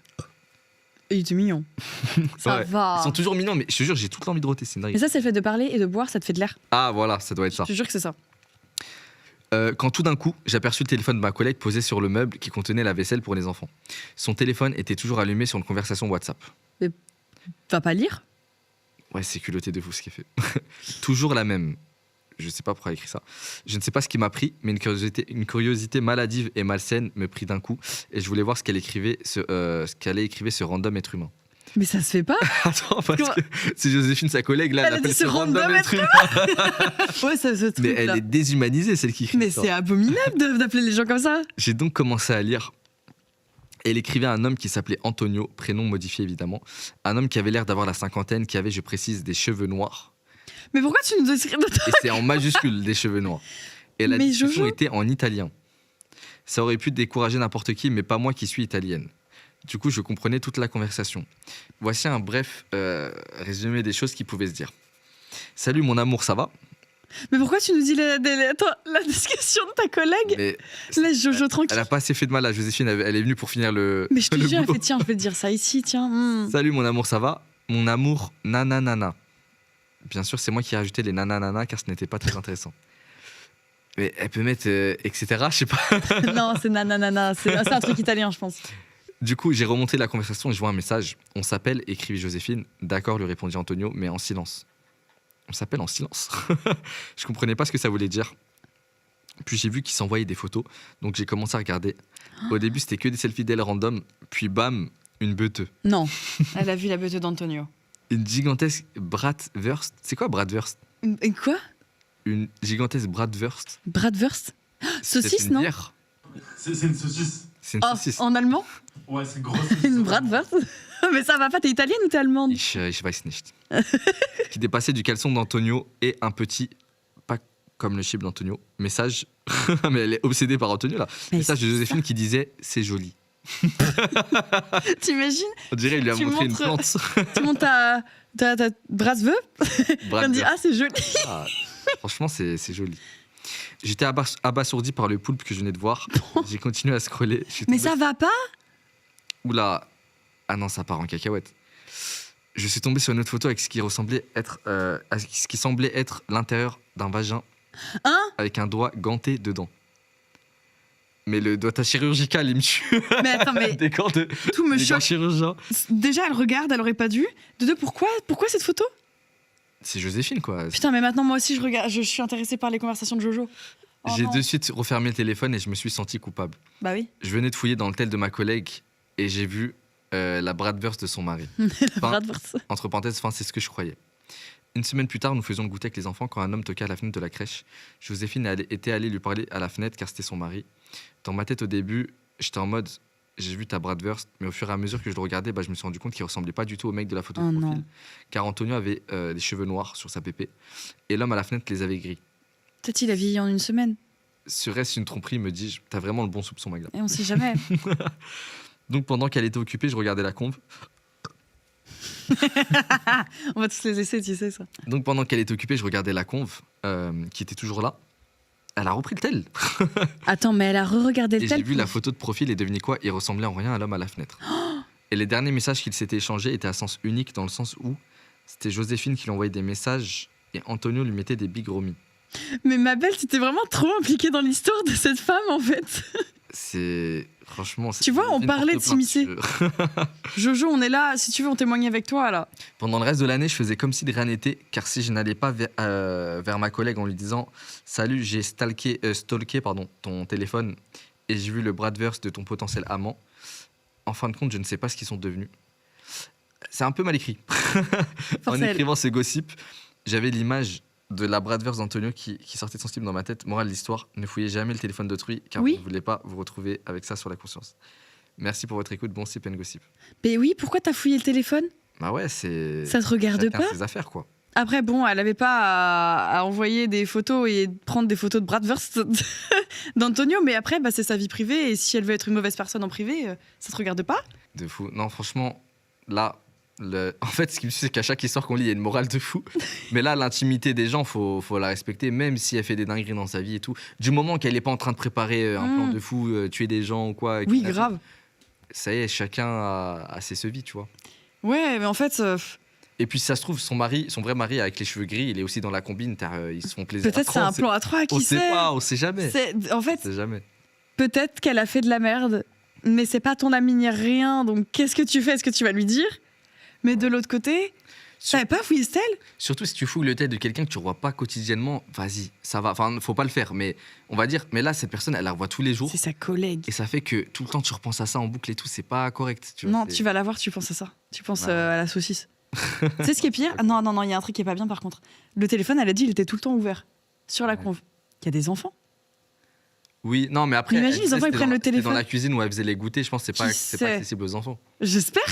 Et il était mignon. Ça Ouais. va. Ils sont toujours mignons, mais je te jure, j'ai tout le temps envie de roter, c'est une dinguerie. Mais ça, c'est le fait de parler et de boire, ça te fait de l'air. Ah voilà, ça doit être ça. Je te jure que c'est ça. Quand tout d'un coup, j'aperçus le téléphone de ma collègue posé sur le meuble qui contenait la vaisselle pour les enfants. Son téléphone était toujours allumé sur une conversation WhatsApp. Va pas lire? Ouais, c'est culotté de fou ce qu'il fait. Toujours la même. Je sais pas pourquoi elle a écrit ça. Je ne sais pas ce qui m'a pris, mais une curiosité maladive et malsaine me prit d'un coup, et je voulais voir ce qu'elle écrivait, ce random être humain. Mais ça se fait pas. Attends, parce Comment- que c'est Joséphine, sa collègue, là, Elle a elle appelle dit ce ce random random être humain. Ouais, ça, ce truc Mais elle là. est déshumanisée, celle qui écrit Mais ça. c'est abominable d'appeler les gens comme ça. J'ai donc commencé à lire. Et elle écrivait à un homme qui s'appelait Antonio, prénom modifié évidemment. Un homme qui avait l'air d'avoir la cinquantaine, qui avait, je précise, des cheveux noirs. Mais pourquoi tu nous décris Et c'est en majuscule, des cheveux noirs. Et la Mais discussion Jojo. était en italien. Ça aurait pu décourager n'importe qui, mais pas moi qui suis italienne. Du coup, je comprenais toute la conversation. Voici un bref résumé des choses qui pouvaient se dire. Salut mon amour, ça va? Mais pourquoi tu nous dis attends, la discussion de ta collègue? Mais Laisse Jojo tranquille. elle a pas assez fait de mal à Joséphine, elle est venue pour finir le. Mais je te le jure, elle boulot. fait tiens, je vais te dire ça ici, tiens. Salut mon amour, ça va? Mon amour, nanana. Bien sûr, c'est moi qui ai rajouté les nanana car ce n'était pas très intéressant. Mais elle peut mettre etc. Je sais pas. Non, c'est nanana, c'est un truc italien, je pense. Du coup, j'ai remonté la conversation et je vois un message. On s'appelle, écrivit Joséphine. D'accord, lui répondit Antonio, mais en silence. On s'appelle en silence. Je comprenais pas ce que ça voulait dire. Puis j'ai vu qu'il s'envoyait des photos, donc j'ai commencé à regarder. Au début, c'était que des selfies d'elle random, puis bam, une beuteux. Non, elle a vu la beauté d'Antonio. Une gigantesque bratwurst. C'est quoi bratwurst? Et quoi? Une gigantesque bratwurst. Bratwurst? C'est Saucisse, une non? bière. C'est une saucisse. C'est une Oh, saucisse. en allemand? Ouais, c'est une grosse saucisse. Une bratwurst? Mais ça va pas, t'es italienne ou t'es allemande? Ich weiß nicht. Qui dépassait du caleçon d'Antonio et un petit, pas comme le chip d'Antonio, message, mais elle est obsédée par Antonio là, Mais message de c'est Joséphine qui disait c'est joli. T'imagines? On dirait il lui a Tu montré une montres- plante. Tu montes ta bratwurst? Brad On dit Pitt. ah c'est joli. Ah, franchement, c'est joli. J'étais abasourdi par le poulpe que je venais de voir. J'ai continué à scroller. Je suis Mais tombé- ça va pas? Oula. Ah non, ça part en cacahuète. Je suis tombé sur une autre photo avec ce qui ressemblait être, ce qui semblait être l'intérieur d'un vagin Hein? avec un doigt ganté dedans. Mais le doigt chirurgical, il me tue. Mais attends, mais Des corps de tout me des gants choque. chirurgiens. Déjà, elle regarde, elle aurait pas dû. De deux, pourquoi cette photo? C'est Joséphine, quoi. Putain, mais maintenant moi aussi je regarde, je suis intéressée par les conversations de Jojo. Oh J'ai non. de suite refermé le téléphone et je me suis senti coupable. Bah oui. Je venais de fouiller dans le tel de ma collègue et j'ai vu la bratwurst de son mari. Fin, Bratwurst. entre parenthèses, fin, c'est ce que je croyais. Une semaine plus tard, nous faisions le goûter avec les enfants quand un homme toqua à la fenêtre de la crèche. Joséphine était allée lui parler à la fenêtre car c'était son mari. Dans ma tête au début, j'étais en mode j'ai vu ta bratwurst, mais au fur et à mesure que je le regardais, je me suis rendu compte qu'il ressemblait pas du tout au mec de la photo Oh de profil. non. Car Antonio avait des cheveux noirs sur sa pépé et l'homme à la fenêtre les avait gris. Peut-être il a vieilli en une semaine. Serait-ce une tromperie, me dis-je. T'as vraiment le bon soupçon, Magda. Et on sait jamais. Donc pendant qu'elle était occupée, je regardais la conve. On va tous les essayer, tu sais ça. Donc pendant qu'elle était occupée, je regardais la conve qui était toujours là. Elle a repris le tel. Attends, mais elle a re-regardé Et le j'ai tel. vu la photo de profil et devinez quoi, il ressemblait en rien à l'homme à la fenêtre. Et les derniers messages qu'ils s'étaient échangés étaient à sens unique dans le sens où c'était Joséphine qui lui envoyait des messages et Antonio lui mettait des bigromis. Mais ma belle, t'étais vraiment trop impliquée dans l'histoire de cette femme en fait. C'est franchement. Tu vois, on Joséphine parlait porte de s'immiscer. plainte. Jojo, on est là, si tu veux, on témoigne avec toi là. Pendant le reste de l'année, je faisais comme si de rien n'était, car si je n'allais pas vers ma collègue en lui disant salut, j'ai stalké ton téléphone et j'ai vu le bratwurst de ton potentiel amant. En fin de compte, je ne sais pas ce qu'ils sont devenus. C'est un peu mal écrit. En Force à elle. écrivant ce gossip, j'avais l'image de la bratwurst d'Antonio qui sortait de son slip dans ma tête. Morale de l'histoire, ne fouillez jamais le téléphone d'autrui, car Oui. vous ne voulez pas vous retrouver avec ça sur la conscience. Merci pour votre écoute, bon sip and gossip. Mais oui, pourquoi t'as fouillé le téléphone? Bah ouais, c'est... Ça te regarde chacun pas? ses affaires, quoi. Après, bon, elle avait pas à envoyer des photos et prendre des photos de bratwurst d'Antonio, mais après, c'est sa vie privée et si elle veut être une mauvaise personne en privé, ça te regarde pas? De fou. Non, franchement, là, en fait, ce qui me suit, c'est qu'à chaque histoire qu'on lit, il y a une morale de fou. Mais là, l'intimité des gens, faut la respecter, même si elle fait des dingueries dans sa vie et tout. Du moment qu'elle n'est pas en train de préparer un plan de fou, tuer des gens ou quoi. Oui, kidnapper, grave. Ça y est, chacun a ses sevies, tu vois. Ouais, mais en fait, Et puis, si ça se trouve, son vrai mari avec les cheveux gris, il est aussi dans la combine, ils se font plaisir. peut-être c'est un plan à trois, On qui sait sait? pas, on sait jamais. En On fait, sait jamais. peut-être qu'elle a fait de la merde, mais c'est pas ton ami ni rien, donc qu'est-ce que tu fais? Est-ce que tu vas lui dire? Mais de l'autre côté, t'avais pas fouillé Stella? Surtout si tu fouilles le tête de quelqu'un que tu revois pas quotidiennement, vas-y, ça va. Enfin, faut pas le faire, mais on va dire, mais là, cette personne, elle la revoit tous les jours. C'est sa collègue. Et ça fait que tout le temps, tu repenses à ça en boucle et tout, c'est pas correct. Tu vois, Non, c'est- tu vas la voir, tu penses à ça. Tu penses Ouais. à la saucisse. Tu sais ce qui est pire? Ah, non, il y a un truc qui est pas bien par contre. Le téléphone, elle a dit, il était tout le temps ouvert sur la Ouais. conve. Il y a des enfants. Oui, non, mais après. Imagine, elle les enfants, disait, ils c'était prennent le c'était téléphone. dans la cuisine où elle faisait les goûters. Je pense que c'est pas Qui accessible aux enfants. J'espère.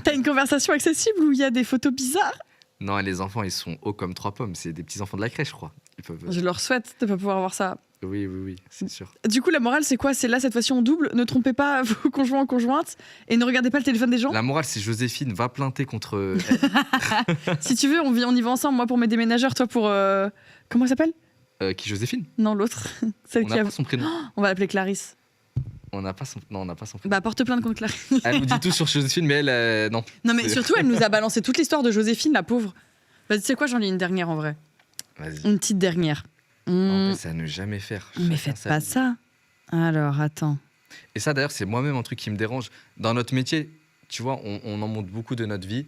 T'as une conversation accessible où il y a des photos bizarres? Non, les enfants, ils sont hauts comme 3 pommes. C'est des petits enfants de la crèche, je crois. Ils peuvent. Je leur souhaite de pas pouvoir voir ça. Oui, c'est sûr. Du coup, la morale, c'est quoi? C'est là, cette fois-ci, on double. Ne trompez pas vos conjoints ou conjointes et ne regardez pas le téléphone des gens. La morale, c'est Joséphine va plainter contre. Elle. Si tu veux, on y va ensemble. Moi, pour mes déménageurs, toi, pour. Comment elle s'appelle? Qui Joséphine? Non, l'autre. Celle On qui n'a a. pas son prénom. On va l'appeler Clarisse. On n'a pas son. Non, on n'a pas son prénom. Bah, porte plainte contre Clarisse. Elle nous dit tout sur Joséphine, mais elle, non. Non, mais C'est- surtout, elle nous a balancé toute l'histoire de Joséphine, la pauvre. Bah, tu sais quoi, j'en lis une dernière en vrai. Vas-y. Une petite dernière. En fait, c'est à ne jamais faire. Mais Chacun faites sa pas vie. ça. Alors, attends. Et ça, d'ailleurs, c'est moi-même un truc qui me dérange. Dans notre métier, tu vois, on en montre beaucoup de notre vie.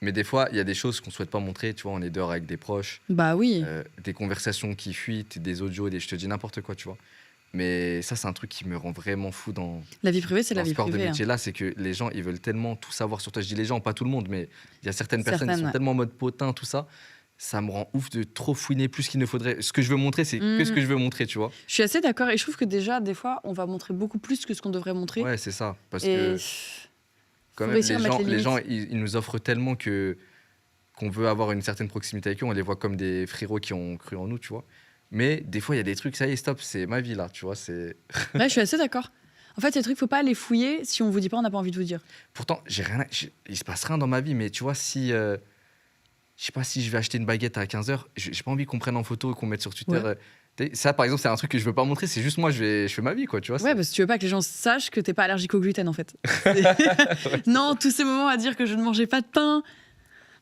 Mais des fois, il y a des choses qu'on souhaite pas montrer. Tu vois, on est dehors avec des proches, Bah oui. des conversations qui fuitent, des audios, je te dis n'importe quoi, tu vois. Mais ça, c'est un truc qui me rend vraiment fou dans La vie privée, c'est la ce vie corps de privée. Hein. métier-là. C'est que les gens, ils veulent tellement tout savoir sur toi. Je dis les gens, pas tout le monde, mais il y a certaines personnes qui Certaines, sont ouais. tellement en mode potin, tout ça. Ça me rend ouf de trop fouiner plus qu'il ne faudrait. Ce que je veux montrer, c'est que ce que je veux montrer, tu vois. Je suis assez d'accord et je trouve que déjà, des fois, on va montrer beaucoup plus que ce qu'on devrait montrer. Ouais, c'est ça. Parce et que quand faut même, réussir à mettre les les limites. gens ils nous offrent tellement qu'on veut avoir une certaine proximité avec eux. On les voit comme des frérots qui ont cru en nous, tu vois. Mais des fois, il y a des trucs, ça y est, stop, c'est ma vie là, tu vois. Ouais, je suis assez d'accord. En fait, il y a des trucs, faut pas les fouiller. Si on vous dit pas, on n'a pas envie de vous dire. Pourtant, il se passe rien dans ma vie, mais tu vois, si. Je sais pas si je vais acheter une baguette à 15h, j'ai pas envie qu'on prenne en photo et qu'on mette sur Twitter. Ouais. Ça, par exemple, c'est un truc que je veux pas montrer, c'est juste moi, je fais ma vie, quoi, tu vois. Ouais, parce que tu veux pas que les gens sachent que t'es pas allergique au gluten, en fait. Non, tous ces moments à dire que je ne mangeais pas de pain.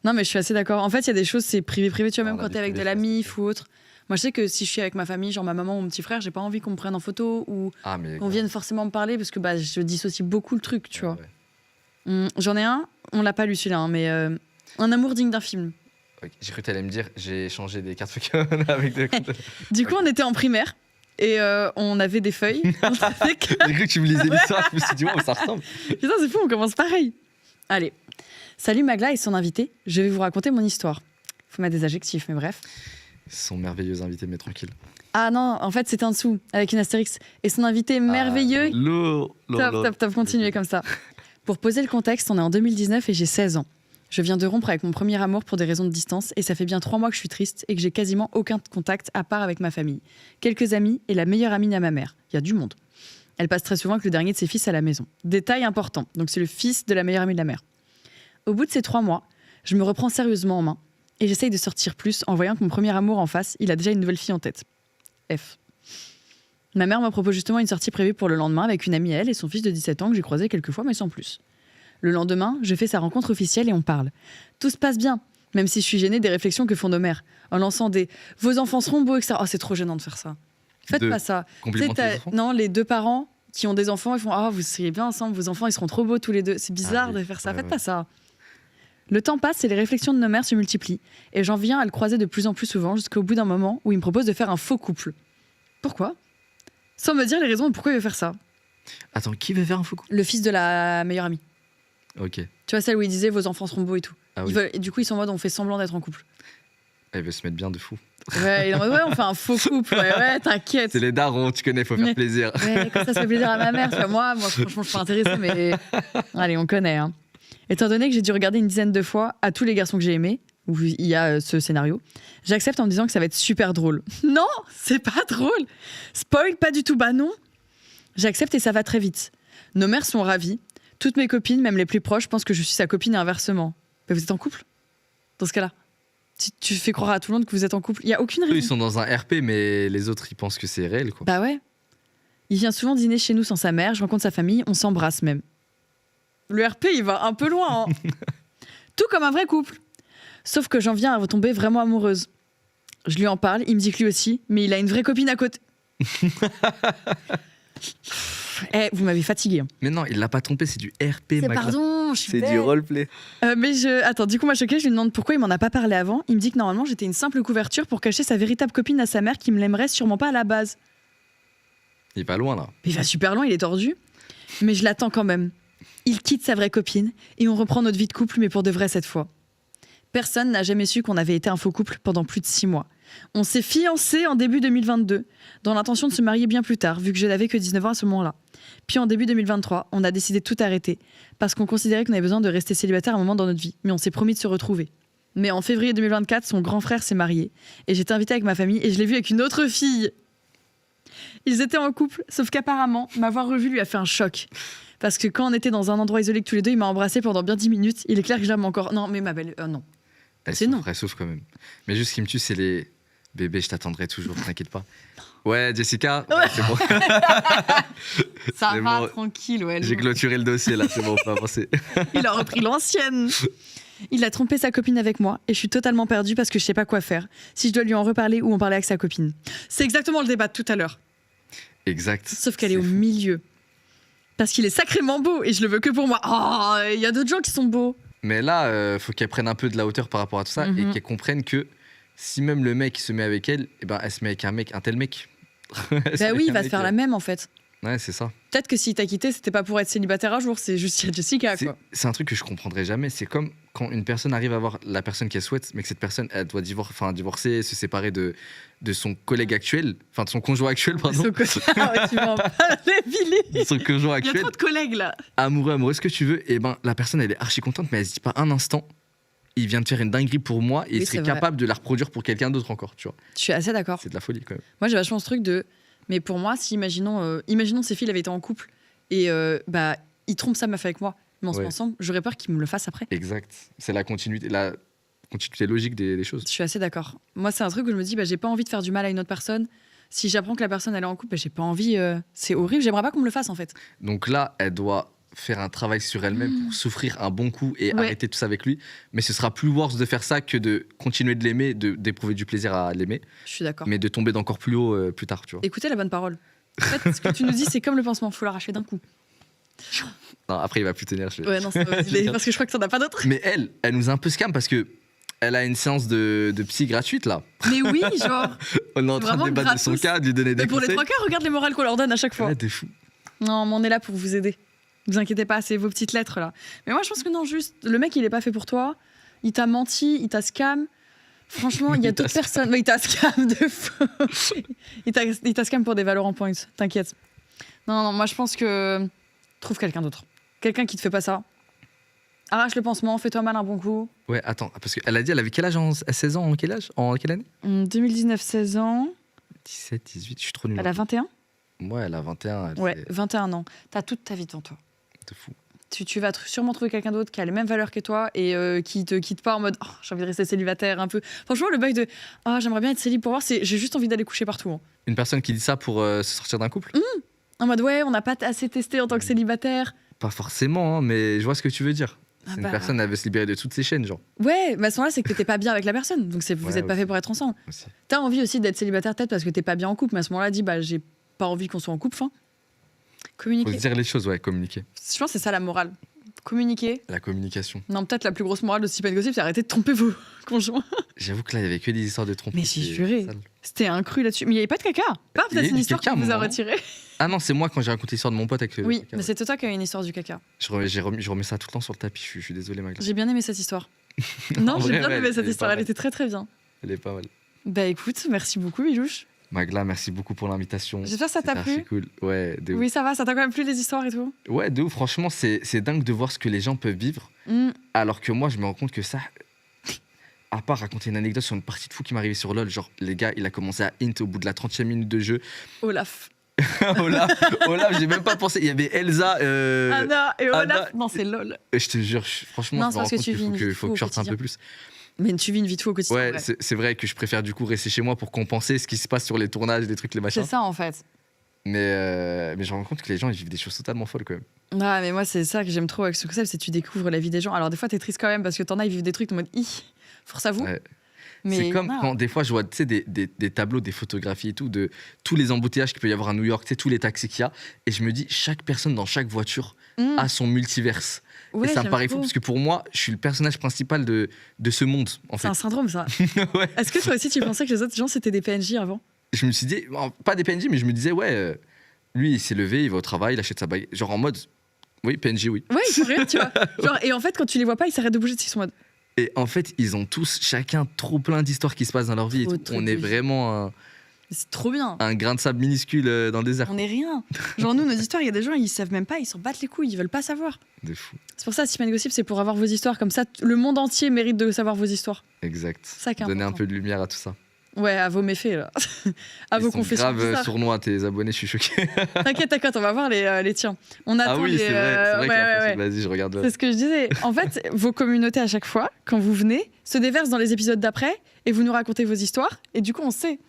Non, mais je suis assez d'accord. En fait, il y a des choses, c'est privé, tu vois, même Non, la quand vie t'es avec de privée, la ça, c'est MIF ou autre. Moi, je sais que si je suis avec ma famille, genre ma maman ou mon petit frère, j'ai pas envie qu'on me prenne en photo ou Ah, mais. qu'on vienne forcément me parler parce que bah, je dissocie beaucoup le truc, tu vois. Ouais. J'en ai un, on l'a pas lu celui-là, hein, mais Un amour digne d'un film. Ok, j'ai cru que t'allais me dire, j'ai échangé des cartes Pokémon avec des comptes. Du coup, on était en primaire et on avait des feuilles. Avec- J'ai cru que tu me lisais l'histoire, je me suis dit, oh, ça ressemble. Putain, c'est fou, on commence pareil. Allez. Salut Magla et son invité, je vais vous raconter mon histoire. Faut mettre des adjectifs, mais bref. Son merveilleux invité, mais tranquille. Ah non, en fait, c'était en dessous, avec une astérix. Et son invité merveilleux. Lourd, Top, continuez comme ça. Pour poser le contexte, on est en 2019 et j'ai 16 ans. Je viens de rompre avec mon premier amour pour des raisons de distance et ça fait bien 3 mois que je suis triste et que j'ai quasiment aucun contact à part avec ma famille. Quelques amis et la meilleure amie à ma mère. Il y a du monde. Elle passe très souvent avec le dernier de ses fils à la maison. Détail important, donc c'est le fils de la meilleure amie de la mère. Au bout de ces 3 mois, je me reprends sérieusement en main et j'essaye de sortir plus en voyant que mon premier amour en face, il a déjà une nouvelle fille en tête. F. Ma mère me propose justement une sortie prévue pour le lendemain avec une amie à elle et son fils de 17 ans que j'ai croisé quelques fois mais sans plus. Le lendemain, je fais sa rencontre officielle et on parle. Tout se passe bien, même si je suis gênée des réflexions que font nos mères, en lançant des « vos enfants seront beaux », etc. Oh, c'est trop gênant de faire ça. Faites De pas ça. Tu sais, Complimenter les enfants. non, les 2 parents qui ont des enfants, ils font « ah, vous seriez bien ensemble, vos enfants, ils seront trop beaux tous les deux ». C'est bizarre oui. de faire ça, Ouais, faites ouais. pas ça. Le temps passe et les réflexions de nos mères se multiplient, et j'en viens à le croiser de plus en plus souvent jusqu'au bout d'un moment où il me propose de faire un faux couple. Pourquoi ? Sans me dire les raisons de pourquoi il veut faire ça. Attends, qui veut faire un faux coup? Le fils de la meilleure amie. Ok. Tu vois, celle où il disait vos enfants seront beaux et tout. Ah Ils oui. veulent- et du coup, ils sont en mode on fait semblant d'être en couple. Elle veut se mettre bien de fou. Ouais, il est en mode ouais, on fait un faux couple. Ouais, t'inquiète. C'est les darons, tu connais, faut faire Mais- plaisir. Ouais, comme ça fait plaisir à ma mère. Tu vois, moi, franchement, je suis pas intéressée, mais allez, on connaît. Hein. Étant donné que j'ai dû regarder une dizaine de fois à tous les garçons que j'ai aimés, où il y a ce scénario, j'accepte en me disant que ça va être super drôle. Non, c'est pas drôle. Spoil, pas du tout. Bah non. J'accepte et ça va très vite. Nos mères sont ravies. Toutes mes copines, même les plus proches, pensent que je suis sa copine et inversement. Mais vous êtes en couple ? Dans ce cas-là, si tu fais croire à tout le monde que vous êtes en couple, il y a aucune Eux, ils raison. sont dans un RP, mais les autres, ils pensent que c'est réel, quoi. Bah ouais. Il vient souvent dîner chez nous sans sa mère, je rencontre sa famille, on s'embrasse même. Le RP, il va un peu loin. Hein. Tout comme un vrai couple. Sauf que j'en viens à retomber vraiment amoureuse. Je lui en parle, il me dit que lui aussi, mais il a une vraie copine à côté. Eh, vous m'avez fatiguée. Hein. Mais non, il l'a pas trompé, c'est du RP, C'est Magla. pardon, je suis C'est bête. du roleplay. Attends, du coup, moi choquée, je lui demande pourquoi il m'en a pas parlé avant. Il me dit que normalement, j'étais une simple couverture pour cacher sa véritable copine à sa mère qui me l'aimerait sûrement pas à la base. Il va loin, là. Il va super loin, il est tordu. Mais je l'attends quand même. Il quitte sa vraie copine et on reprend notre vie de couple, mais pour de vrai cette fois. Personne n'a jamais su qu'on avait été un faux couple pendant plus de 6 mois. On s'est fiancés en début 2022, dans l'intention de se marier bien plus tard, vu que je n'avais que 19 ans à ce moment-là. Puis en début 2023, on a décidé de tout arrêter, parce qu'on considérait qu'on avait besoin de rester célibataire un moment dans notre vie, mais on s'est promis de se retrouver. Mais en février 2024, son grand frère s'est marié, et j'étais invitée avec ma famille, et je l'ai vu avec une autre fille. Ils étaient en couple, sauf qu'apparemment, m'avoir revu lui a fait un choc. Parce que quand on était dans un endroit isolé que tous les deux, il m'a embrassé pendant bien 10 minutes. Il est clair que je l'aime encore. Non, mais ma belle, non. C'est non. Elle souffre quand même. Mais juste ce qui me tue, c'est les bébés, je t'attendrai toujours, t'inquiète pas. Ouais, Jessica, Ouais. c'est bon. Ça C'est va, bon. tranquille, ouais. J'ai clôturé le dossier là, c'est bon, on peut avancer. Il a repris l'ancienne. Il a trompé sa copine avec moi et je suis totalement perdue parce que je sais pas quoi faire. Si je dois lui en reparler ou en parler avec sa copine. C'est exactement le débat de tout à l'heure. Exact. Sauf qu'elle est au fou. milieu. Parce qu'il est sacrément beau et je le veux que pour moi. Oh, il y a d'autres gens qui sont beaux. Mais là, faut qu'elle prenne un peu de la hauteur par rapport à tout ça et Mhm. qu'elle comprenne que si même le mec se met avec elle, eh ben, elle se met avec un tel mec. Bah oui, il va se faire la même en fait. Ouais, c'est ça. Peut-être que s'il t'a quitté, c'était pas pour être célibataire un jour, c'est juste qu'il y a Jessica C'est quoi. c'est un truc que je comprendrai jamais. C'est comme quand une personne arrive à avoir la personne qu'elle souhaite, mais que cette personne, elle doit divorcer, se séparer de son collègue actuel, enfin de son conjoint actuel, pardon. Son côté- Ah ouais, tu m'en parles, Billy. De son conjoint Il y a actuel, trop de collègues là. amoureux, ce que tu veux, et ben la personne, elle est archi contente, mais elle se dit pas un instant, il vient de faire une dinguerie pour moi et Oui, il serait c'est vrai. capable de la reproduire pour quelqu'un d'autre encore, tu vois. Je suis assez d'accord. C'est de la folie quand même. Moi, j'ai vachement ce truc de. Mais pour moi, si imaginons ces filles avaient été en couple et bah ils trompent sa meuf avec moi, mais on se met Ouais. ensemble, j'aurais peur qu'ils me le fassent après. Exact. C'est la continuité logique des choses. Je suis assez d'accord. Moi, c'est un truc où je me dis, bah j'ai pas envie de faire du mal à une autre personne. Si j'apprends que la personne elle est en couple, bah, j'ai pas envie. C'est horrible. J'aimerais pas qu'on me le fasse en fait. Donc là, elle doit faire un travail sur elle-même pour souffrir un bon coup et Ouais. arrêter tout ça avec lui. Mais ce sera plus worse de faire ça que de continuer de l'aimer, d'éprouver du plaisir à l'aimer, Je suis d'accord. mais de tomber d'encore plus haut plus tard, tu vois. Écoutez la bonne parole. En fait, ce que tu nous dis, c'est comme le pansement, faut l'arracher d'un coup. Non, après, il va plus tenir. Ouais, non, c'est pas possible, parce que je crois que t'en as pas d'autres. Mais elle nous a un peu scam parce que elle a une séance de psy gratuite là. Mais oui, genre. On est en C'est train de vraiment débattre de son gratos. cas, de lui donner des Mais pour les conseils. 3 quarts, regarde les morales qu'on leur donne à chaque fois. Ouais, t'es fou. Non, mais on est là pour vous aider. Vous inquiétez pas, c'est vos petites lettres là. Mais moi, je pense que non, juste, le mec, il est pas fait pour toi. Il t'a menti, il t'a scam. Franchement, il y a Il t'a d'autres personnes. Ouais, il t'a scam de fou. Il t'a scam pour des Valorant Points, t'inquiète. Non, moi, je pense que. Trouve quelqu'un d'autre. Quelqu'un qui te fait pas ça. Arrache le pansement, fais-toi mal un bon coup. Ouais, attends, parce qu'elle a dit, elle avait quel âge à 16 ans, en quel âge? En quelle année? 2019, 16 ans. 17, 18, je suis trop nul. Elle a 21. Ouais, elle a 21. Ouais, 21 ans. T'as toute ta vie devant toi. C'est fou. Tu vas sûrement trouver quelqu'un d'autre qui a les mêmes valeurs que toi et qui te quitte pas en mode oh, j'ai envie de rester célibataire un peu. Franchement, le bail de oh, j'aimerais bien être célib pour voir, c'est j'ai juste envie d'aller coucher partout. Hein. Une personne qui dit ça pour se sortir d'un couple? En mode ouais, on n'a pas assez testé en tant que célibataire. Pas forcément, hein, mais je vois ce que tu veux dire. Ah C'est bah. une personne, elle veut se libérer de toutes ses chaînes, genre. Ouais, mais à ce moment-là, c'est que t'étais pas bien avec la personne. Donc vous Ouais, êtes pas aussi. fait pour être ensemble. Aussi. T'as envie aussi d'être célibataire peut-être parce que t'es pas bien en couple, mais à ce moment-là, dis bah j'ai pas envie qu'on soit en couple. Fin. Faut Communiquer. se dire les choses, ouais, communiquer. Je pense que c'est ça la morale. Communiquer. La communication. Non, peut-être la plus grosse morale de Stephen Gossip, c'est arrêter de tromper vos conjoints. J'avoue que là, il y avait que des histoires de tromperie. Mais j'ai c'est juré. sale. C'était un cru là-dessus. Mais il y avait pas de caca. Pas Il y a peut-être eu une du histoire caca à qu'on un vous a moment. retirée. Ah non, c'est moi quand j'ai raconté l'histoire de mon pote avec le. Oui, caca, mais c'était toi qui as une histoire du caca. Je remets ça tout le temps sur le tapis, je suis désolé, Magla. J'ai bien aimé cette histoire. Non, En j'ai vrai, bien ouais, aimé cette elle est histoire. pas Elle mal. était très très bien. Elle est pas mal. Bah écoute, merci beaucoup, Milouche. Magla, merci beaucoup pour l'invitation. J'espère que ça t'a C'était archi plu. cool. Ouais, de ouf. Oui, ça va, ça t'a quand même plu les histoires et tout. Ouais, de ouf. Franchement, c'est dingue de voir ce que les gens peuvent vivre. Hmm. Alors que moi, je me rends compte que ça. À part raconter une anecdote sur une partie de fou qui m'est arrivée sur LoL, genre, les gars, il a commencé à int au bout de la 30e minute de jeu. Olaf. Olaf, j'ai même pas pensé. Il y avait Elsa. Anna et Olaf. Anna- Non, c'est LOL. Je te jure, franchement, Non, je c'est me rends parce que compte tu qu'il vis faut une que, vie faut fou que je au sorte un peu quotidien. plus. Mais tu vis une vie de fou au quotidien. Ouais, vrai. c'est vrai que je préfère du coup rester chez moi pour compenser ce qui se passe sur les tournages, les trucs, les C'est machins. ça en fait. Mais je me rends compte que les gens, ils vivent des choses totalement folles quand même. Ah, mais moi, c'est ça que j'aime trop avec ce concept, c'est que tu découvres la vie des gens. Alors, des fois, t'es triste quand même parce que t'en as, ils vivent des trucs en mode, force à vous. Ouais. Mais C'est comme non. quand des fois je vois tu sais, des tableaux, des photographies et tout, de tous les embouteillages qu'il peut y avoir à New York, tu sais, tous les taxis qu'il y a. Et je me dis, chaque personne dans chaque voiture Hmm. a son multiverse. Ouais, et ça me j'aime paraît fou trop. parce que pour moi, je suis le personnage principal de ce monde, en C'est fait. un syndrome, ça. Ouais. Est-ce que toi aussi, tu pensais que les autres gens, c'était des PNJ avant? Je me suis dit, bon, pas des PNJ, mais je me disais, ouais, lui, il s'est levé, il va au travail, il achète sa baguette. Genre en mode, oui, PNJ, oui. Ouais, ils font rien, tu vois. Genre, et en fait, quand tu les vois pas, ils s'arrêtent de bouger, ils sont en mode. Et en fait, ils ont tous, chacun, trop plein d'histoires qui se passent dans leur vie. Et Trop tout. de trucs On de est vie. vraiment C'est trop bien. un grain de sable minuscule dans le désert. On est rien. Genre, nous, nos histoires, il y a des gens, ils savent même pas, ils s'en battent les couilles, ils veulent pas savoir. De fou. C'est pour ça, Sip and Gossip, c'est pour avoir vos histoires. Comme ça, le monde entier mérite de savoir vos histoires. Exact. Ça qui est Donner un important. peu de lumière à tout ça. Ouais, à vos méfaits, là. À Ils vos sont confessions. grave bizarres. sournois, tes abonnés, je suis choqué. T'inquiète, on va voir les tiens. On attend Ah oui, les. c'est vrai, ouais, qu'il y a un ouais, principe. ouais. Vas-y, je regarde. C'est ce que je disais. En fait, vos communautés, à chaque fois, quand vous venez, se déversent dans les épisodes d'après et vous nous racontez vos histoires. Et du coup, on sait.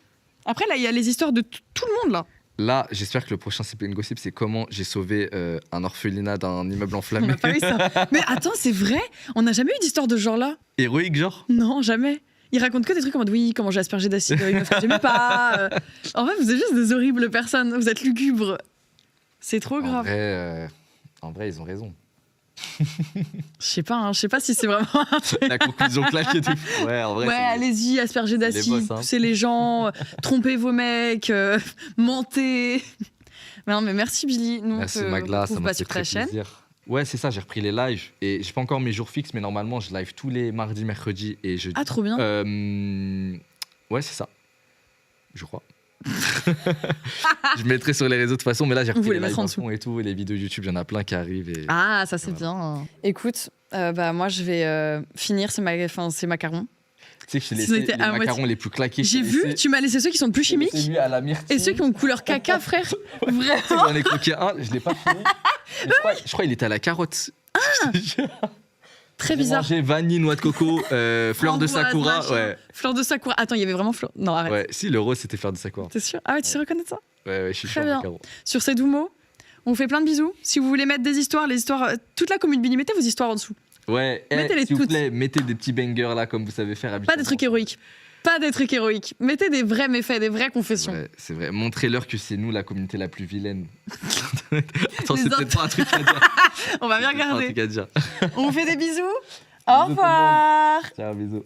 Après, là, il y a les histoires de tout le monde, là. Là, j'espère que le prochain Sip and Gossip, c'est comment j'ai sauvé un orphelinat d'un immeuble On enflammé. n'a pas eu ça. Mais attends, c'est vrai. On n'a jamais eu d'histoire de ce genre-là. Héroïque, genre. Non, jamais. Ils racontent que des trucs en mode oui, comment j'ai aspergé d'acide une meuf que j'aimais pas. En fait, vous êtes juste des horribles personnes. Vous êtes lugubres. C'est trop grave. En vrai, ils ont raison. Je sais pas si c'est vraiment. La conclusion claquée tout. Ouais, en vrai. Ouais, c'est- allez-y, aspergez les d'acide, boss, hein. poussez les gens, trompez vos mecs, mentez. Non, mais merci Billy. Nous, Merci on te Magla, ça retrouve m'a pas fait sur très ta chaîne. plaisir. Ouais, c'est ça, j'ai repris les lives et j'ai pas encore mes jours fixes, mais normalement, je live tous les mardis, mercredis et jeudi. Ah, trop bien. Ouais, c'est ça. Je crois. Je mettrai sur les réseaux de toute façon, mais là, j'ai Vous repris les les lives mettrez en à dessous. fond et tout, et les vidéos YouTube, il y en a plein qui arrivent. Et... Ah, ça c'est Voilà. bien. Écoute, bah, moi je vais finir ces macarons. Tu sais que je t'ai Ils laissé ont été les à moitié. macarons les plus claqués. J'ai vu, tu m'as laissé ceux qui sont le plus chimiques Celui à la myrtille. et ceux qui ont couleur caca, frère. Vraiment. J'en ai croqué un, je l'ai pas fini. Mais je crois qu'il était à la carotte. Je te jure. Très J'ai bizarre. mangé vanille, noix de coco, fleur de Framboise, sakura. machin. Ouais. Fleur de sakura. Attends, il y avait vraiment fleur. Non, arrête. Ouais, si, le rose, c'était fleur de sakura. T'es sûr? Ah ouais, tu sais reconnaître ça? Ouais, je suis Très chaud, bien. macaron. Sur ces doux mots, on vous fait plein de bisous. Si vous voulez mettre des histoires, les histoires, toute la commune Billy, mettez vos histoires en dessous. Ouais, Mettez-les s'il vous toutes. plaît, mettez des petits bangers là, comme vous savez faire Pas habituellement. des trucs héroïques. Pas des trucs héroïques. Mettez des vrais méfaits, des vraies confessions. Ouais, c'est vrai. Montrez-leur que c'est nous la communauté la plus vilaine. Attends, Les c'est peut-être pas un truc à dire. On va bien C'est peut-être pas un regarder. truc à dire. On vous fait des bisous. Au Bisous tout le monde. revoir. Ciao, bisous.